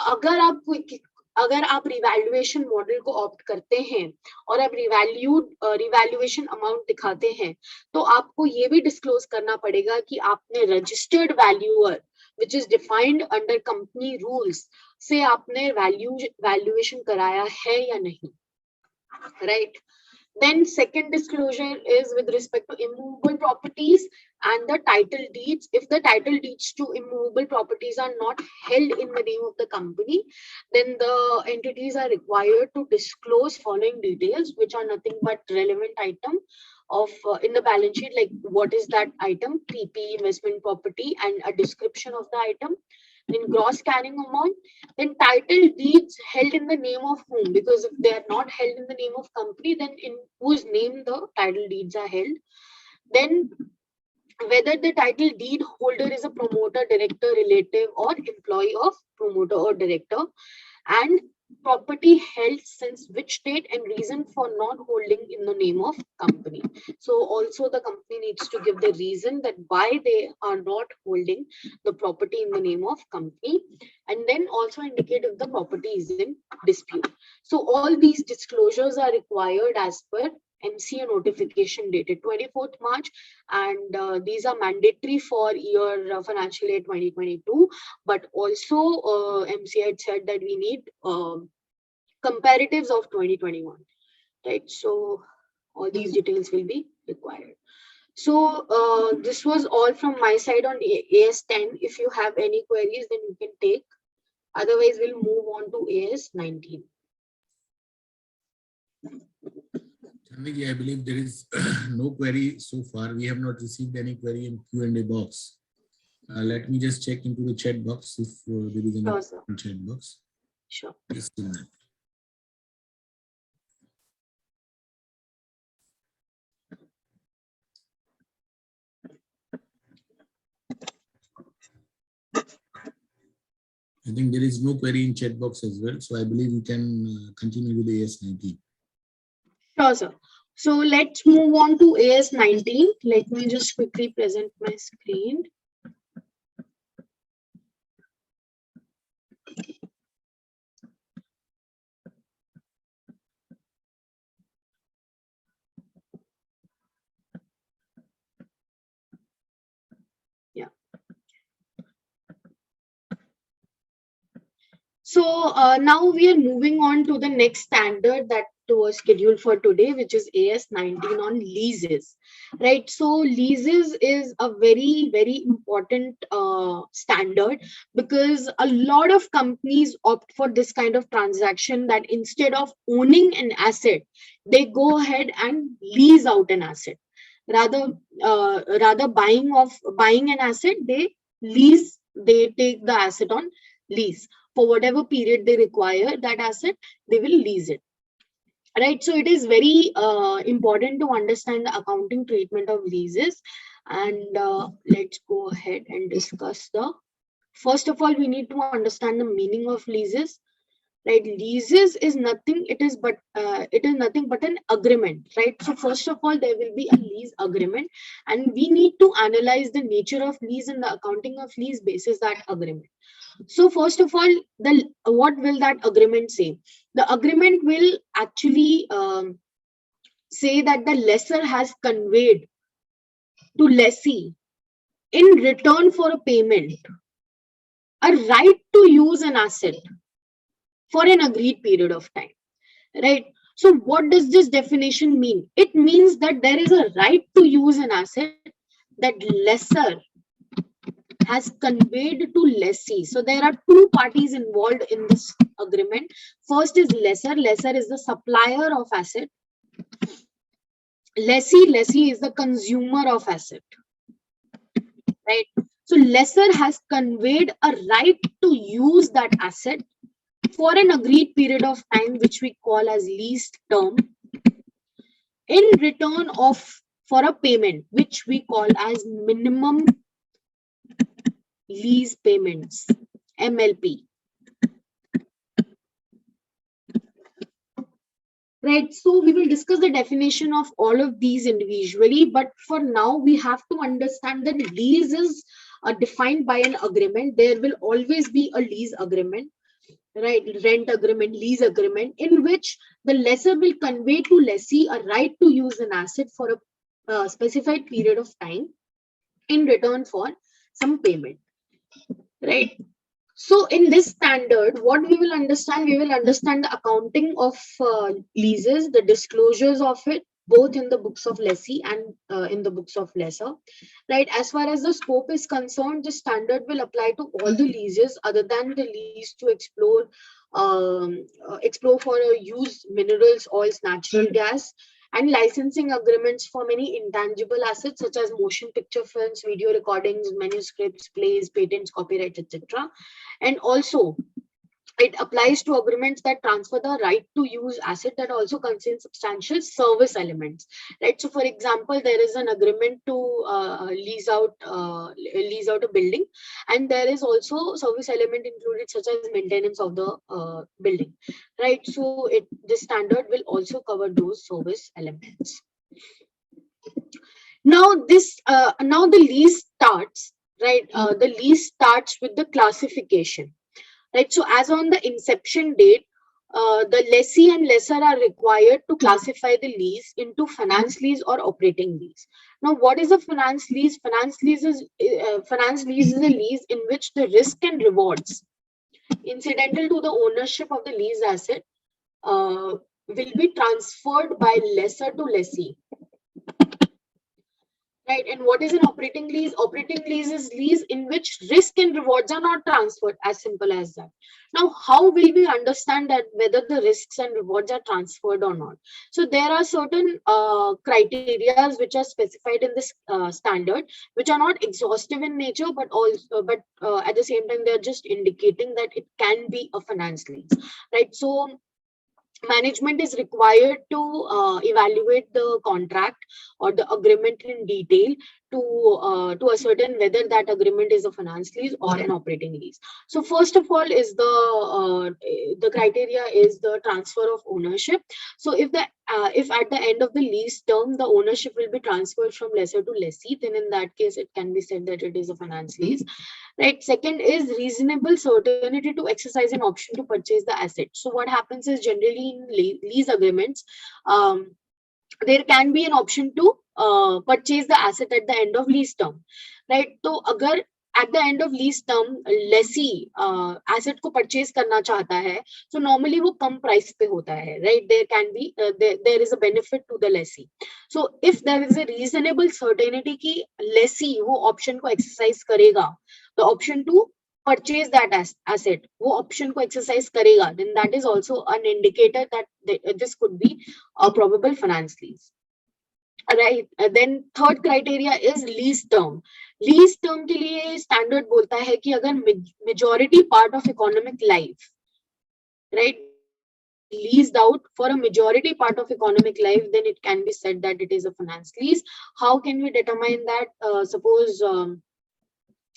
Speaker 4: अगर आप revaluation model को opt करते हैं और आप revaluation amount दिखाते हैं, तो आपको ये भी डिस्क्लोज करना पड़ेगा कि आपने registered valuer which is defined under company rules से आपने वैल्यूएशन कराया है या नहीं, right? Then second disclosure is with respect to immovable properties and the title deeds. If the title deeds to immovable properties are not held in the name of the company, then the entities are required to disclose following details, which are nothing but relevant item of in the balance sheet, like what is that item, PP, investment property, and a description of the item. Then gross carrying amount, then title deeds held in the name of whom, because if they are not held in the name of company, then in whose name the title deeds are held. Then whether the title deed holder is a promoter, director, relative, or employee of promoter or director, and property held since which date and reason for not holding in the name of company. So also the company needs to give the reason that why they are not holding the property in the name of company, and then also indicate if the property is in dispute. So all these disclosures are required as per MCA notification dated 24th March, and these are mandatory for year financial year 2022. But also MCA had said that we need comparatives of 2021, right? So all these details will be required. So this was all from my side on AS 10. If you have any queries, then you can take. Otherwise, we'll move on to AS 19.
Speaker 1: I believe there is no query so far. We have not received any query in Q&A box. Let me just check into the chat box if there is any chat box.
Speaker 4: Sure.
Speaker 1: Just a minute. I think there is no query in chat box as well. So I believe we can continue with the AS 19.
Speaker 4: Sure, sir. So let's move on to AS 19. Let me just quickly present my screen. Yeah. So now we are moving on to the next standard that was scheduled for today, which is AS 19 on leases, right? So leases is a very, very important standard, because a lot of companies opt for this kind of transaction, that instead of owning an asset, they go ahead and lease out an asset. Rather buying an asset, they take the asset on lease. For whatever period they require that asset, they will lease it. Right, so it is very important to understand the accounting treatment of leases, and let's go ahead and discuss the. First of all, we need to understand the meaning of leases, right? Leases is nothing, it is nothing but an agreement, right? So first of all, there will be a lease agreement, and we need to analyze the nature of lease and the accounting of lease basis that agreement. So first of all, what will that agreement say? The agreement will actually say that the lessor has conveyed to lessee in return for a payment a right to use an asset for an agreed period of time, right? So what does this definition mean? It means that there is a right to use an asset that lessor has conveyed to lessee. So there are two parties involved in this agreement. First is lessor. Lessor is the supplier of asset. Lessee is the consumer of asset, right? So lessor has conveyed a right to use that asset for an agreed period of time, which we call as lease term, in return of for a payment, which we call as minimum lease payments, MLP. Right, so we will discuss the definition of all of these individually, but for now we have to understand that lease is defined by an agreement. There will always be a lease agreement, right? Rent agreement, lease agreement, in which the lessor will convey to lessee a right to use an asset for a specified period of time in return for some payment, right? So in this standard, what we will understand the accounting of leases, the disclosures of it, both in the books of lessee and in the books of lessor, right? As far as the scope is concerned, the standard will apply to all the leases other than the lease to explore for use minerals, oils, natural gas, and licensing agreements for many intangible assets such as motion picture films, video recordings, manuscripts, plays, patents, copyright, etc. And also it applies to agreements that transfer the right to use asset that also contain substantial service elements, right? So for example, there is an agreement to lease out a building, and there is also service element included such as maintenance of the building, right? So this standard will also cover those service elements. Now the lease starts, right? The lease starts with the classification. Right, so as on the inception date, the lessee and lessor are required to classify the lease into finance lease or operating lease. Now, what is a finance lease? Finance lease is a lease in which the risk and rewards incidental to the ownership of the lease asset will be transferred by lessor to lessee. Right, and what is an operating lease? Operating lease is lease in which risk and rewards are not transferred, as simple as that. Now, how will we understand that whether the risks and rewards are transferred or not? So there are certain criteria which are specified in this standard, which are not exhaustive in nature, but at the same time, they're just indicating that it can be a finance lease, right? So management is required to evaluate the contract or the agreement in detail to ascertain whether that agreement is a finance lease or an operating lease. So first of all is the criteria is the transfer of ownership. So if at the end of the lease term the ownership will be transferred from lessor to lessee, then in that case it can be said that it is a finance lease. Right. Second is reasonable certainty to exercise an option to purchase the asset. So what happens is generally in lease agreements, there can be an option to purchase the asset at the end of lease term. Right. So agar at the end of lease term lessee asset को purchase करना चाहता है, so normally वो कम price पे होता है, right? There can be there is a benefit to the lessee. So if there is a reasonable certainty कि lessee वो option को exercise करेगा, the option to purchase that asset, वो option को exercise करेगा, then that is also an indicator that this could be a probable finance lease. Right. Then third criteria is lease term. Lease term के लिए standard बोलता है कि अगर majority part of economic life, right, leased out for a majority part of economic life, then it can be said that it is a finance lease. How can we determine that? Suppose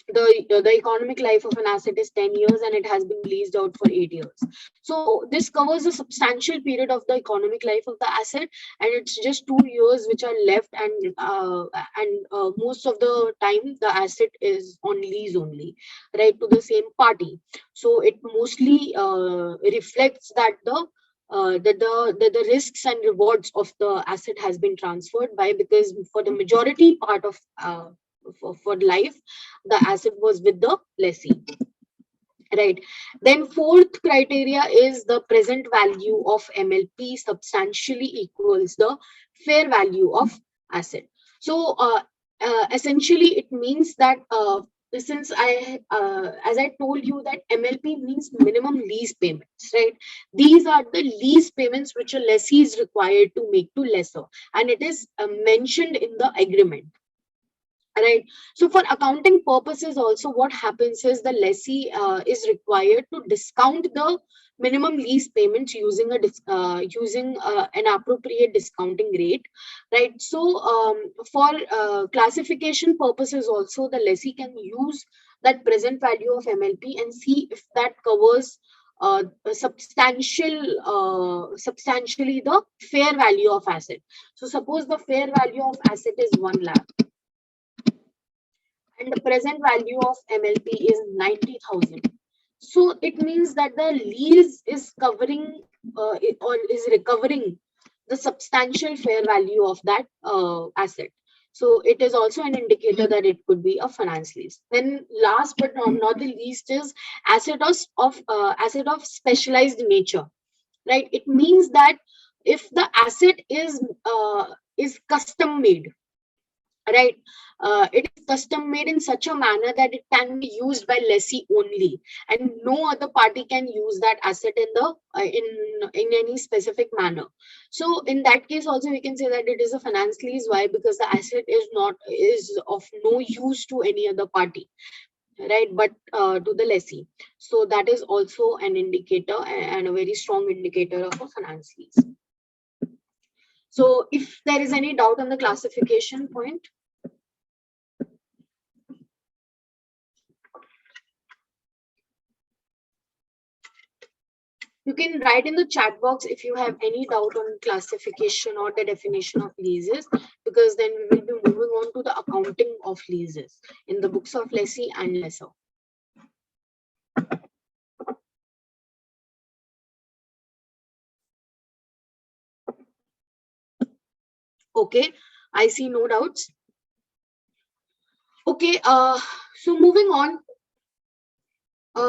Speaker 4: the economic life of an asset is 10 years and it has been leased out for 8 years. So this covers a substantial period of the economic life of the asset, and it's just 2 years which are left, and most of the time the asset is on lease only, right, to the same party. So it mostly reflects that the risks and rewards of the asset has been transferred by, because for the majority part of for life, the asset was with the lessee, right? Then fourth criteria is the present value of MLP substantially equals the fair value of asset. So essentially it means that since as I told you that MLP means minimum lease payments, right? These are the lease payments which a lessee is required to make to lessor, and it is mentioned in the agreement. Right. So for accounting purposes also, what happens is the lessee is required to discount the minimum lease payments using an appropriate discounting rate, right? So for classification purposes also, the lessee can use that present value of MLP and see if that covers substantially the fair value of asset. So suppose the fair value of asset is 1 lakh. And the present value of MLP is 90,000. So it means that the lease is covering or is recovering the substantial fair value of that asset. So it is also an indicator that it could be a finance lease. Then last but not the least is asset of specialized nature, right? It means that if the asset is custom made, right, it is custom made in such a manner that it can be used by lessee only, and no other party can use that asset in any specific manner. So in that case also we can say that it is a finance lease. Why? Because the asset is of no use to any other party, right, but to the lessee. So that is also an indicator, and a very strong indicator of a finance lease. So if there is any doubt on the classification point, you can write in the chat box if you have any doubt on classification or the definition of leases, because then we will be moving on to the accounting of leases in the books of lessee and lessor. Okay, I see no doubts. Okay, so moving on,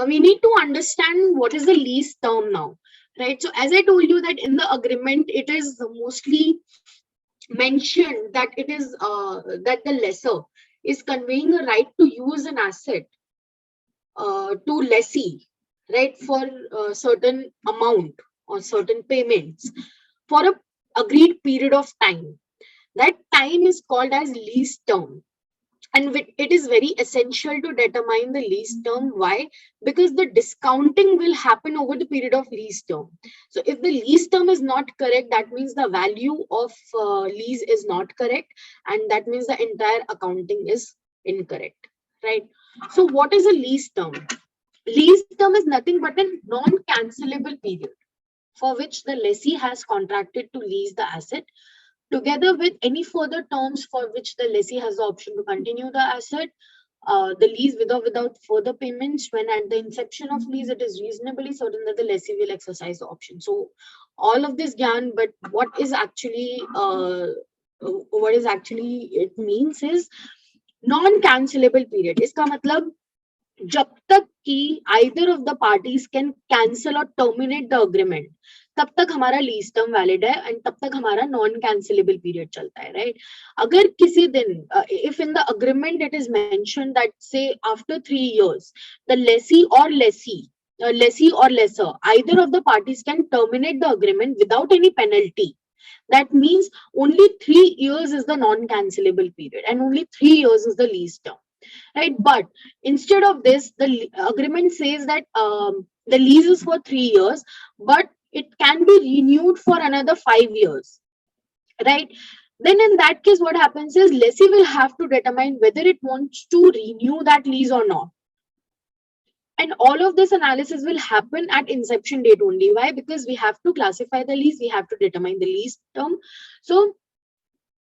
Speaker 4: we need to understand what is the lease term now, right? So as I told you that in the agreement, it is mostly mentioned that it is that the lessor is conveying a right to use an asset to lessee, right, for a certain amount or certain payments for a agreed period of time. That time is called as lease term. And it is very essential to determine the lease term. Why? Because the discounting will happen over the period of lease term. So if the lease term is not correct, that means the value of lease is not correct, and that means the entire accounting is incorrect, right? So what is a lease term? Lease term is nothing but a non-cancelable period for which the lessee has contracted to lease the asset, together with any further terms for which the lessee has the option to continue the asset, the lease with or without further payments, when at the inception of lease it is reasonably certain that the lessee will exercise the option. So all of this gyan, but what is actually it means is non-cancelable period. इसका मतलब जब तक कि either of the parties can cancel or terminate the agreement, तब तक हमारा lease term valid है, and तब तक हमारा नॉन कैंसिलेबल पीरियड चलता है, राइट? अगर किसी दिन if in the agreement it is mentioned that से after 3 years the lessee or lessor, either of the parties can terminate the agreement without any penalty, that means only 3 years is the non-cancelable period and only 3 years is the lease term, right? But instead of this, the agreement says that the lease is for 3 years, but it can be renewed for another 5 years, right? then in that case, what happens is lessee will have to determine whether it wants to renew that lease or not. And all of this analysis will happen at inception date only. Why? Because we have to classify the lease, we have to determine the lease term. So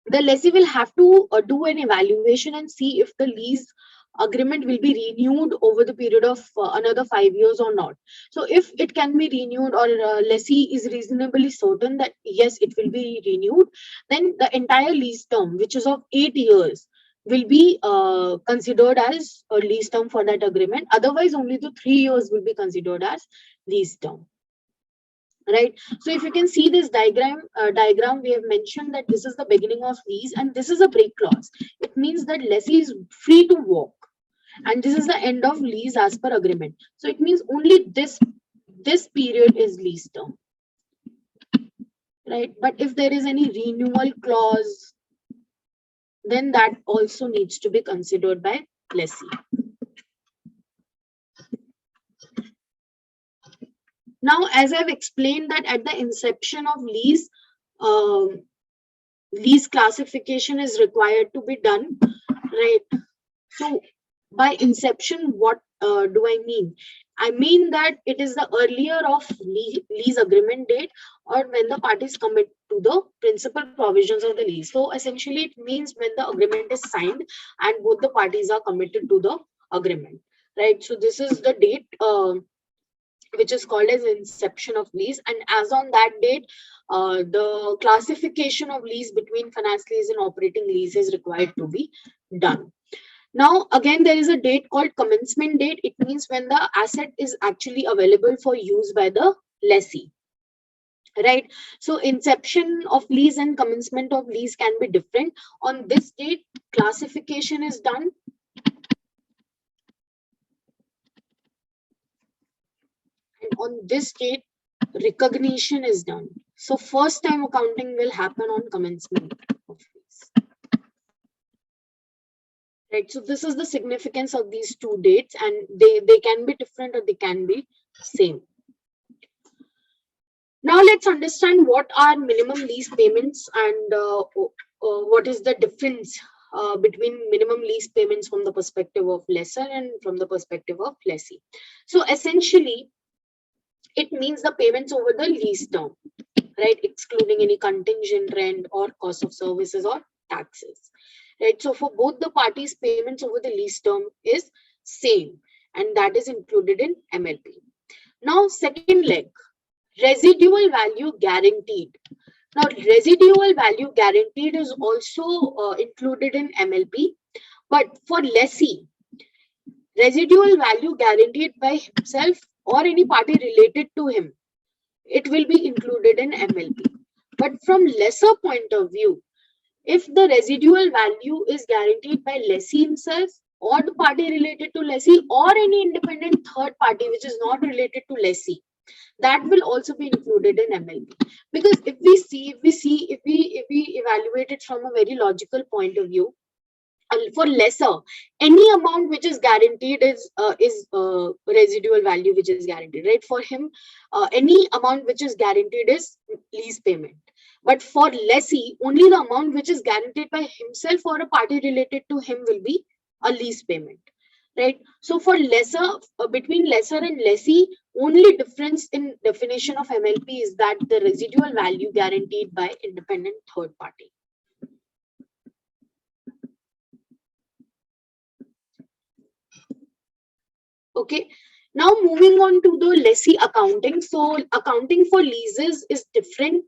Speaker 4: the lessee will have to do an evaluation and see if the lease agreement will be renewed over the period of another 5 years or not. So if it can be renewed, or lessee is reasonably certain that yes, it will be renewed, then the entire lease term, which is of 8 years, will be considered as a lease term for that agreement. Otherwise, only the 3 years will be considered as lease term. Right. So if you can see this diagram, we have mentioned that this is the beginning of lease and this is a break clause. It means that lessee is free to walk, and this is the end of lease as per agreement. So it means only this period is lease term, right? But if there is any renewal clause, then that also needs to be considered by lessee. Now, as I've explained that at the inception of lease, lease classification is required to be done, right? So by inception, what do I mean? I mean that it is the earlier of lease agreement date, or when the parties commit to the principal provisions of the lease. So essentially it means when the agreement is signed and both the parties are committed to the agreement, right? So this is the date which is called as inception of lease, and as on that date, the classification of lease between finance lease and operating lease is required to be done. Now, again, there is a date called commencement date. It means when the asset is actually available for use by the lessee, right? So inception of lease and commencement of lease can be different. On this date, classification is done. And on this date, recognition is done. So first time accounting will happen on commencement of lease. Right, so this is the significance of these two dates, and they can be different or they can be same. Now let's understand what are minimum lease payments and what is the difference between minimum lease payments from the perspective of lessor and from the perspective of lessee. So essentially, it means the payments over the lease term, right, excluding any contingent rent or cost of services or taxes. Right, so for both the parties, payments over the lease term is same, and that is included in MLP. Now, second leg, residual value guaranteed. Now, residual value guaranteed is also included in MLP, but for lessee, residual value guaranteed by himself or any party related to him, it will be included in MLP. But from lessor point of view, if the residual value is guaranteed by lessee himself or the party related to lessee or any independent third party which is not related to lessee, that will also be included in MLP. Because if we evaluate it from a very logical point of view, for lessor, any amount which is guaranteed is residual value which is guaranteed, right? For him, any amount which is guaranteed is lease payment. But for lessee, only the amount which is guaranteed by himself or a party related to him will be a lease payment, right? So for lessor, between lessor and lessee, only difference in definition of MLP is that the residual value guaranteed by independent third party. Okay, now moving on to the lessee accounting. So accounting for leases is different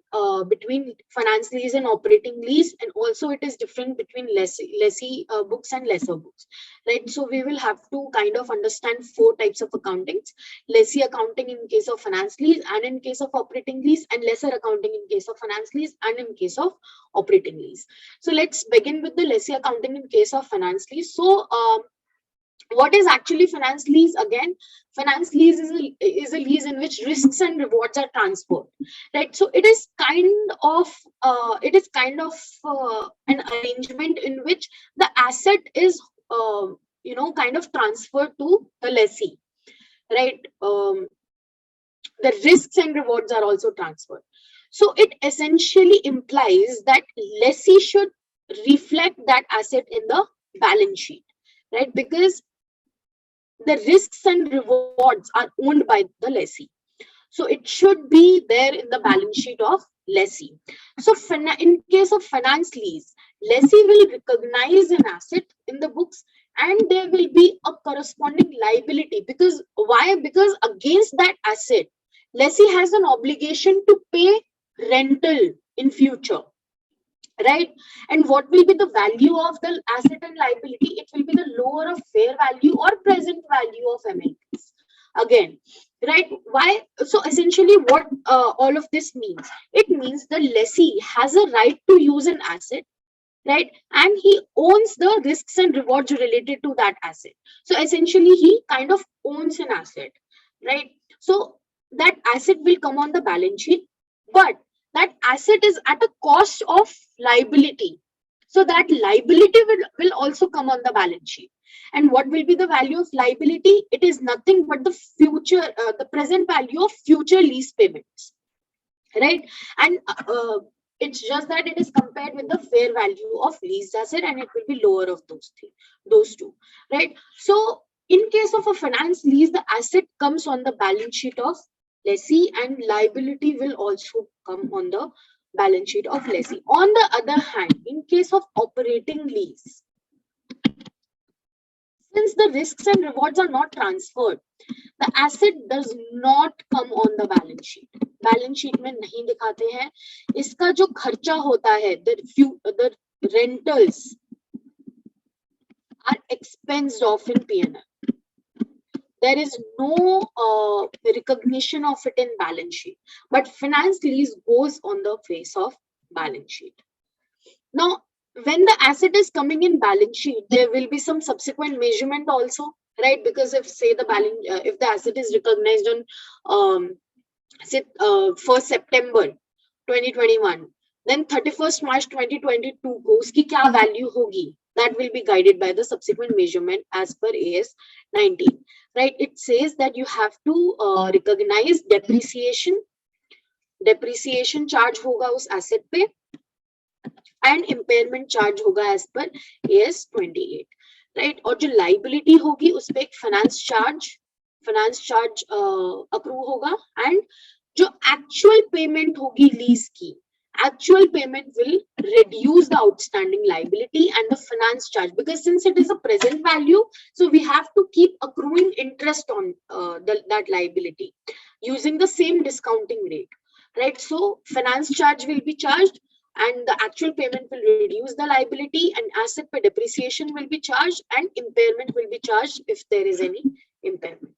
Speaker 4: between finance lease and operating lease, and also it is different between lessee books and lessor books, right? So we will have to kind of understand 4 types of accountings: lessee accounting in case of finance lease and in case of operating lease, and lessor accounting in case of finance lease and in case of operating lease. So let's begin with the lessee accounting in case of finance lease. So what is actually finance lease? Again, finance lease is a lease in which risks and rewards are transferred, right? So it is kind of an arrangement in which the asset is kind of transferred to the lessee, right? The risks and rewards are also transferred. So it essentially implies that lessee should reflect that asset in the balance sheet, right? Because the risks and rewards are owned by the lessee. So it should be there in the balance sheet of lessee. So in case of finance lease, lessee will recognize an asset in the books and there will be a corresponding liability. Because why? Because against that asset, lessee has an obligation to pay rental in future, right? And what will be the value of the asset and liability? It will be the lower of fair value or present value of MLPs. Again, right? Why? So essentially what all of this means, it means the lessee has a right to use an asset, right? And he owns the risks and rewards related to that asset. So essentially he kind of owns an asset, right? So that asset will come on the balance sheet, but that asset is at a cost of liability. So that liability will also come on the balance sheet. And what will be the value of liability? It is nothing but the future, the present value of future lease payments, right? And it's just that it is compared with the fair value of leased asset, and it will be lower of those two, right? So in case of a finance lease, the asset comes on the balance sheet of lessee and liability will also come on the balance sheet of lessee. On the other hand, in case of operating lease, since the risks and rewards are not transferred, the asset does not come on the balance sheet. Balance sheet में नहीं दिखाते हैं. इसका जो खर्चा होता है, the rentals are expensed off in P&L. There is no recognition of it in balance sheet, but finance lease goes on the face of balance sheet. Now, when the asset is coming in balance sheet, there will be some subsequent measurement also, right? Because if say the balance, if the asset is recognized on say 1st September 2021, then 31st March 2022 को उसकी क्या value होगी? That will be guided by the subsequent measurement as per AS 19, right? It says that you have to recognize depreciation charge होगा उस asset पे, and impairment charge होगा as per AS 28, right? और जो liability होगी उस पे एक finance charge accrue होगा, and जो actual payment होगी lease की, actual payment will reduce the outstanding liability and the finance charge, because since it is a present value, so we have to keep accruing interest on that liability using the same discounting rate, right? So finance charge will be charged and the actual payment will reduce the liability, and asset per depreciation will be charged and impairment will be charged if there is any impairment.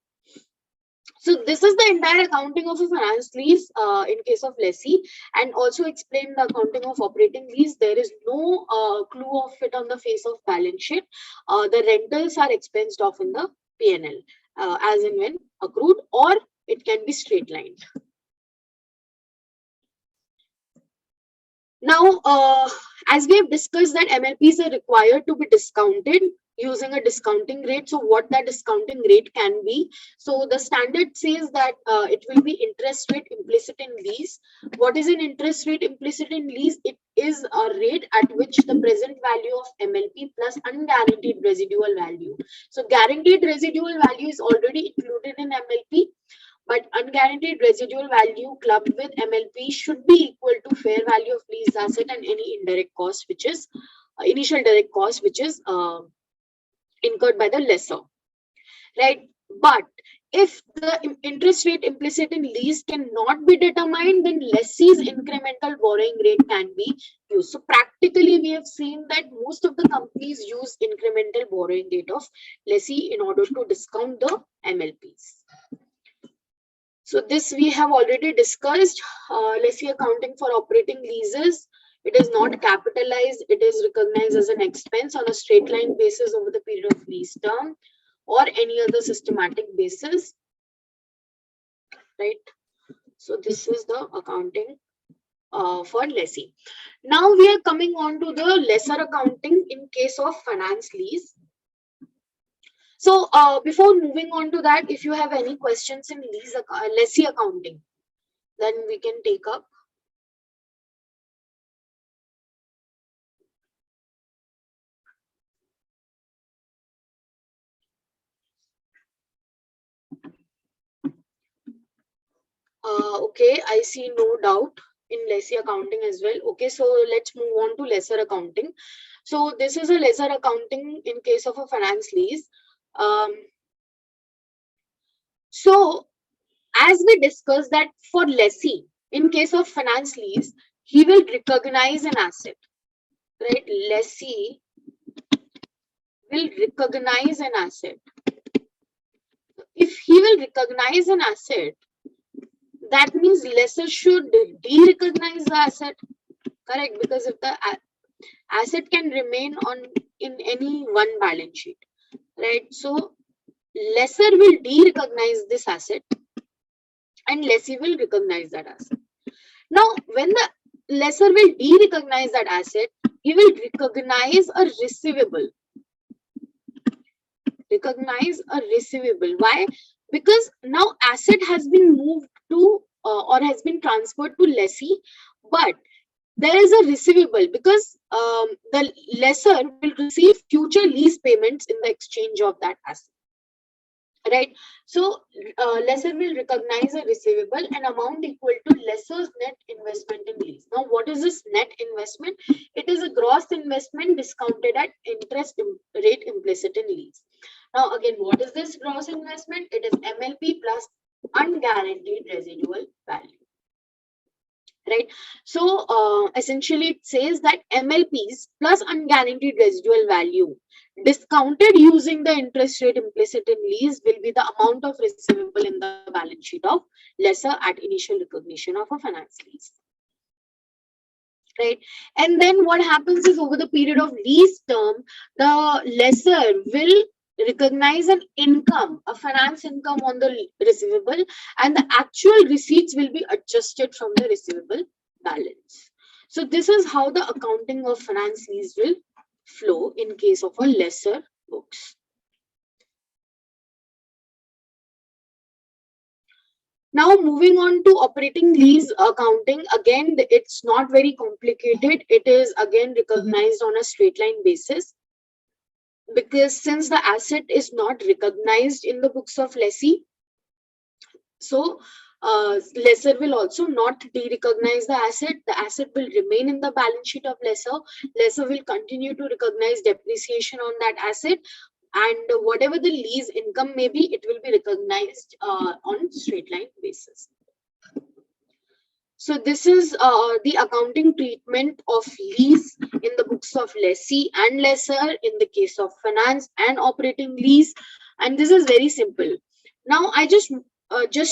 Speaker 4: So this is the entire accounting of a finance lease in case of lessee, and also explain the accounting of operating lease. There is no clue of it on the face of balance sheet. The rentals are expensed off in the P&L as and when accrued, or it can be straight lined. Now, as we have discussed that MLPs are required to be discounted using a discounting rate. So what that discounting rate can be? So the standard says that it will be interest rate implicit in lease. What is an interest rate implicit in lease? It is a rate at which the present value of MLP plus unguaranteed residual value. So guaranteed residual value is already included in MLP, but unguaranteed residual value clubbed with MLP should be equal to fair value of leased asset and any indirect cost, which is initial direct cost, which is incurred by the lessor, right? But if the interest rate implicit in lease cannot be determined, then lessee's incremental borrowing rate can be used. So practically, we have seen that most of the companies use incremental borrowing rate of lessee in order to discount the MLPs. So this we have already discussed. Lessee accounting for operating leases. It is not capitalized. It is recognized as an expense on a straight line basis over the period of lease term or any other systematic basis, right? So this is the accounting for lessee. Now we are coming on to the lesser accounting in case of finance lease. So before moving on to that, if you have any questions in lessee accounting, then we can take up. Okay, I see no doubt in lessee accounting as well. Okay, so let's move on to lesser accounting. So this is a lesser accounting in case of a finance lease. So as we discussed that for lessee, in case of finance lease, he will recognize an asset, right? Lessee will recognize an asset. If he will recognize an asset, that means lessor should de-recognize the asset, correct? Because if the asset can remain on in any one balance sheet, right? So lessor will de-recognize this asset and lessee will recognize that asset. Now, when the lessor will de-recognize that asset, he will recognize a receivable. Recognize a receivable. Why? Because now asset has been moved to or has been transferred to lessee, but there is a receivable because the lessor will receive future lease payments in the exchange of that asset, right? So lessor will recognize a receivable, an amount equal to lessor's net investment in lease. Now, what is this net investment? It is a gross investment discounted at interest rate implicit in lease. Now, again, what is this gross investment? It is MLP plus unguaranteed residual value. Right. So essentially it says that MLPs plus unguaranteed residual value discounted using the interest rate implicit in lease will be the amount of receivable in the balance sheet of lessor at initial recognition of a finance lease. Right. And then what happens is over the period of lease term, the lessor will recognize an income, a finance income on the receivable, and the actual receipts will be adjusted from the receivable balance. So this is how the accounting of finance lease will flow in case of a lessor books. Now moving on to operating lease accounting, again it's not very complicated. It is again recognized on a straight line basis, because since the asset is not recognized in the books of lessee, so lessor will also not de-recognize the asset. The asset will remain in the balance sheet of lessor. Lessor will continue to recognize depreciation on that asset, and whatever the lease income may be, it will be recognized on straight line basis. So this is the accounting treatment of lease in the books of lessee and lessor in the case of finance and operating lease. And this is very simple. Now I just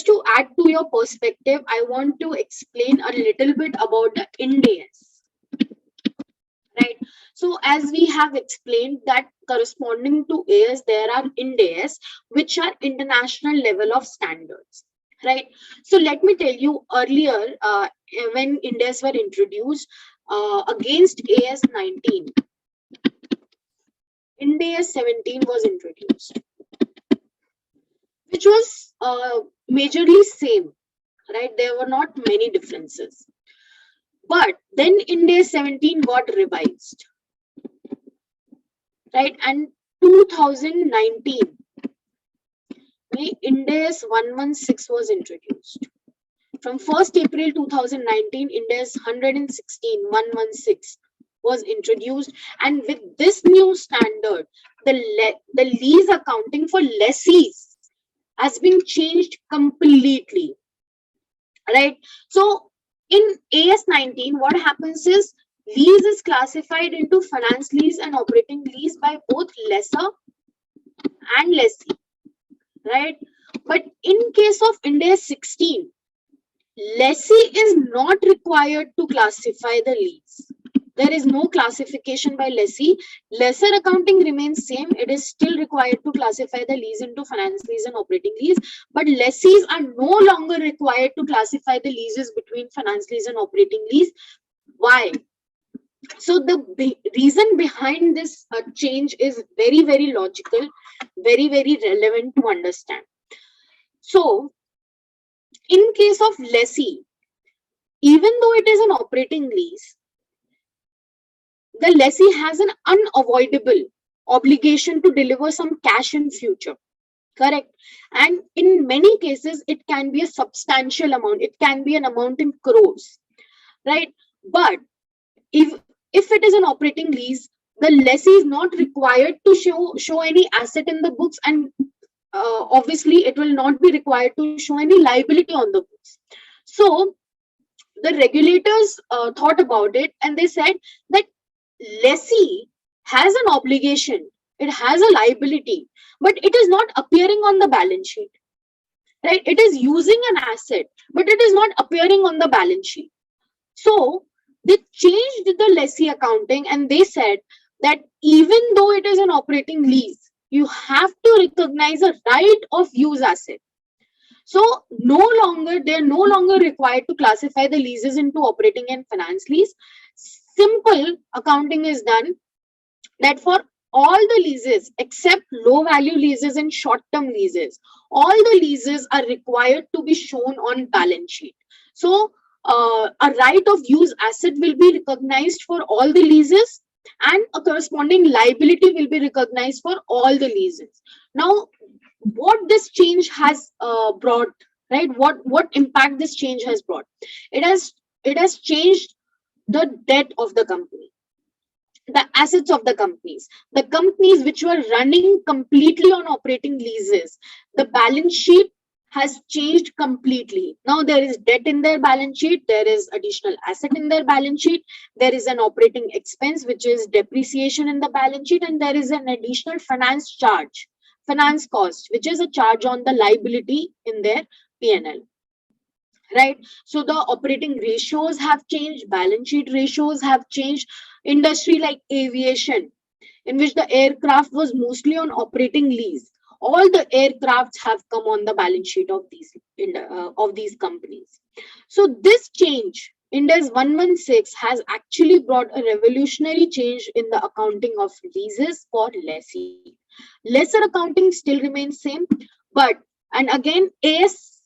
Speaker 4: to add to your perspective, I want to explain a little bit about the Ind AS. Right. So as we have explained that corresponding to AS, there are Ind AS, which are international level of standards. Right. So let me tell you, earlier when Ind AS were introduced against AS 19, Ind AS 17 was introduced, which was majorly same. Right. There were not many differences. But then Ind AS 17 got revised. Right. And 2019. Ind AS 116 was introduced. From 1st April 2019, Ind AS 116 was introduced, and with this new standard, the lease accounting for lessees has been changed completely. Right. So in AS 19, what happens is lease is classified into finance lease and operating lease by both lessor and lessee. Right. But in case of Ind AS 16, lessee is not required to classify the lease. There is no classification by lessee. Lesser accounting remains same. It is still required to classify the lease into finance lease and operating lease. But lessees are no longer required to classify the leases between finance lease and operating lease. Why? So the reason behind this change is very, very logical, very, very relevant to understand. So in case of lessee, even though it is an operating lease, the lessee has an unavoidable obligation to deliver some cash in future. correct? And in many cases, it can be a substantial amount. It can be an amount in crores, right? But if it is an operating lease, the lessee is not required to show any asset in the books, and obviously it will not be required to show any liability on the books. So the regulators thought about it, and they said that lessee has an obligation, it has a liability, but it is not appearing on the balance sheet, right? It is using an asset, but it is not appearing on the balance sheet. So they changed the lessee accounting, and they said that even though it is an operating lease, you have to recognize a right of use asset. So they're no longer required to classify the leases into operating and finance lease. Simple accounting is done that for all the leases except low value leases and short term leases, all the leases are required to be shown on balance sheet. So a right of use asset will be recognized for all the leases, and a corresponding liability will be recognized for all the leases. Now, what this change has brought, right? What impact this change has brought? It has changed the debt of the company, the assets of the companies which were running completely on operating leases. The balance sheet has changed completely. Now there is debt in their balance sheet, there is additional asset in their balance sheet, there is an operating expense which is depreciation in the balance sheet, and there is an additional finance cost, which is a charge on the liability in their P&L. Right? So the operating ratios have changed, balance sheet ratios have changed. Industry like aviation, in which the aircraft was mostly on operating lease, all the aircrafts have come on the balance sheet of these companies. So this change, Ind AS 116, has actually brought a revolutionary change in the accounting of leases for lessee. Lesser accounting still remains same, but and again AS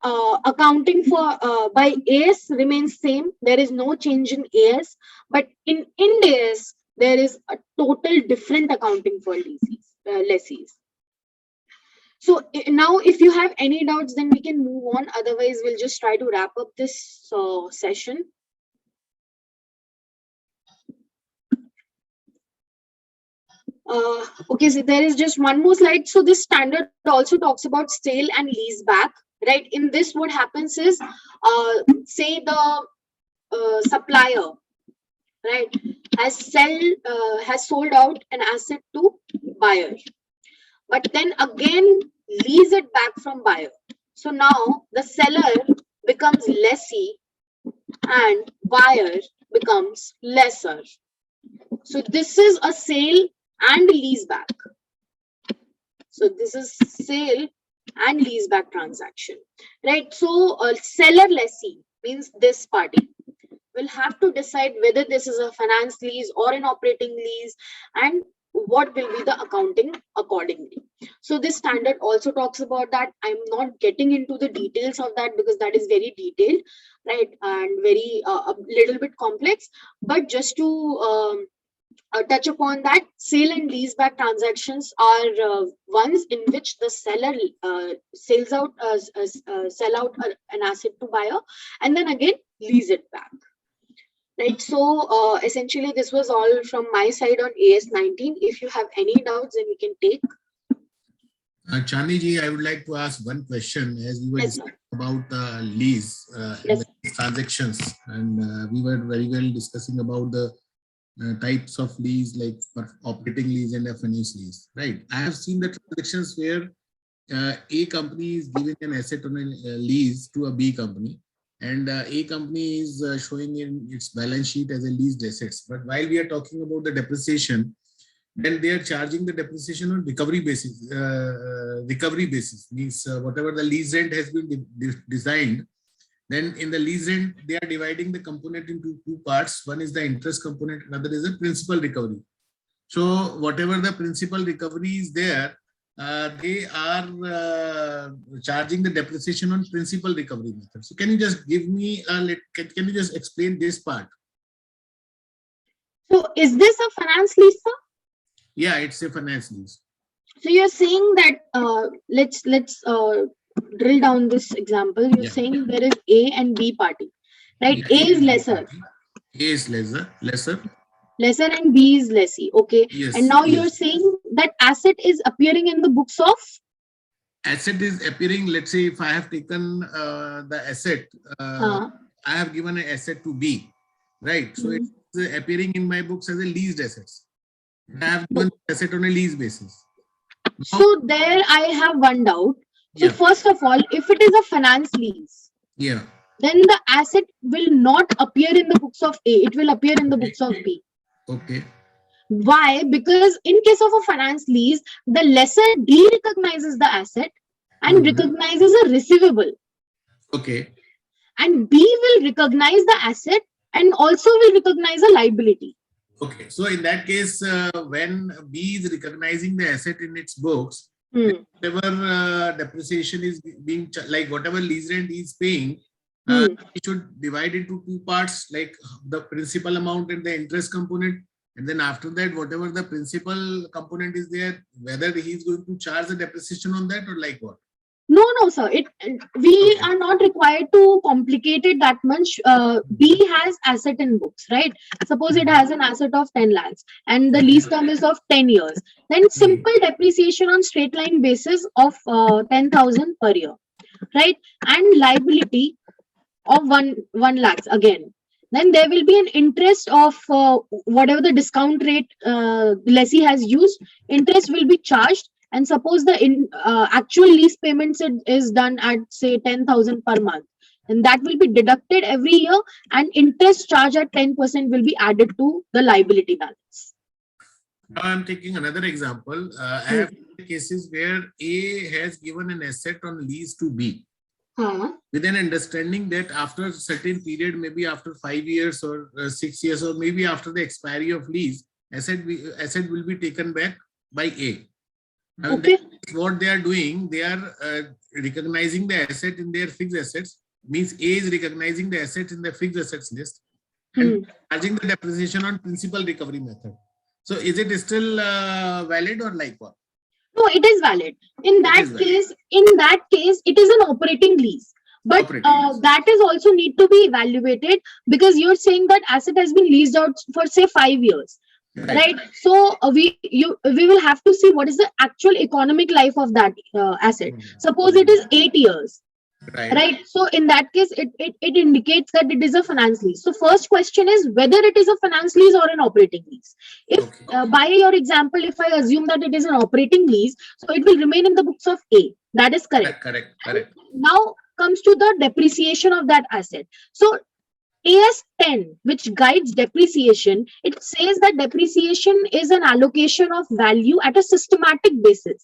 Speaker 4: accounting for by AS remains same. There is no change in AS, but in Ind AS there is a total different accounting for lessees. So now, if you have any doubts, then we can move on. Otherwise, we'll just try to wrap up this session. Okay, so there is just one more slide. So this standard also talks about sale and lease back, right? In this, what happens is, say the supplier, right, has sold out an asset to buyer, but then again lease it back from buyer. So now the seller becomes lessee and buyer becomes lessor. So this is a sale and lease back. So this is sale and lease back transaction, right? So seller lessee means this party will have to decide whether this is a finance lease or an operating lease, and what will be the accounting accordingly. So this standard also talks about that. I'm not getting into the details of that because that is very detailed, right, and very a little bit complex. But just to touch upon that, sale and leaseback transactions are ones in which the seller sell out an asset to buyer and then again lease it back. Right, so essentially this was all from my side on AS 19. If you have any doubts, then we can take.
Speaker 1: Chandni ji, I would like to ask one question as we were discussing about lease and the transactions, and we were very well discussing about the types of lease like operating lease and a finance lease, right? I have seen the transactions where A company is giving an asset on a lease to a B company, and A company is showing in its balance sheet as a leased assets. But while we are talking about the depreciation, then they are charging the depreciation on recovery basis. Recovery basis means whatever the lease rent has been designed, then in the lease rent, they are dividing the component into two parts. One is the interest component, another is the principal recovery. So whatever the principal recovery is there, they are charging the depreciation on principal recovery method. So can you just give me can you just explain this part?
Speaker 4: So is this a finance lease, sir?
Speaker 1: Yeah, it's a finance lease.
Speaker 4: So you're saying that let's drill down this example. You're
Speaker 1: Yeah.
Speaker 4: saying there is A and B party, right?
Speaker 1: Yeah,
Speaker 4: A is lesser,
Speaker 1: A is lesser.
Speaker 4: lesser, and B is lessee. Okay.
Speaker 1: Yes.
Speaker 4: And now
Speaker 1: yes.
Speaker 4: you're saying that asset is appearing in the books of.
Speaker 1: Asset is appearing. Let's say if I have taken the asset, I have given an asset to B, right? So it's appearing in my books as a leased assets. I have given the asset on a lease basis. Now,
Speaker 4: So there I have one doubt. So
Speaker 1: yeah,
Speaker 4: first of all, if it is a finance lease,
Speaker 1: yeah,
Speaker 4: then the asset will not appear in the books of A. It will appear in the books of B.
Speaker 1: okay,
Speaker 4: Why? Because in case of a finance lease, the lessor de-recognizes the asset and recognizes a receivable.
Speaker 1: okay,
Speaker 4: And B will recognize the asset and also will recognize a liability.
Speaker 1: okay. So in that case, when B is recognizing the asset in its books, whatever depreciation is being like whatever lease rent is paying, we should divide into two parts, like the principal amount and the interest component. And then after that, whatever the principal component is there, whether he is going to charge the depreciation on that or like what?
Speaker 4: No, sir. We are not required to complicate it that much. B has asset in books, right? Suppose it has an asset of 10 lakhs and the lease term is of 10 years. Then simple depreciation on straight line basis of 10,000 per year, right? And liability of 1 lakhs again. Then there will be an interest of whatever the discount rate lessee has used. Interest will be charged. And suppose the actual lease payments is done at say 10,000 per month, and that will be deducted every year, and interest charge at 10% will be added to the liability balance.
Speaker 1: Now I'm taking another example. I have cases where A has given an asset on lease to B, with an understanding that after a certain period, maybe after 5 years or 6 years, or maybe after the expiry of lease, asset will be taken back by A. Now, what they are doing, they are recognizing the asset in their fixed assets. Means A is recognizing the asset in the fixed assets list and charging the depreciation on principal recovery method. So is it still valid or like what?
Speaker 4: No, it is valid. In that case, it is an operating lease. But that is also need to be evaluated, because you're saying that asset has been leased out for say 5 years. Right. So we will have to see what is the actual economic life of that asset. Suppose it is 8 years. Right. So in that case, it indicates that it is a finance lease. So first question is whether it is a finance lease or an operating lease. If by your example, if I assume that it is an operating lease, so it will remain in the books of A. That is correct.
Speaker 1: Correct.
Speaker 4: Now comes to the depreciation of that asset. So AS 10, which guides depreciation, it says that depreciation is an allocation of value at a systematic basis.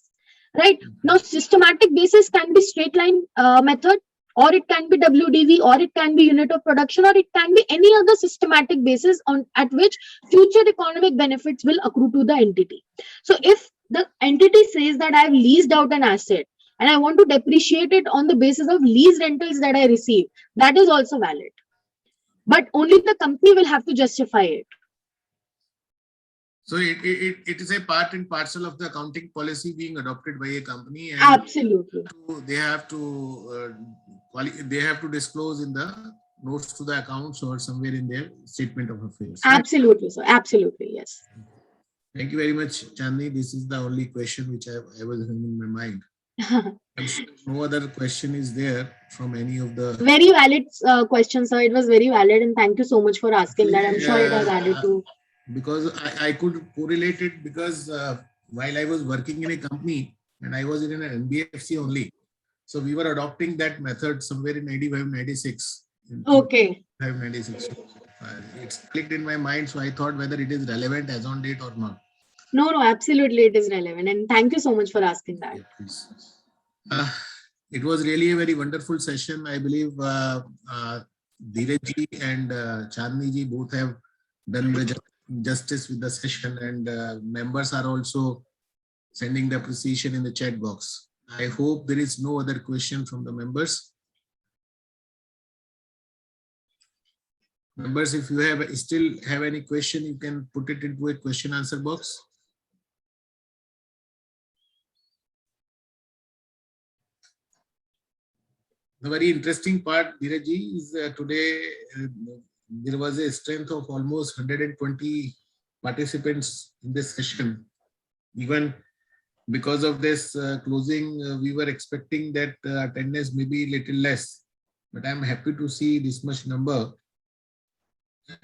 Speaker 4: Right. Now, systematic basis can be straight line method, or it can be WDV, or it can be unit of production, or it can be any other systematic basis at which future economic benefits will accrue to the entity. So if the entity says that I have leased out an asset and I want to depreciate it on the basis of lease rentals that I receive, that is also valid. But only the company will have to justify it.
Speaker 1: So it is a part and parcel of the accounting policy being adopted by a company. And
Speaker 4: absolutely.
Speaker 1: They have to disclose in the notes to the accounts or somewhere in their statement of affairs. Right?
Speaker 4: Absolutely, sir. Absolutely, yes.
Speaker 1: Thank you very much, Chandni. This is the only question which I was having in my mind. No other question is there from any of the.
Speaker 4: Very valid question, sir. It was very valid, and thank you so much for asking that. I'm sure it has added to.
Speaker 1: Because I could correlate it, because while I was working in a company and I was in an NBFC only, so we were adopting that method somewhere in 95, 96.
Speaker 4: Okay.
Speaker 1: 96. It's clicked in my mind, so I thought whether it is relevant as on date or not.
Speaker 4: No, absolutely it is relevant, and thank you so much for asking that.
Speaker 1: Yeah, please. It was really a very wonderful session. I believe Dheeraj ji and Chandni ji both have done the justice with the session, and members are also sending the appreciation in the chat box. I hope there is no other question from the members. Members, if you still have any question, you can put it into a question answer box. the very interesting part, Dheeraj, is today there was a strength of almost 120 participants in this session. Even because of this closing, we were expecting that attendance may be a little less, but I'm happy to see this much number.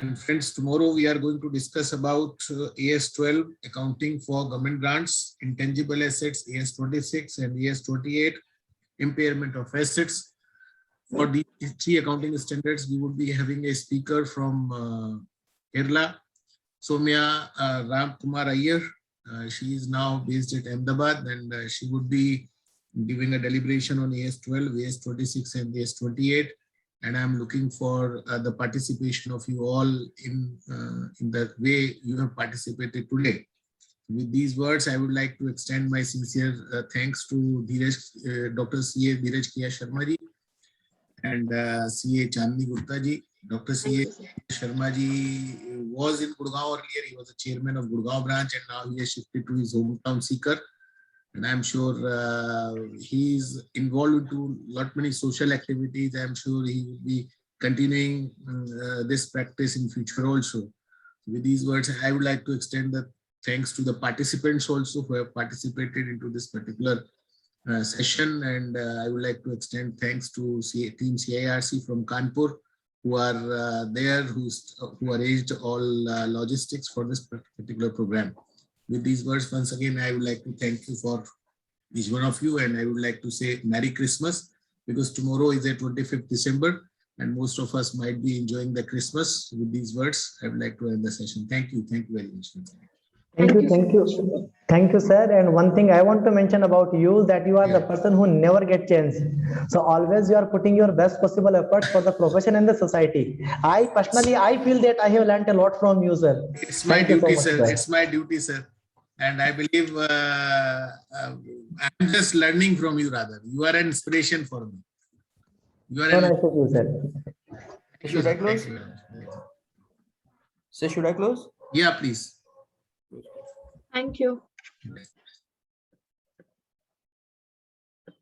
Speaker 1: And friends, tomorrow we are going to discuss about AS12, accounting for government grants, intangible assets, AS26 and AS28, impairment of assets. For these three accounting standards, we would be having a speaker from Kerala, Soumya Ram Kumar Iyer. She is now based at Ahmedabad, and she would be giving a deliberation on AS12, AS26 and AS28. And I'm looking for the participation of you all in the way you have participated today. With these words, I would like to extend my sincere thanks to Dr. C.A. Dheeraj K. Sharma ji and C.A. Chandni Gupta ji. Dr. C.A. Sharma ji was in Gurgaon earlier. He was the chairman of Gurgaon branch, and now he has shifted to his hometown, Sikar. And I'm sure he's involved into many social activities. I'm sure he will be continuing this practice in future also. With these words, I would like to extend the thanks to the participants also who have participated into this particular session. And I would like to extend thanks to Team CIRC from Kanpur, who are there, who arranged all logistics for this particular program. With these words, once again, I would like to thank you for each one of you, and I would like to say Merry Christmas, because tomorrow is the 25th December, and most of us might be enjoying the Christmas. With these words, I would like to end the session. Thank you very much.
Speaker 2: Thank you, sir. And one thing I want to mention about you is that you are the person who never get chance. So always you are putting your best possible efforts for the profession and the society. I personally, I feel that I have learned a lot from you, sir.
Speaker 1: It's my duty, sir. It's my duty, sir. And I believe I'm just learning from you, rather. You are an inspiration for me. You are
Speaker 2: nice of you, sir.
Speaker 5: Should I close? Sir, should I close?
Speaker 1: Yeah, please.
Speaker 4: Thank you.